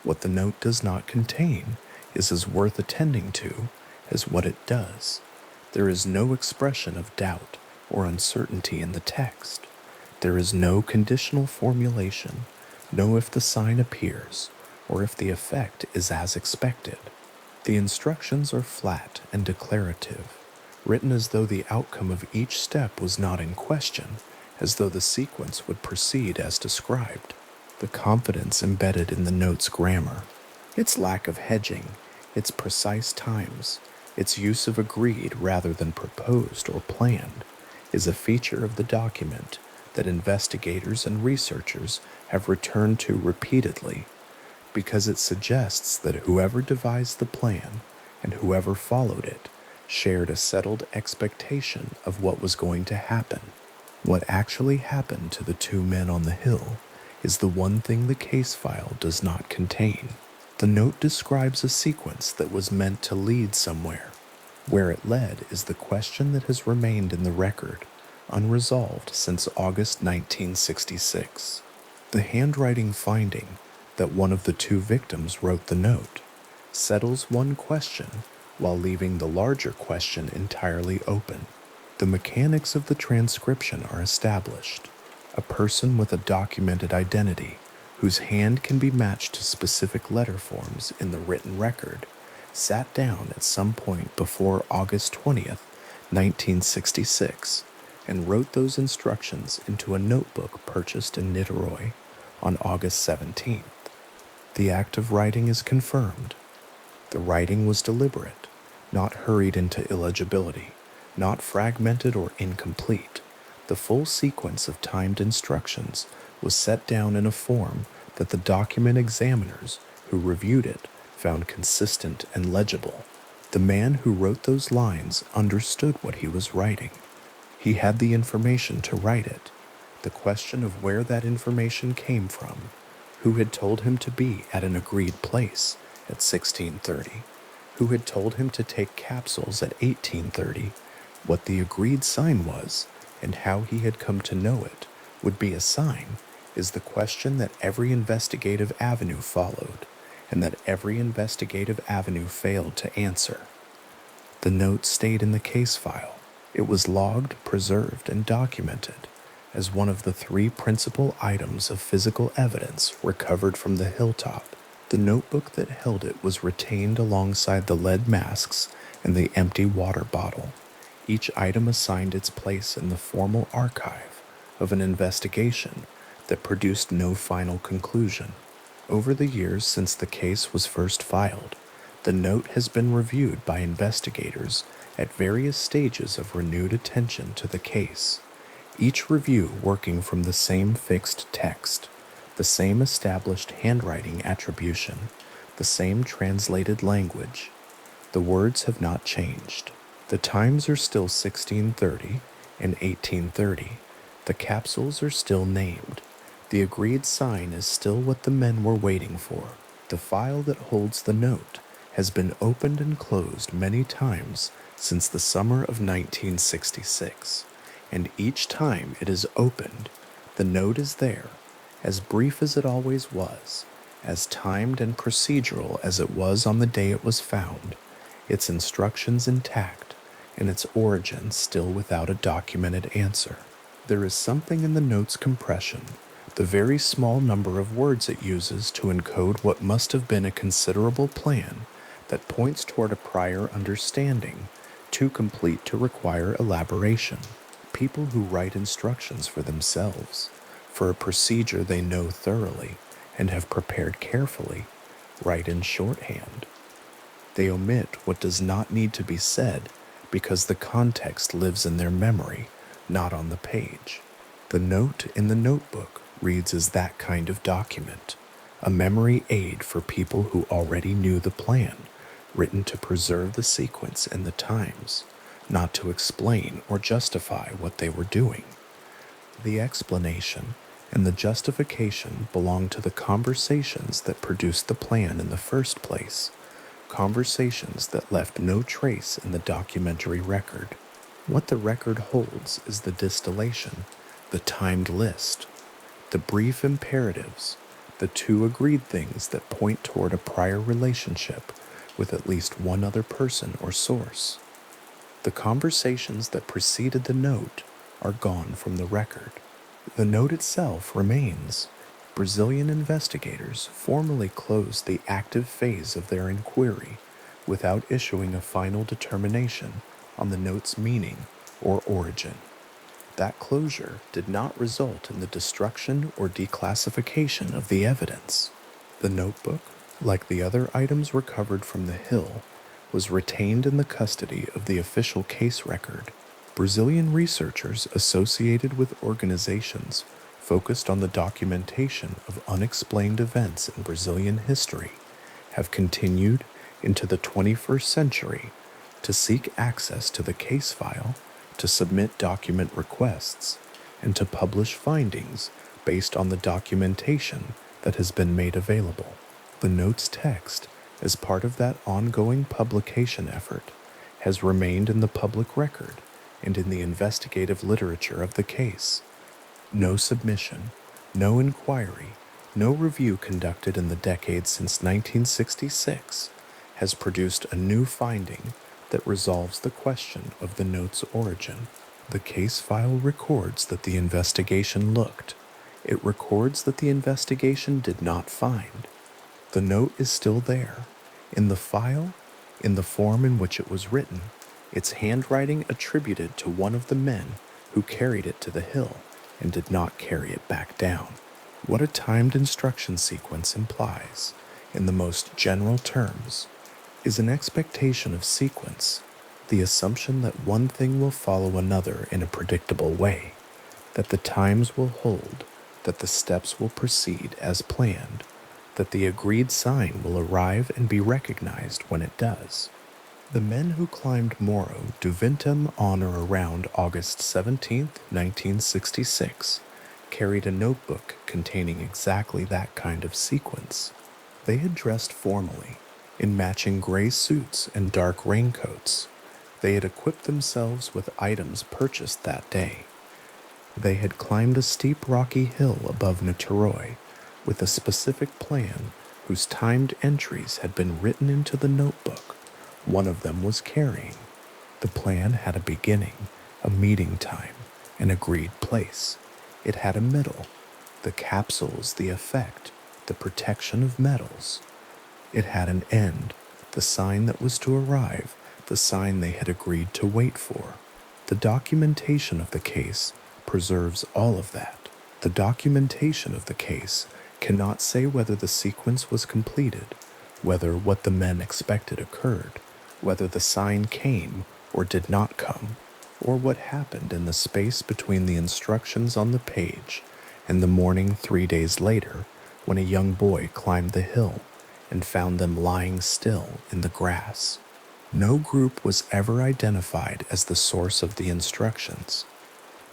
What the note does not contain is as worth attending to as what it does. There is no expression of doubt or uncertainty in the text. There is no conditional formulation, no if the sign appears, or if the effect is as expected. The instructions are flat and declarative, written as though the outcome of each step was not in question, as though the sequence would proceed as described. The confidence embedded in the note's grammar, its lack of hedging, its precise times, its use of agreed rather than proposed or planned, is a feature of the document that investigators and researchers have returned to repeatedly, because it suggests that whoever devised the plan and whoever followed it shared a settled expectation of what was going to happen. What actually happened to the two men on the hill is the one thing the case file does not contain. The note describes a sequence that was meant to lead somewhere. Where it led is the question that has remained in the record, unresolved since August 1966. The handwriting finding that one of the two victims wrote the note settles one question while leaving the larger question entirely open. The mechanics of the transcription are established. A person with a documented identity, whose hand can be matched to specific letter forms in the written record, sat down at some point before August 20th, 1966, and wrote those instructions into a notebook purchased in Niterói on August 17th. The act of writing is confirmed. The writing was deliberate, not hurried into illegibility, not fragmented or incomplete. The full sequence of timed instructions was set down in a form that the document examiners who reviewed it found consistent and legible. The man who wrote those lines understood what he was writing. He had the information to write it. The question of where that information came from, who had told him to be at an agreed place at 16:30, who had told him to take capsules at 18:30, what the agreed sign was, and how he had come to know it would be a sign, is the question that every investigative avenue followed, and that every investigative avenue failed to answer. The note stayed in the case file. It was logged, preserved, and documented as one of the three principal items of physical evidence recovered from the hilltop. The notebook that held it was retained alongside the lead masks and the empty water bottle. Each item assigned its place in the formal archive of an investigation that produced no final conclusion. Over the years since the case was first filed, the note has been reviewed by investigators at various stages of renewed attention to the case, each review working from the same fixed text, the same established handwriting attribution, the same translated language. The words have not changed. The times are still 1630 and 1830. The capsules are still named. The agreed sign is still what the men were waiting for. The file that holds the note has been opened and closed many times since the summer of 1966, and each time it is opened, the note is there, as brief as it always was, as timed and procedural as it was on the day it was found, its instructions intact, and its origin still without a documented answer. There is something in the note's compression, the very small number of words it uses to encode what must have been a considerable plan, that points toward a prior understanding, too complete to require elaboration. People who write instructions for themselves, for a procedure they know thoroughly and have prepared carefully, write in shorthand. They omit what does not need to be said because the context lives in their memory, not on the page. The note in the notebook reads as that kind of document, a memory aid for people who already knew the plan, written to preserve the sequence and the times, not to explain or justify what they were doing. The explanation and the justification belong to the conversations that produced the plan in the first place, conversations that left no trace in the documentary record. What the record holds is the distillation, the timed list, the brief imperatives, the two agreed things that point toward a prior relationship with at least one other person or source. The conversations that preceded the note are gone from the record. The note itself remains. Brazilian investigators formally closed the active phase of their inquiry without issuing a final determination on the note's meaning or origin. That closure did not result in the destruction or declassification of the evidence. The notebook, like the other items recovered from the hill, was retained in the custody of the official case record. Brazilian researchers associated with organizations focused on the documentation of unexplained events in Brazilian history have continued into the 21st century to seek access to the case file, to submit document requests, and to publish findings based on the documentation that has been made available. The note's text, as part of that ongoing publication effort, has remained in the public record and in the investigative literature of the case. No submission, no inquiry, no review conducted in the decades since 1966 has produced a new finding that resolves the question of the note's origin. The case file records that the investigation looked. It records that the investigation did not find. The note is still there, in the file, in the form in which it was written, its handwriting attributed to one of the men who carried it to the hill and did not carry it back down. What a timed instruction sequence implies, in the most general terms, is an expectation of sequence, the assumption that one thing will follow another in a predictable way, that the times will hold, that the steps will proceed as planned, that the agreed sign will arrive and be recognized when it does. The men who climbed Morro do Ventum on or around August 17, 1966, carried a notebook containing exactly that kind of sequence. They had dressed formally, in matching gray suits and dark raincoats. They had equipped themselves with items purchased that day. They had climbed a steep rocky hill above Niterói with a specific plan whose timed entries had been written into the notebook one of them was carrying. The plan had a beginning, a meeting time, an agreed place. It had a middle, the capsules, the effect, the protection of metals. It had an end, the sign that was to arrive, the sign they had agreed to wait for. The documentation of the case preserves all of that. The documentation of the case cannot say whether the sequence was completed, whether what the men expected occurred, whether the sign came or did not come, or what happened in the space between the instructions on the page and the morning 3 days later when a young boy climbed the hill and found them lying still in the grass. No group was ever identified as the source of the instructions.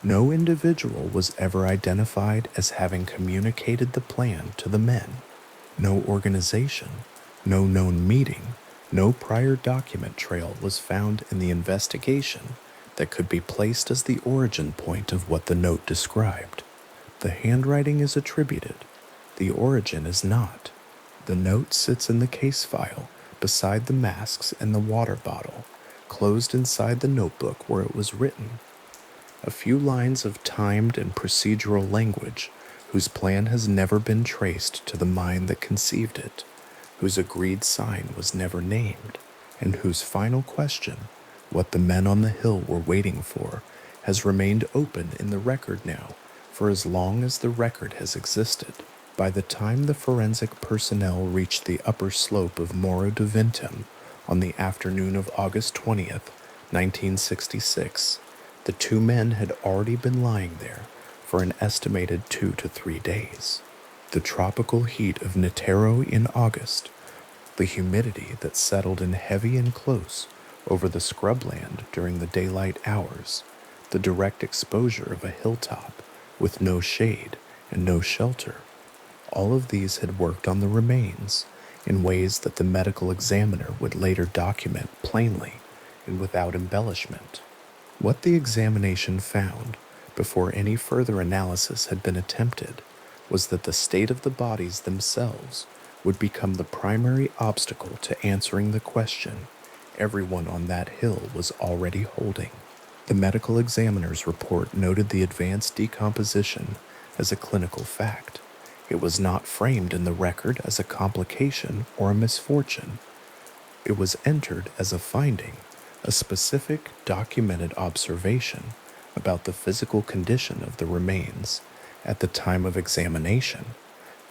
No individual was ever identified as having communicated the plan to the men. No organization, no known meeting, no prior document trail was found in the investigation that could be placed as the origin point of what the note described. The handwriting is attributed. The origin is not. The note sits in the case file beside the masks and the water bottle, closed inside the notebook where it was written. A few lines of timed and procedural language whose plan has never been traced to the mind that conceived it, whose agreed sign was never named, and whose final question, what the men on the hill were waiting for, has remained open in the record now for as long as the record has existed. By the time the forensic personnel reached the upper slope of Morro de Ventum on the afternoon of August 20th, 1966, the two men had already been lying there for an estimated 2 to 3 days. The tropical heat of Nitero in August, the humidity that settled in heavy and close over the scrubland during the daylight hours, the direct exposure of a hilltop with no shade and no shelter, all of these had worked on the remains in ways that the medical examiner would later document plainly and without embellishment. What the examination found, before any further analysis had been attempted, was that the state of the bodies themselves would become the primary obstacle to answering the question everyone on that hill was already holding. The medical examiner's report noted the advanced decomposition as a clinical fact. It was not framed in the record as a complication or a misfortune. It was entered as a finding, a specific documented observation about the physical condition of the remains at the time of examination,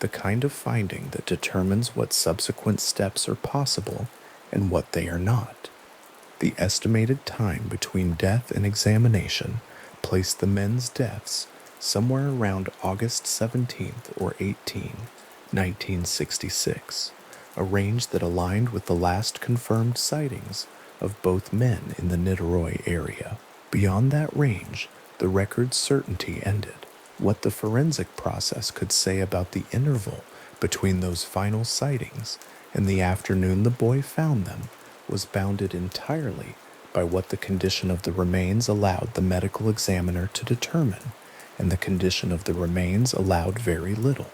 the kind of finding that determines what subsequent steps are possible and what they are not. The estimated time between death and examination placed the men's deaths somewhere around August 17th or 18, 1966, a range that aligned with the last confirmed sightings of both men in the Niterói area. Beyond that range, the record's certainty ended. What the forensic process could say about the interval between those final sightings and the afternoon the boy found them was bounded entirely by what the condition of the remains allowed the medical examiner to determine, and the condition of the remains allowed very little.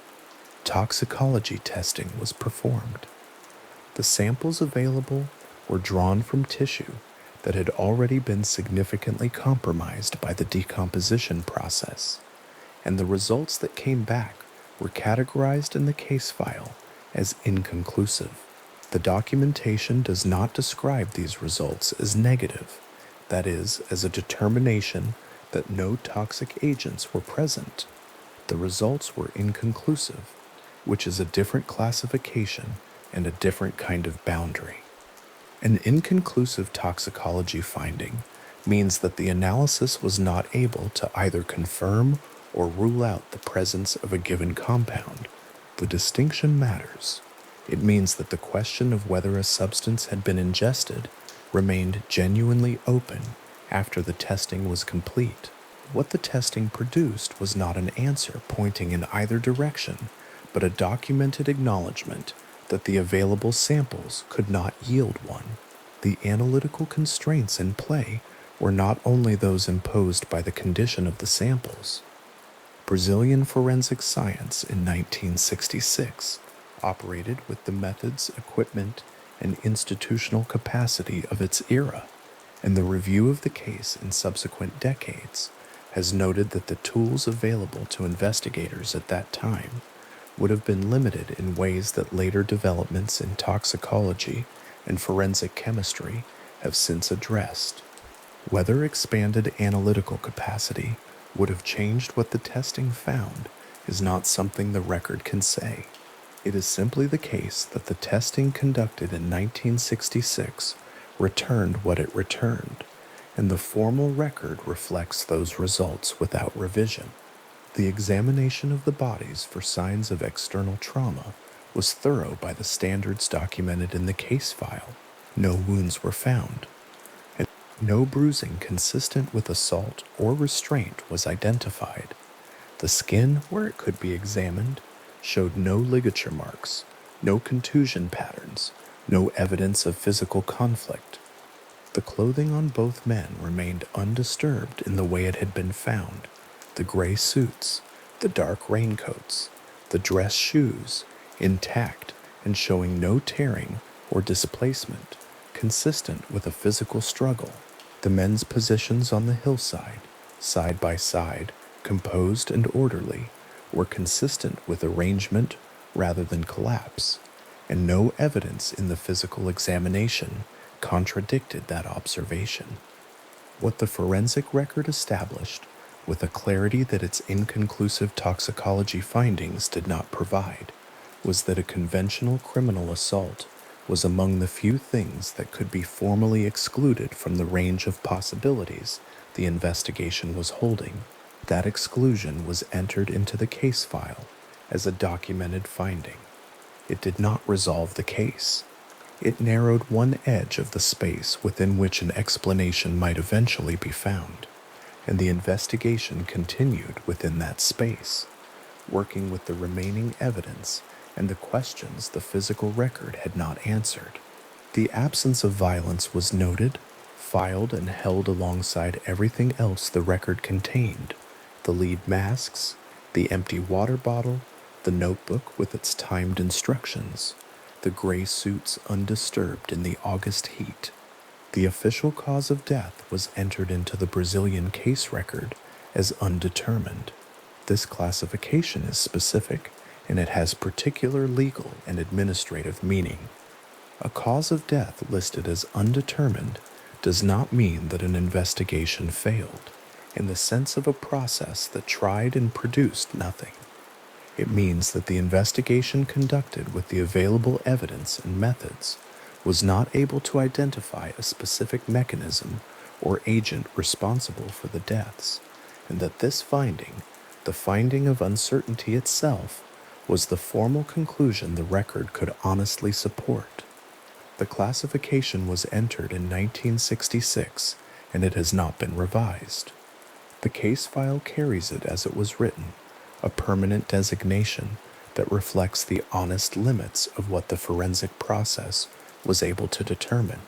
Toxicology testing was performed. The samples available were drawn from tissue that had already been significantly compromised by the decomposition process, and the results that came back were categorized in the case file as inconclusive. The documentation does not describe these results as negative, that is, as a determination that no toxic agents were present. The results were inconclusive, which is a different classification and a different kind of boundary. An inconclusive toxicology finding means that the analysis was not able to either confirm or rule out the presence of a given compound. The distinction matters. It means that the question of whether a substance had been ingested remained genuinely open after the testing was complete. What the testing produced was not an answer pointing in either direction, but a documented acknowledgement that the available samples could not yield one. The analytical constraints in play were not only those imposed by the condition of the samples. Brazilian forensic science in 1966 operated with the methods, equipment, and institutional capacity of its era, and the review of the case in subsequent decades has noted that the tools available to investigators at that time would have been limited in ways that later developments in toxicology and forensic chemistry have since addressed. Whether expanded analytical capacity would have changed what the testing found is not something the record can say. It is simply the case that the testing conducted in 1966 returned what it returned, and the formal record reflects those results without revision. The examination of the bodies for signs of external trauma was thorough by the standards documented in the case file. No wounds were found, and no bruising consistent with assault or restraint was identified. The skin, where it could be examined, showed no ligature marks, no contusion patterns, no evidence of physical conflict. The clothing on both men remained undisturbed in the way it had been found. The gray suits, the dark raincoats, the dress shoes, intact and showing no tearing or displacement, consistent with a physical struggle. The men's positions on the hillside, side by side, composed and orderly, were consistent with arrangement rather than collapse, and no evidence in the physical examination contradicted that observation. What the forensic record established, with a clarity that its inconclusive toxicology findings did not provide, was that a conventional criminal assault was among the few things that could be formally excluded from the range of possibilities the investigation was holding. That exclusion was entered into the case file as a documented finding. It did not resolve the case. It narrowed one edge of the space within which an explanation might eventually be found, and the investigation continued within that space, working with the remaining evidence and the questions the physical record had not answered. The absence of violence was noted, filed, and held alongside everything else the record contained: the lead masks, the empty water bottle, the notebook with its timed instructions, the gray suits undisturbed in the August heat. The official cause of death was entered into the Brazilian case record as undetermined. This classification is specific, and it has particular legal and administrative meaning. A cause of death listed as undetermined does not mean that an investigation failed, in the sense of a process that tried and produced nothing. It means that the investigation conducted with the available evidence and methods was not able to identify a specific mechanism or agent responsible for the deaths, and that this finding, the finding of uncertainty itself, was the formal conclusion the record could honestly support. The classification was entered in 1966, and it has not been revised. The case file carries it as it was written, a permanent designation that reflects the honest limits of what the forensic process was able to determine.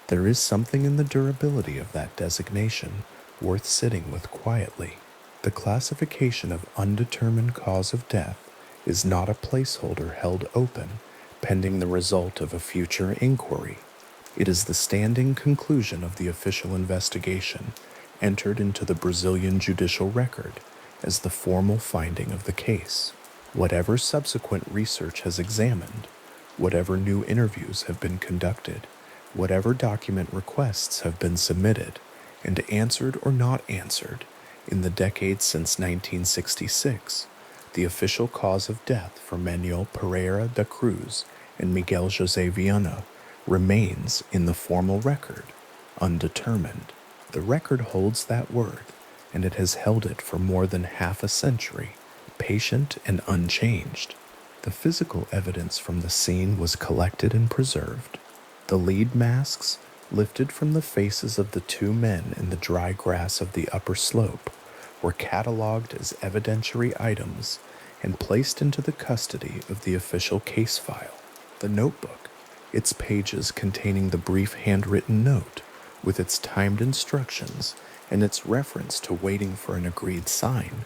There is something in the durability of that designation worth sitting with quietly. The classification of undetermined cause of death is not a placeholder held open pending the result of a future inquiry. It is the standing conclusion of the official investigation entered into the Brazilian judicial record as the formal finding of the case. Whatever subsequent research has examined, whatever new interviews have been conducted, whatever document requests have been submitted and answered or not answered in the decades since 1966, the official cause of death for Manuel Pereira da Cruz and Miguel José Viana remains in the formal record, undetermined. The record holds that word, and it has held it for more than half a century, patient and unchanged. The physical evidence from the scene was collected and preserved. The lead masks, lifted from the faces of the two men in the dry grass of the upper slope, were cataloged as evidentiary items and placed into the custody of the official case file. The notebook, its pages containing the brief handwritten note, with its timed instructions and its reference to waiting for an agreed sign,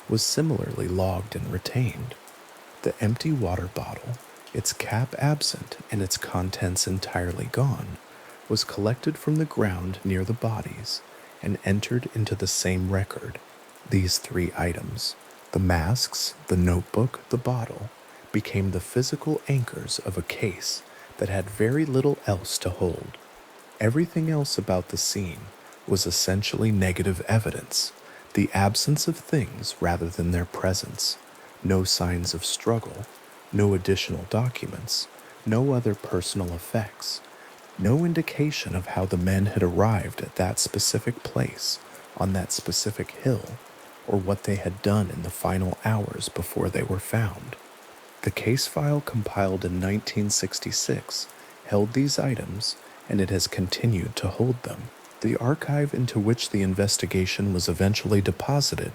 was similarly logged and retained. The empty water bottle, its cap absent and its contents entirely gone, was collected from the ground near the bodies and entered into the same record. These three items, the masks, the notebook, the bottle, became the physical anchors of a case that had very little else to hold. Everything else about the scene was essentially negative evidence, the absence of things rather than their presence, no signs of struggle, no additional documents, no other personal effects, no indication of how the men had arrived at that specific place on that specific hill, or what they had done in the final hours before they were found. The case file compiled in 1966 held these items, and it has continued to hold them. The archive into which the investigation was eventually deposited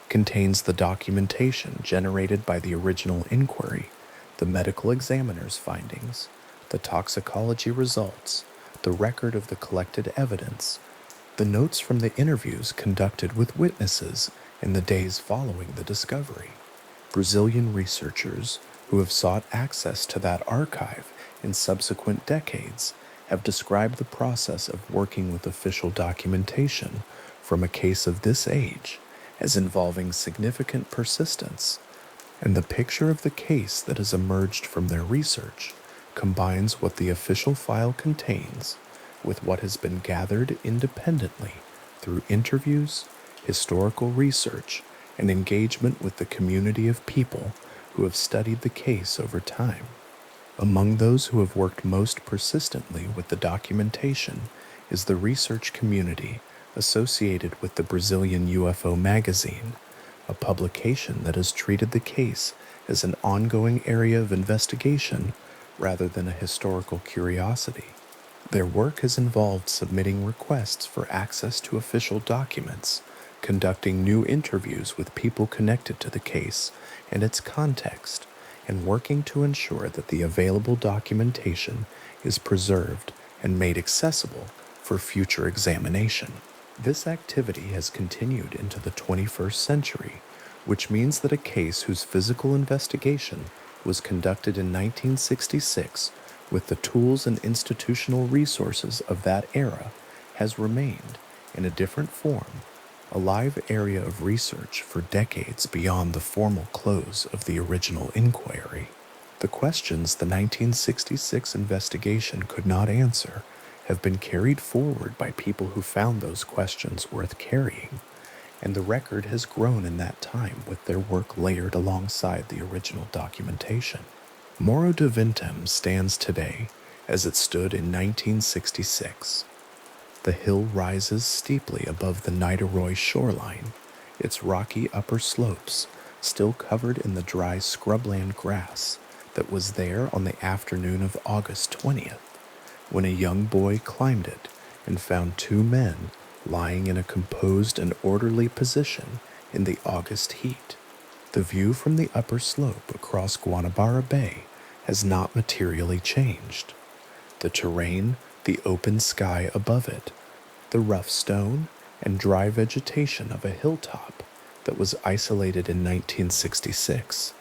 contains the documentation generated by the original inquiry, the medical examiner's findings, the toxicology results, the record of the collected evidence, the notes from the interviews conducted with witnesses in the days following the discovery. Brazilian researchers who have sought access to that archive in subsequent decades have described the process of working with official documentation from a case of this age as involving significant persistence, and the picture of the case that has emerged from their research combines what the official file contains with what has been gathered independently through interviews, historical research, and engagement with the community of people who have studied the case over time. Among those who have worked most persistently with the documentation is the research community associated with the Brazilian UFO magazine, a publication that has treated the case as an ongoing area of investigation rather than a historical curiosity. Their work has involved submitting requests for access to official documents, conducting new interviews with people connected to the case and its context, and working to ensure that the available documentation is preserved and made accessible for future examination. This activity has continued into the 21st century, which means that a case whose physical investigation was conducted in 1966 with the tools and institutional resources of that era has remained, in a different form, a live area of research for decades beyond the formal close of the original inquiry. The questions the 1966 investigation could not answer have been carried forward by people who found those questions worth carrying, and the record has grown in that time with their work layered alongside the original documentation. Morro do Vintém stands today as it stood in 1966. The hill rises steeply above the Niterói shoreline, its rocky upper slopes still covered in the dry scrubland grass that was there on the afternoon of August 20th, when a young boy climbed it and found two men lying in a composed and orderly position in the August heat. The view from the upper slope across Guanabara Bay has not materially changed. The terrain, the open sky above it, the rough stone and dry vegetation of a hilltop that was isolated in 1966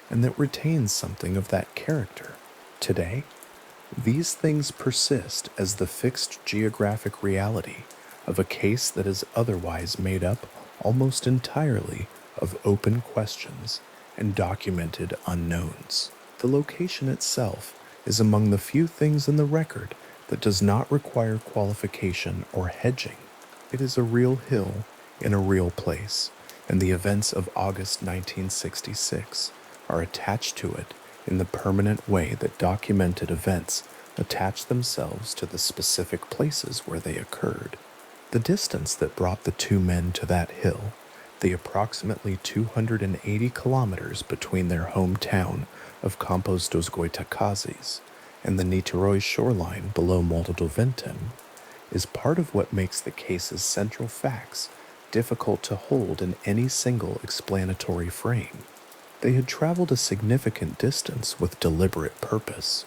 and that retains something of that character today. These things persist as the fixed geographic reality of a case that is otherwise made up almost entirely of open questions and documented unknowns. The location itself is among the few things in the record that does not require qualification or hedging. It is a real hill in a real place, and the events of August 1966 are attached to it in the permanent way that documented events attach themselves to the specific places where they occurred. The distance that brought the two men to that hill, the approximately 280 kilometers between their hometown of Campos dos Goitacazes and the Niterói shoreline below Morro do Vintém, is part of what makes the case's central facts difficult to hold in any single explanatory frame. They had traveled a significant distance with deliberate purpose.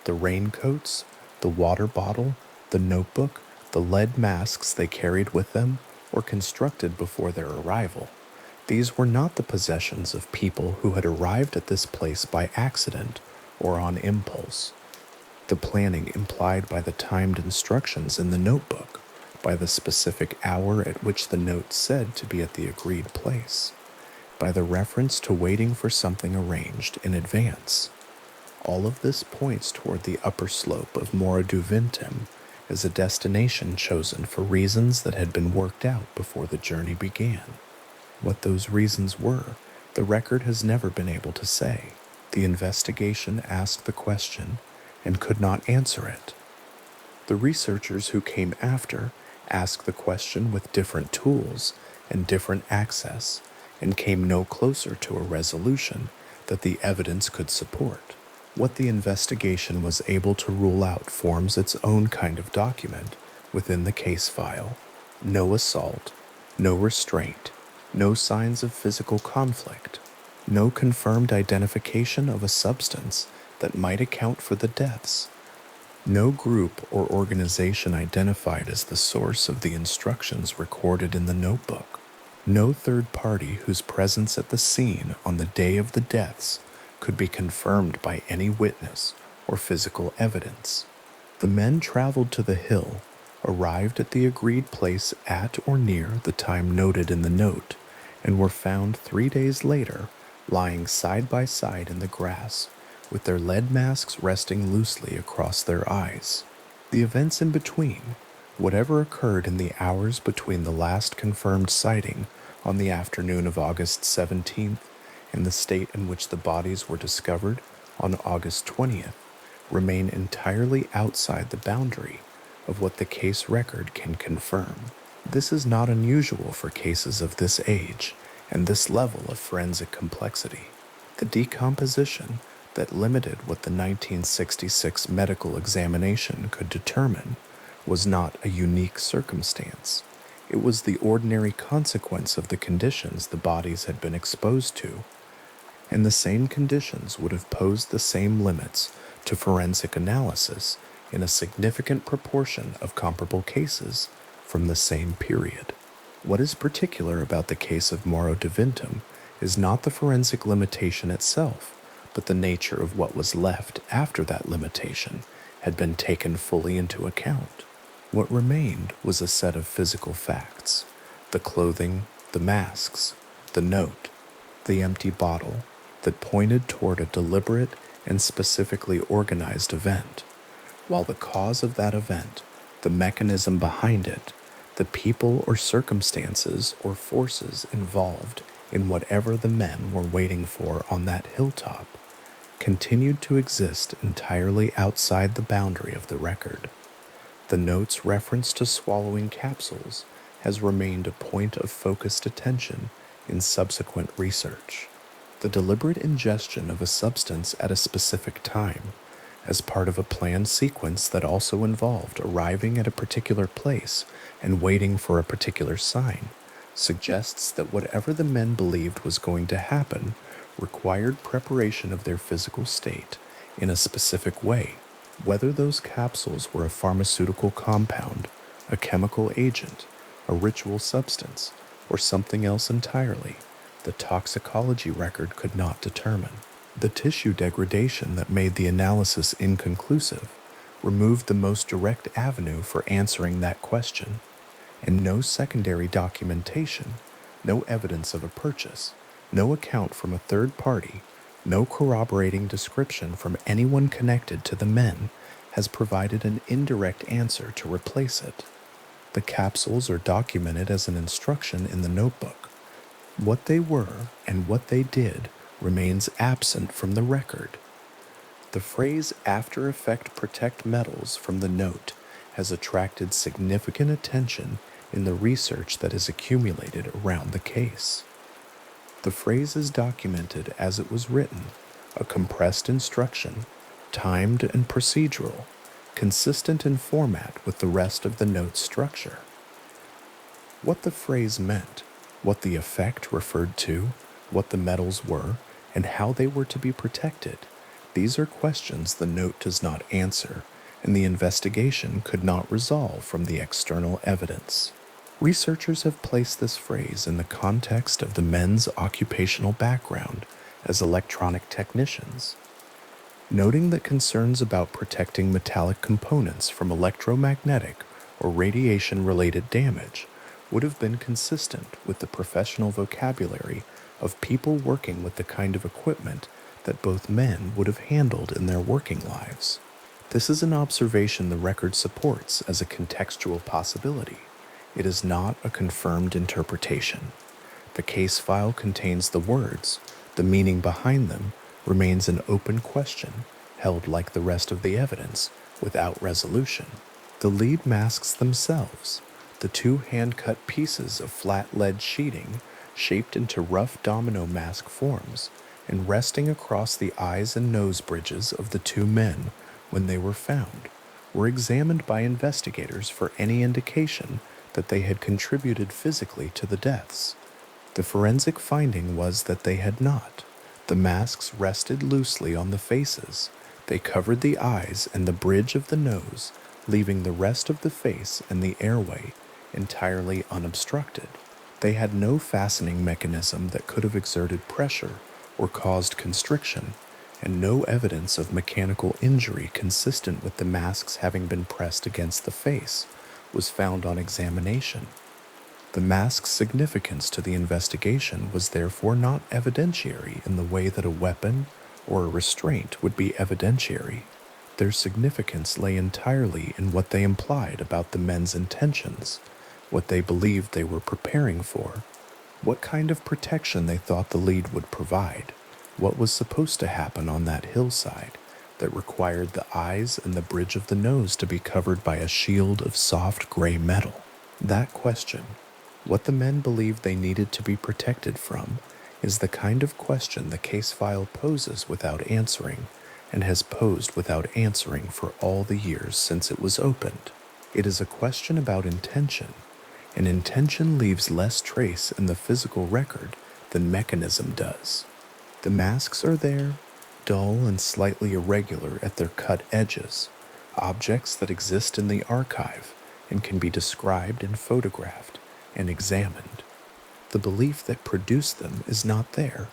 The raincoats, the water bottle, the notebook, the lead masks they carried with them were constructed before their arrival. These were not the possessions of people who had arrived at this place by accident or on impulse. The planning implied by the timed instructions in the notebook, by the specific hour at which the note said to be at the agreed place, by the reference to waiting for something arranged in advance. All of this points toward the upper slope of Morro do Vintém as a destination chosen for reasons that had been worked out before the journey began. What those reasons were, the record has never been able to say. The investigation asked the question and could not answer it. The researchers who came after asked the question with different tools and different access and came no closer to a resolution that the evidence could support. What the investigation was able to rule out forms its own kind of document within the case file. No assault, no restraint, no signs of physical conflict, no confirmed identification of a substance that might account for the deaths, no group or organization identified as the source of the instructions recorded in the notebook, no third party whose presence at the scene on the day of the deaths could be confirmed by any witness or physical evidence. The men traveled to the hill, arrived at the agreed place at or near the time noted in the note, and were found 3 days later lying side by side in the grass with their lead masks resting loosely across their eyes. The events in between, whatever occurred in the hours between the last confirmed sighting on the afternoon of August 17th and the state in which the bodies were discovered on August 20th, remain entirely outside the boundary of what the case record can confirm. This is not unusual for cases of this age and this level of forensic complexity. The decomposition that limited what the 1966 medical examination could determine was not a unique circumstance. It was the ordinary consequence of the conditions the bodies had been exposed to, and the same conditions would have posed the same limits to forensic analysis in a significant proportion of comparable cases from the same period. What is particular about the case of Morro do Vintém is not the forensic limitation itself, but the nature of what was left after that limitation had been taken fully into account. What remained was a set of physical facts: the clothing, the masks, the note, the empty bottle, that pointed toward a deliberate and specifically organized event, while the cause of that event, the mechanism behind it, the people or circumstances or forces involved in whatever the men were waiting for on that hilltop, continued to exist entirely outside the boundary of the record. The note's reference to swallowing capsules has remained a point of focused attention in subsequent research. The deliberate ingestion of a substance at a specific time, as part of a planned sequence that also involved arriving at a particular place and waiting for a particular sign, suggests that whatever the men believed was going to happen required preparation of their physical state in a specific way. Whether those capsules were a pharmaceutical compound, a chemical agent, a ritual substance, or something else entirely, the toxicology record could not determine. The tissue degradation that made the analysis inconclusive removed the most direct avenue for answering that question, and no secondary documentation, no evidence of a purchase, no account from a third party, no corroborating description from anyone connected to the men has provided an indirect answer to replace it. The capsules are documented as an instruction in the notebook. What they were and what they did remains absent from the record. The phrase "after effect protect metals" from the note has attracted significant attention in the research that has accumulated around the case. The phrase is documented as it was written, a compressed instruction, timed and procedural, consistent in format with the rest of the note's structure. What the phrase meant, what the effect referred to, what the metals were, and how they were to be protected, these are questions the note does not answer, and the investigation could not resolve from the external evidence. Researchers have placed this phrase in the context of the men's occupational background as electronic technicians, noting that concerns about protecting metallic components from electromagnetic or radiation-related damage would have been consistent with the professional vocabulary of people working with the kind of equipment that both men would have handled in their working lives. This is an observation the record supports as a contextual possibility. It is not a confirmed interpretation. The case file contains the words. The meaning behind them remains an open question, held like the rest of the evidence, without resolution. The lead masks themselves, the two hand-cut pieces of flat lead sheeting shaped into rough domino mask forms and resting across the eyes and nose bridges of the two men when they were found, were examined by investigators for any indication that they had contributed physically to the deaths. The forensic finding was that they had not. The masks rested loosely on the faces. They covered the eyes and the bridge of the nose, leaving the rest of the face and the airway entirely unobstructed. They had no fastening mechanism that could have exerted pressure or caused constriction, and no evidence of mechanical injury consistent with the masks having been pressed against the face was found on examination. The mask's significance to the investigation was therefore not evidentiary in the way that a weapon or a restraint would be evidentiary. Their significance lay entirely in what they implied about the men's intentions, what they believed they were preparing for, what kind of protection they thought the lead would provide, what was supposed to happen on that hillside that required the eyes and the bridge of the nose to be covered by a shield of soft gray metal. That question, what the men believed they needed to be protected from, is the kind of question the case file poses without answering, and has posed without answering for all the years since it was opened. It is a question about intention, and intention leaves less trace in the physical record than mechanism does. The masks are there, dull and slightly irregular at their cut edges, objects that exist in the archive and can be described and photographed and examined. The belief that produced them is not there.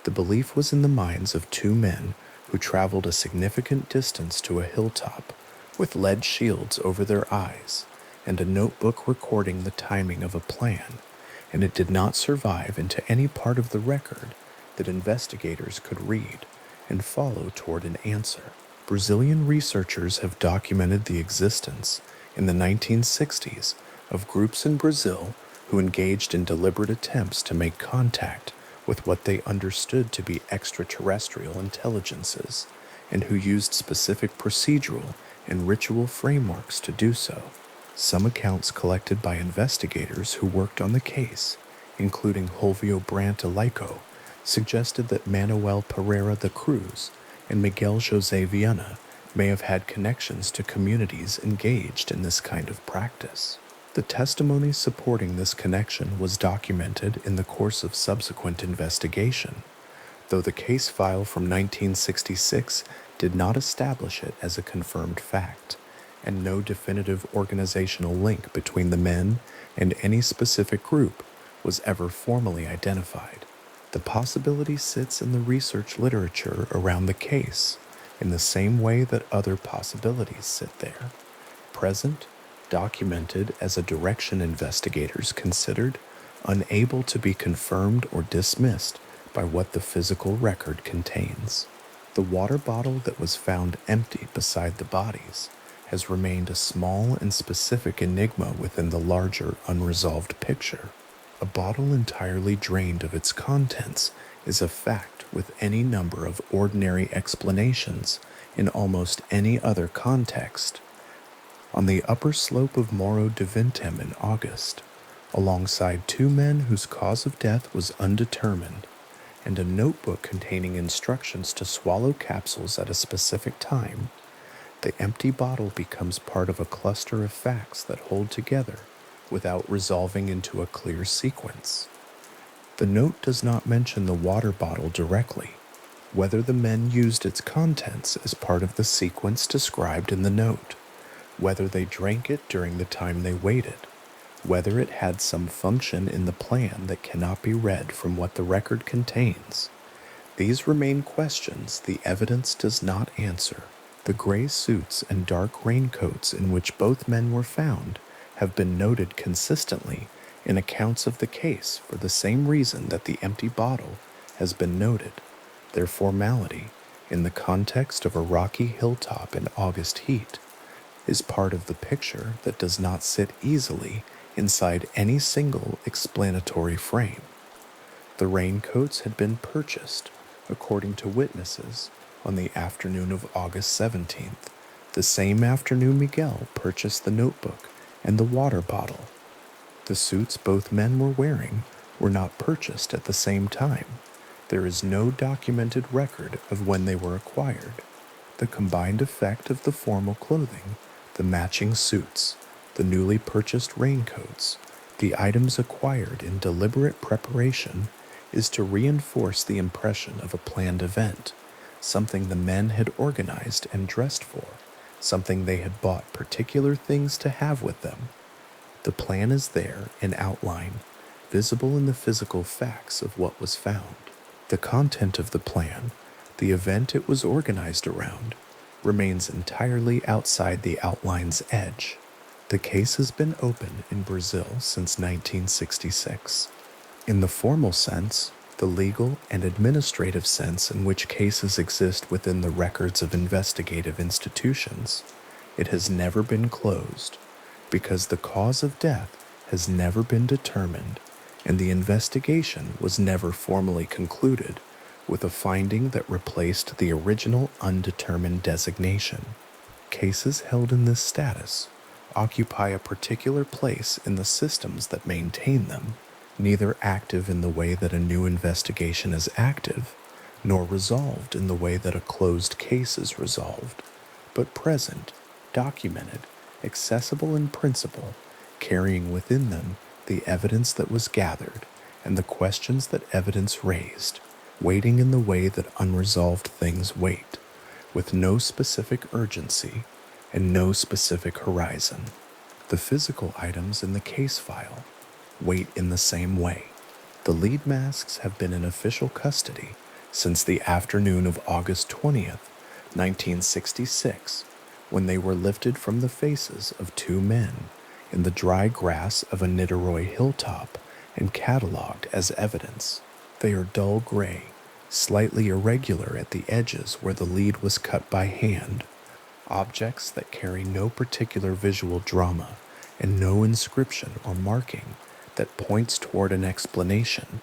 The belief was in the minds of two men who traveled a significant distance to a hilltop with lead shields over their eyes and a notebook recording the timing of a plan, and it did not survive into any part of the record that investigators could read and follow toward an answer. Brazilian researchers have documented the existence in the 1960s of groups in Brazil who engaged in deliberate attempts to make contact with what they understood to be extraterrestrial intelligences, and who used specific procedural and ritual frameworks to do so. Some accounts collected by investigators who worked on the case, including Holvio Brandt Alico, suggested that Manuel Pereira da Cruz and Miguel José Viana may have had connections to communities engaged in this kind of practice. The testimony supporting this connection was documented in the course of subsequent investigation, though the case file from 1966 did not establish it as a confirmed fact, and no definitive organizational link between the men and any specific group was ever formally identified. The possibility sits in the research literature around the case in the same way that other possibilities sit there, present, documented as a direction investigators considered, unable to be confirmed or dismissed by what the physical record contains. The water bottle that was found empty beside the bodies has remained a small and specific enigma within the larger unresolved picture. A bottle entirely drained of its contents is a fact with any number of ordinary explanations in almost any other context. On the upper slope of Morro de Vintem in August, alongside two men whose cause of death was undetermined, and a notebook containing instructions to swallow capsules at a specific time, the empty bottle becomes part of a cluster of facts that hold together without resolving into a clear sequence. The note does not mention the water bottle directly, whether the men used its contents as part of the sequence described in the note, whether they drank it during the time they waited, whether it had some function in the plan that cannot be read from what the record contains. These remain questions the evidence does not answer. The gray suits and dark raincoats in which both men were found have been noted consistently in accounts of the case for the same reason that the empty bottle has been noted, their formality, in the context of a rocky hilltop in August heat, is part of the picture that does not sit easily inside any single explanatory frame. The raincoats had been purchased, according to witnesses, on the afternoon of August 17th, the same afternoon Miguel purchased the notebook and the water bottle. The suits both men were wearing were not purchased at the same time. There is no documented record of when they were acquired. The combined effect of the formal clothing, the matching suits, the newly purchased raincoats, the items acquired in deliberate preparation, is to reinforce the impression of a planned event, something the men had organized and dressed for, something they had bought particular things to have with them. The plan is there in outline, visible in the physical facts of what was found. The content of the plan, the event it was organized around, remains entirely outside the outline's edge. The case has been open in Brazil since 1966. In the formal sense, the legal and administrative sense in which cases exist within the records of investigative institutions, it has never been closed, because the cause of death has never been determined and the investigation was never formally concluded with a finding that replaced the original undetermined designation. Cases held in this status occupy a particular place in the systems that maintain them, neither active in the way that a new investigation is active, nor resolved in the way that a closed case is resolved, but present, documented, accessible in principle, carrying within them the evidence that was gathered and the questions that evidence raised, waiting in the way that unresolved things wait, with no specific urgency and no specific horizon. The physical items in the case file wait in the same way. The lead masks have been in official custody since the afternoon of August 20th, 1966, when they were lifted from the faces of two men in the dry grass of a Niterói hilltop and catalogued as evidence. They are dull gray, slightly irregular at the edges where the lead was cut by hand, objects that carry no particular visual drama and no inscription or marking that points toward an explanation.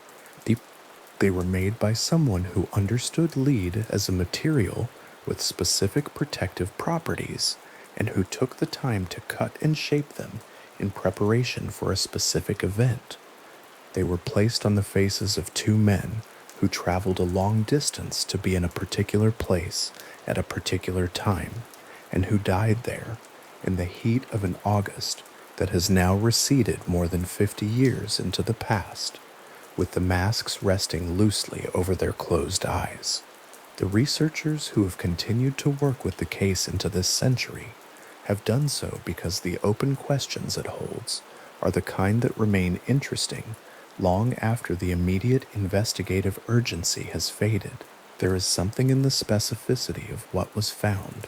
They were made by someone who understood lead as a material with specific protective properties and who took the time to cut and shape them in preparation for a specific event. They were placed on the faces of two men who traveled a long distance to be in a particular place at a particular time, and who died there in the heat of an August that has now receded more than 50 years into the past, with the masks resting loosely over their closed eyes. The researchers who have continued to work with the case into this century have done so because the open questions it holds are the kind that remain interesting long after the immediate investigative urgency has faded. There is something in the specificity of what was found,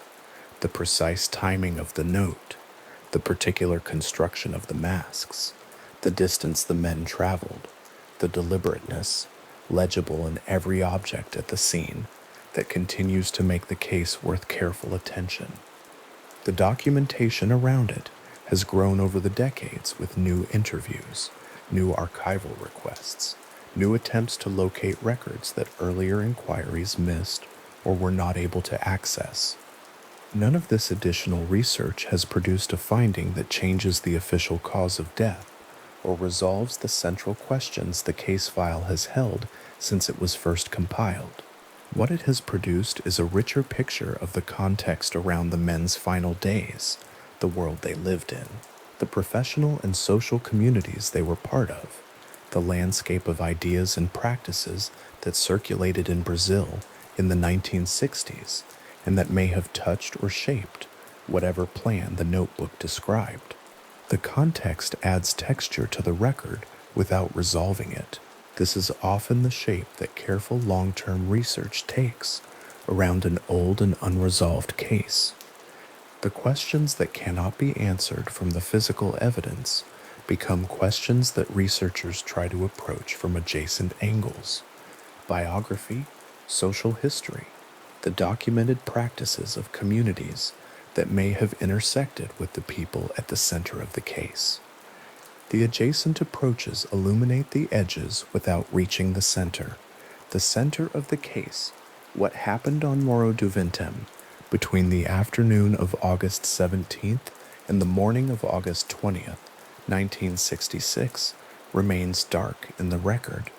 the precise timing of the note, the particular construction of the masks, the distance the men traveled, the deliberateness, legible in every object at the scene, that continues to make the case worth careful attention. The documentation around it has grown over the decades with new interviews, new archival requests, new attempts to locate records that earlier inquiries missed or were not able to access. None of this additional research has produced a finding that changes the official cause of death or resolves the central questions the case file has held since it was first compiled. What it has produced is a richer picture of the context around the men's final days, the world they lived in, the professional and social communities they were part of, the landscape of ideas and practices that circulated in Brazil in the 1960s and that may have touched or shaped whatever plan the notebook described. The context adds texture to the record without resolving it. This is often the shape that careful long-term research takes around an old and unresolved case. The questions that cannot be answered from the physical evidence become questions that researchers try to approach from adjacent angles: biography, social history, the documented practices of communities that may have intersected with the people at the center of the case. The adjacent approaches illuminate the edges without reaching the center of the case, what happened on Morro do Vintém between the afternoon of August 17th and the morning of August 20th, 1966, remains dark in the record.